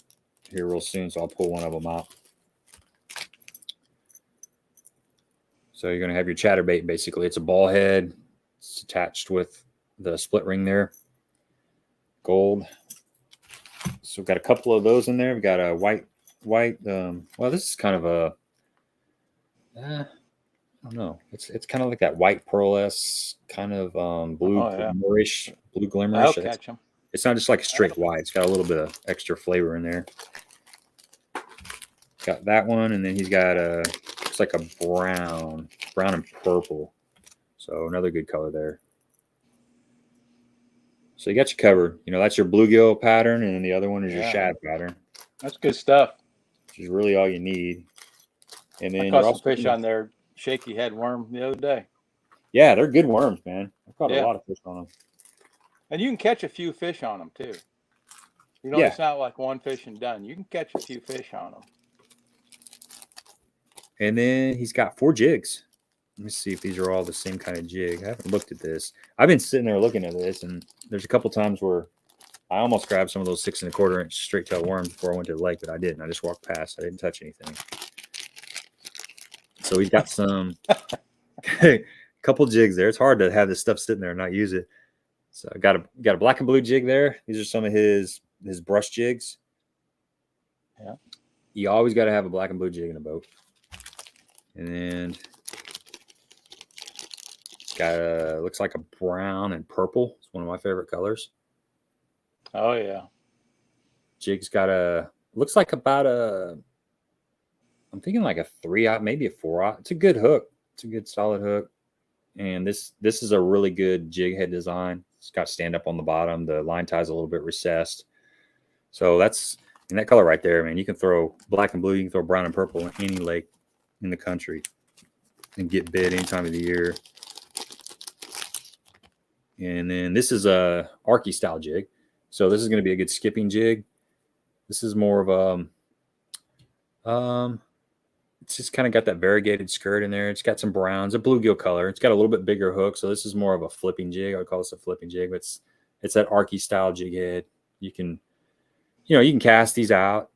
here real soon. So I'll pull one of them out. So you're going to have your chatterbait. Basically, it's a ball head. It's attached with the split ring there. Gold. So we've got a couple of those in there. We've got a white. Well, this is kind of a, I don't know. It's kind of like that white pearl-esque kind of blue glimmerish. Blue glimmerish. I'll catch them. It's not just like a straight white. It's got a little bit of extra flavor in there. Got that one, and then he's got looks like a brown and purple. So another good color there. So you got you covered. You know, that's your bluegill pattern, and then the other one is your shad pattern. That's good stuff. Which is really all you need. And then I caught some fish on their shaky head worm the other day. Yeah, they're good worms, man. I caught a lot of fish on them. And you can catch a few fish on them too. You know, it's not like one fish and done. You can catch a few fish on them. And then he's got 4 jigs. Let me see if these are all the same kind of jig. I haven't looked at this. I've been sitting there looking at this, and there's a couple times where I almost grabbed some of those 6 1/4 inch straight tail worms before I went to the lake, but I didn't. I just walked past. I didn't touch anything. So he's got some couple jigs there. It's hard to have this stuff sitting there and not use it. So I got a black and blue jig there. These are some of his brush jigs. Yeah. You always got to have a black and blue jig in a boat. And got looks like a brown and purple. It's one of my favorite colors. Oh yeah. Jig's got looks like about I'm thinking like a 3/0, maybe a 4/0. It's a good hook. It's a good solid hook. And this is a really good jig head design. It's got stand up on the bottom. The line tie's a little bit recessed. So that's in that color right there, man. You can throw black and blue. You can throw brown and purple in any lake in the country and get bit any time of the year. And then this is a Arky style jig. So this is going to be a good skipping jig. This is more of a, it's just kind of got that variegated skirt in there. It's got some browns, a bluegill color. It's got a little bit bigger hook. So this is more of a flipping jig. I would call this a flipping jig, but it's that Arky style jig head. You can cast these out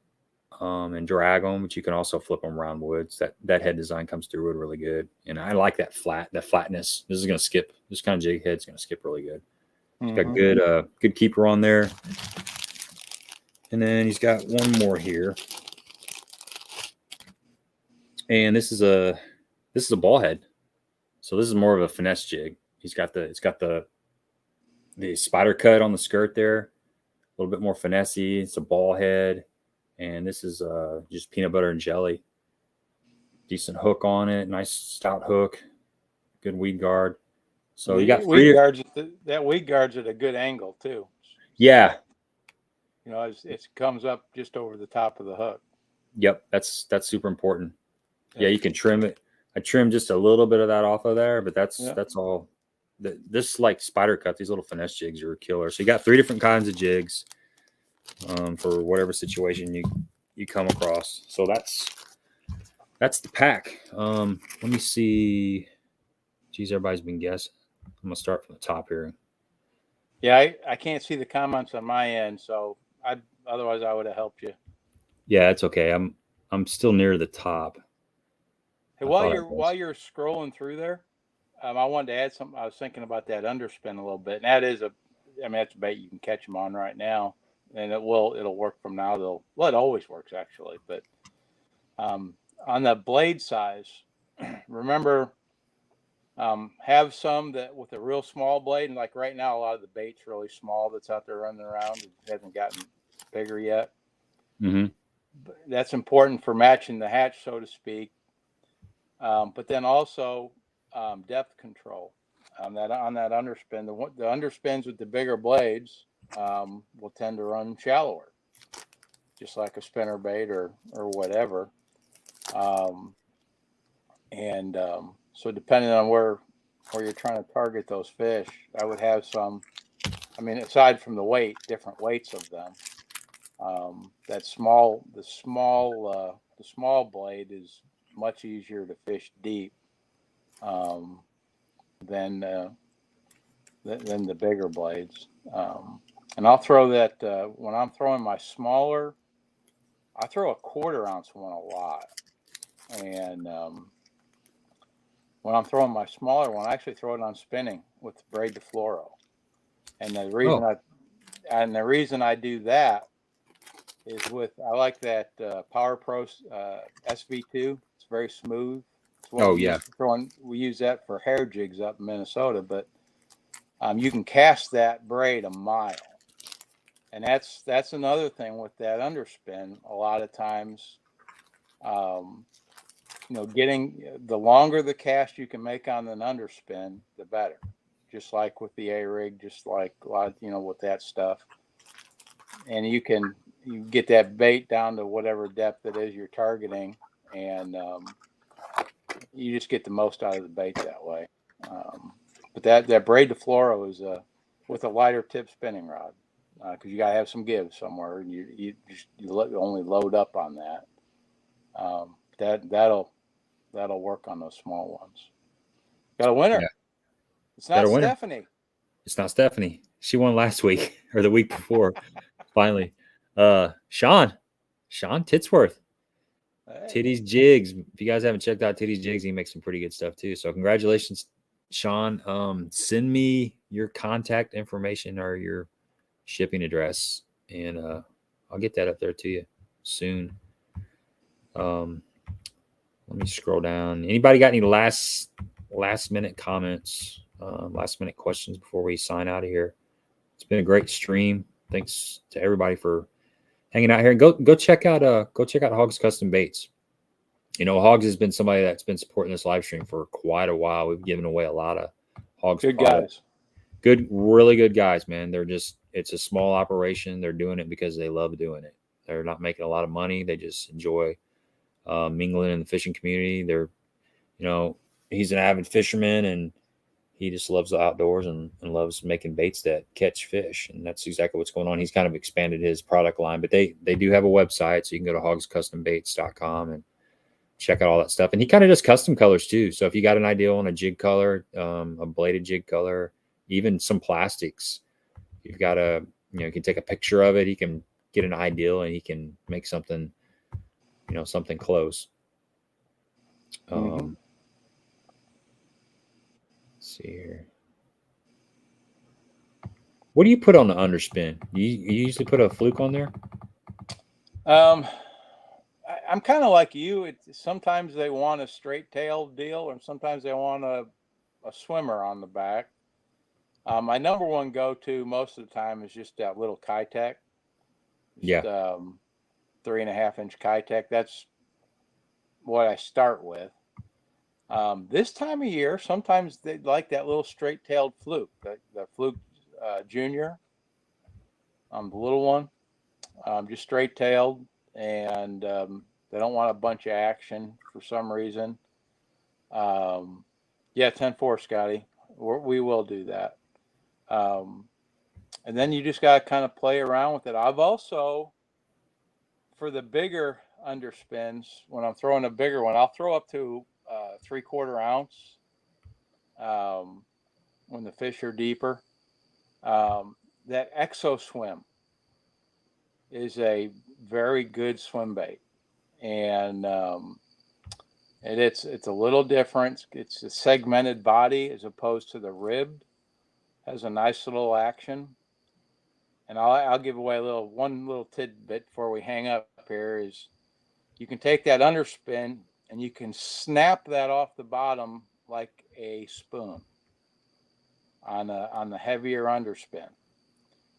and drag them, but you can also flip them around woods. That head design comes through wood really good. And I like that flatness. This is going to skip. This kind of jig head's going to skip really good. He's got good keeper on there. And then he's got one more here. And this is a ball head. So this is more of a finesse jig. It's got the spider cut on the skirt there. A little bit more finessey. It's a ball head. And this is just peanut butter and jelly. Decent hook on it. Nice stout hook. Good weed guard. So you got weed guards. That weed guard's at a good angle too. Yeah. You know, it comes up just over the top of the hook. Yep, that's super important. Yeah, you can trim it. I trimmed just a little bit of that off of there, but that's all. This like spider cut, these little finesse jigs are a killer. So you got 3 different kinds of jigs for whatever situation you come across. So that's the pack. Let me see. Geez, everybody's been guessing. I'm gonna start from the top here. Yeah, I can't see the comments on my end, so otherwise I would have helped you. Yeah, it's okay. I'm still near the top. Hey, while you're scrolling through there, I wanted to add something. I was thinking about that underspin a little bit, and that is that's a bait you can catch them on right now, and it'll work from now till it always works actually. But on the blade size, remember. Have some that with a real small blade, and like right now, a lot of the bait's really small that's out there running around. It hasn't gotten bigger yet. Mm-hmm. But that's important for matching the hatch, so to speak. But then also depth control. On that underspin, the underspins with the bigger blades will tend to run shallower, just like a spinner bait or whatever. So depending on where you're trying to target those fish, I would have some. I mean, aside from the weight, different weights of them. The small blade is much easier to fish deep than the bigger blades. And I'll throw that when I'm throwing my smaller. I throw a 1/4 ounce one a lot, and when I'm throwing my smaller one, I actually throw it on spinning with the braid to fluoro. And the reason I do that is I like that Power Pro SV2. It's very smooth. We use that for hair jigs up in Minnesota, but you can cast that braid a mile. And that's another thing with that underspin. A lot of times, getting the longer the cast you can make on an underspin, the better. Just like with the A-rig, just like a lot, with that stuff. And you get that bait down to whatever depth it is you're targeting, and you just get the most out of the bait that way. But that braid to fluoro is with a lighter tip spinning rod, because you gotta have some give somewhere, and you only load up on that. That'll work on those small ones. Got a winner. Yeah. It's not Stephanie. It's not Stephanie. She won last week or the week before. Finally. Sean Titsworth. Hey. Titty's Jigs. If you guys haven't checked out Titty's Jigs, he makes some pretty good stuff too. So congratulations, Sean. Send me your contact information or your shipping address, and I'll get that up there to you soon. Let me scroll down. Anybody got any last minute comments, last minute questions before we sign out of here? It's been a great stream. Thanks to everybody for hanging out here. And go check out Hawgz Custom Baits. Hawgz has been somebody that's been supporting this live stream for quite a while. We've given away a lot of Hawgz good products. Guys. Really good guys, man. It's a small operation. They're doing it because they love doing it. They're not making a lot of money. They just enjoy mingling in the fishing community. He's an avid fisherman, and he just loves the outdoors and loves making baits that catch fish. And that's exactly what's going on. He's kind of expanded his product line, but they do have a website. So you can go to hawgzcustombaits.com and check out all that stuff. And he kind of does custom colors too. So if you got an idea on a jig color, a bladed jig color, even some plastics, you've got you can take a picture of it. He can get an ideal and he can make something, something close. Let's see here. What do you put on the underspin? You usually put a fluke on there? I'm kind of like you. Sometimes they want a straight tailed deal, and sometimes they want a swimmer on the back. My number one go-to most of the time is just that little Kitech. Yeah. 3.5-inch Kitech. That's what I start with. This time of year, sometimes they like that little straight-tailed fluke, the fluke junior, the little one, just straight-tailed, and they don't want a bunch of action for some reason. Yeah, 10-4, Scotty. We will do that. And then you just got to kind of play around with it. I've also, for the bigger underspins, when I'm throwing a bigger one, I'll throw up to 3/4 ounce when the fish are deeper. That Exo Swim is a very good swim bait, and it's a little different. It's a segmented body as opposed to the ribbed. Has a nice little action. And I'll give away one little tidbit before we hang up here is you can take that underspin and you can snap that off the bottom like a spoon on the heavier underspin.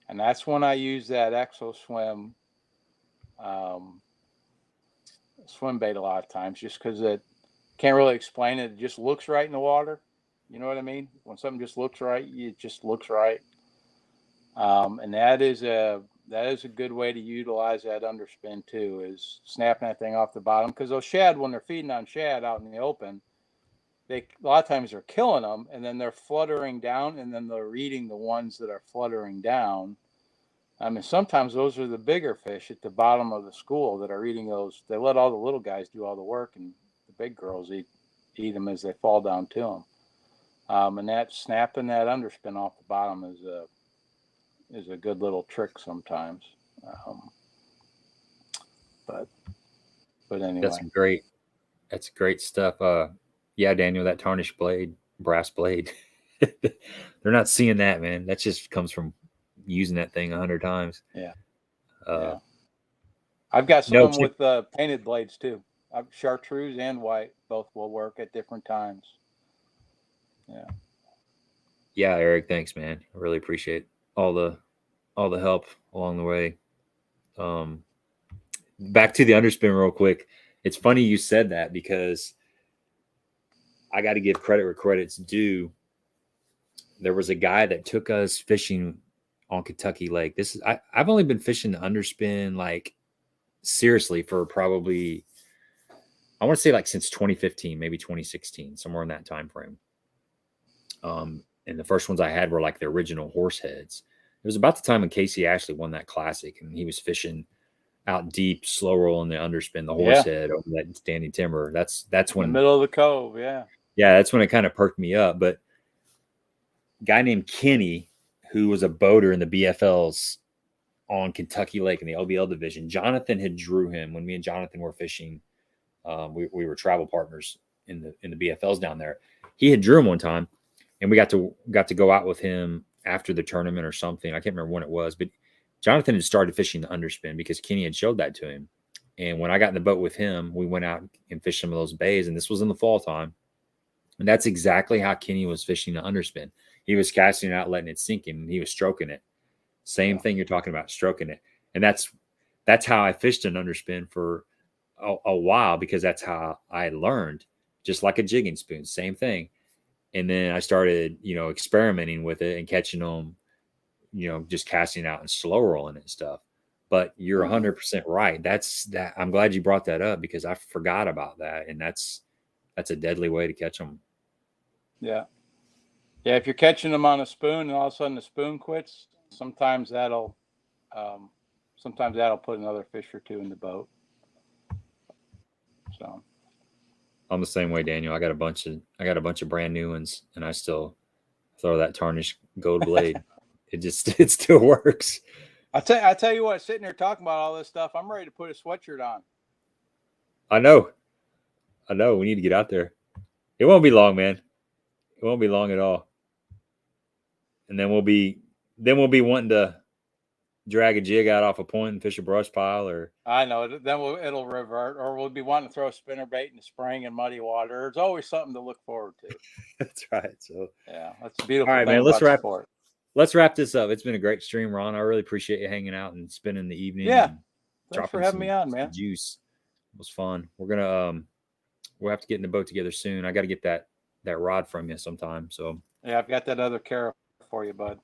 And that's when I use that Exo Swim swim bait a lot of times, just because it can't really explain it. It just looks right in the water. You know what I mean? When something just looks right, it just looks right. And that is a good way to utilize that underspin too, is snapping that thing off the bottom. Because those shad, when they're feeding on shad out in the open, a lot of times they're killing them, and then they're fluttering down, and then they're eating the ones that are fluttering down. I mean, sometimes those are the bigger fish at the bottom of the school that are eating those. They let all the little guys do all the work, and the big girls eat them as they fall down to them. And that snapping that underspin off the bottom is a good little trick sometimes. But anyway, that's great stuff. Yeah, Daniel, that tarnished blade, brass blade, they're not seeing that, man. That just comes from using that thing 100 times. Yeah. I've got some with painted blades too. Chartreuse and white both will work at different times. Yeah, Eric, thanks, man. I really appreciate all the help along the way. Back to the underspin real quick. It's funny you said that, because I got to give credit where credit's due. There was a guy that took us fishing on Kentucky Lake. I've only been fishing the underspin, like, seriously, for probably, I want to say, like, since 2015, maybe 2016, somewhere in that time frame. And the first ones I had were like the original horse heads. It was about the time when Casey Ashley won that classic, and he was fishing out deep, slow rolling the underspin, the horse head over that standing timber. That's when in the middle of the cove. Yeah, that's when it kind of perked me up. But a guy named Kenny, who was a boater in the BFLs on Kentucky Lake in the LBL division, Jonathan had drew him when me and Jonathan were fishing. We were travel partners in the BFLs down there. He had drew him one time, and we got to go out with him after the tournament or something. I can't remember when it was, but Jonathan had started fishing the underspin because Kenny had showed that to him. And when I got in the boat with him, we went out and fished some of those bays, and this was in the fall time. And that's exactly how Kenny was fishing the underspin. He was casting it out, letting it sink in, and he was stroking it. Same thing you're talking about, stroking it. And that's how I fished an underspin for a while, because that's how I learned, just like a jigging spoon, same thing. And then I started, experimenting with it and catching them, just casting out and slow rolling and stuff. But you're 100% right. That's that. I'm glad you brought that up, because I forgot about that. And that's a deadly way to catch them. Yeah. Yeah, if you're catching them on a spoon and all of a sudden the spoon quits, sometimes that'll put another fish or two in the boat. So I'm the same way, Daniel. I got a bunch of brand new ones, and I still throw that tarnished gold blade. it still works. I tell you what, sitting here talking about all this stuff, I'm ready to put a sweatshirt on. I know. We need to get out there. It won't be long, man. It won't be long at all. And then we'll be wanting to drag a jig out off a point and fish a brush pile, or I know. Then it'll revert, or we'll be wanting to throw a spinner bait in the spring and muddy water. There's always something to look forward to. That's right. So yeah, that's a beautiful all right, thing man. Let's wrap this up. It's been a great stream, Ron. I really appreciate you hanging out and spending the evening. Yeah, thanks for having me on, man. Juice. It was fun. We're gonna we'll have to get in the boat together soon. I got to get that rod from you sometime. So yeah, I've got that other carrot for you, bud.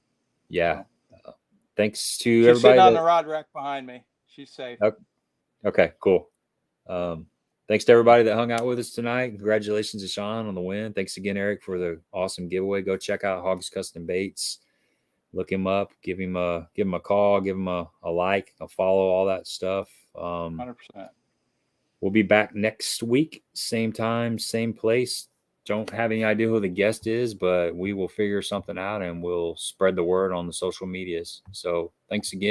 Yeah. So. Thanks to She's everybody. Sitting on the rod rack behind me. She's safe. Okay, cool. Thanks to everybody that hung out with us tonight. Congratulations to Sean on the win. Thanks again, Eric, for the awesome giveaway. Go check out Hawgz Custom Baits. Look him up. Give him a call. Give him a like, a follow, all that stuff. 100%. We'll be back next week, same time, same place. Don't have any idea who the guest is, but we will figure something out and we'll spread the word on the social medias. So thanks again.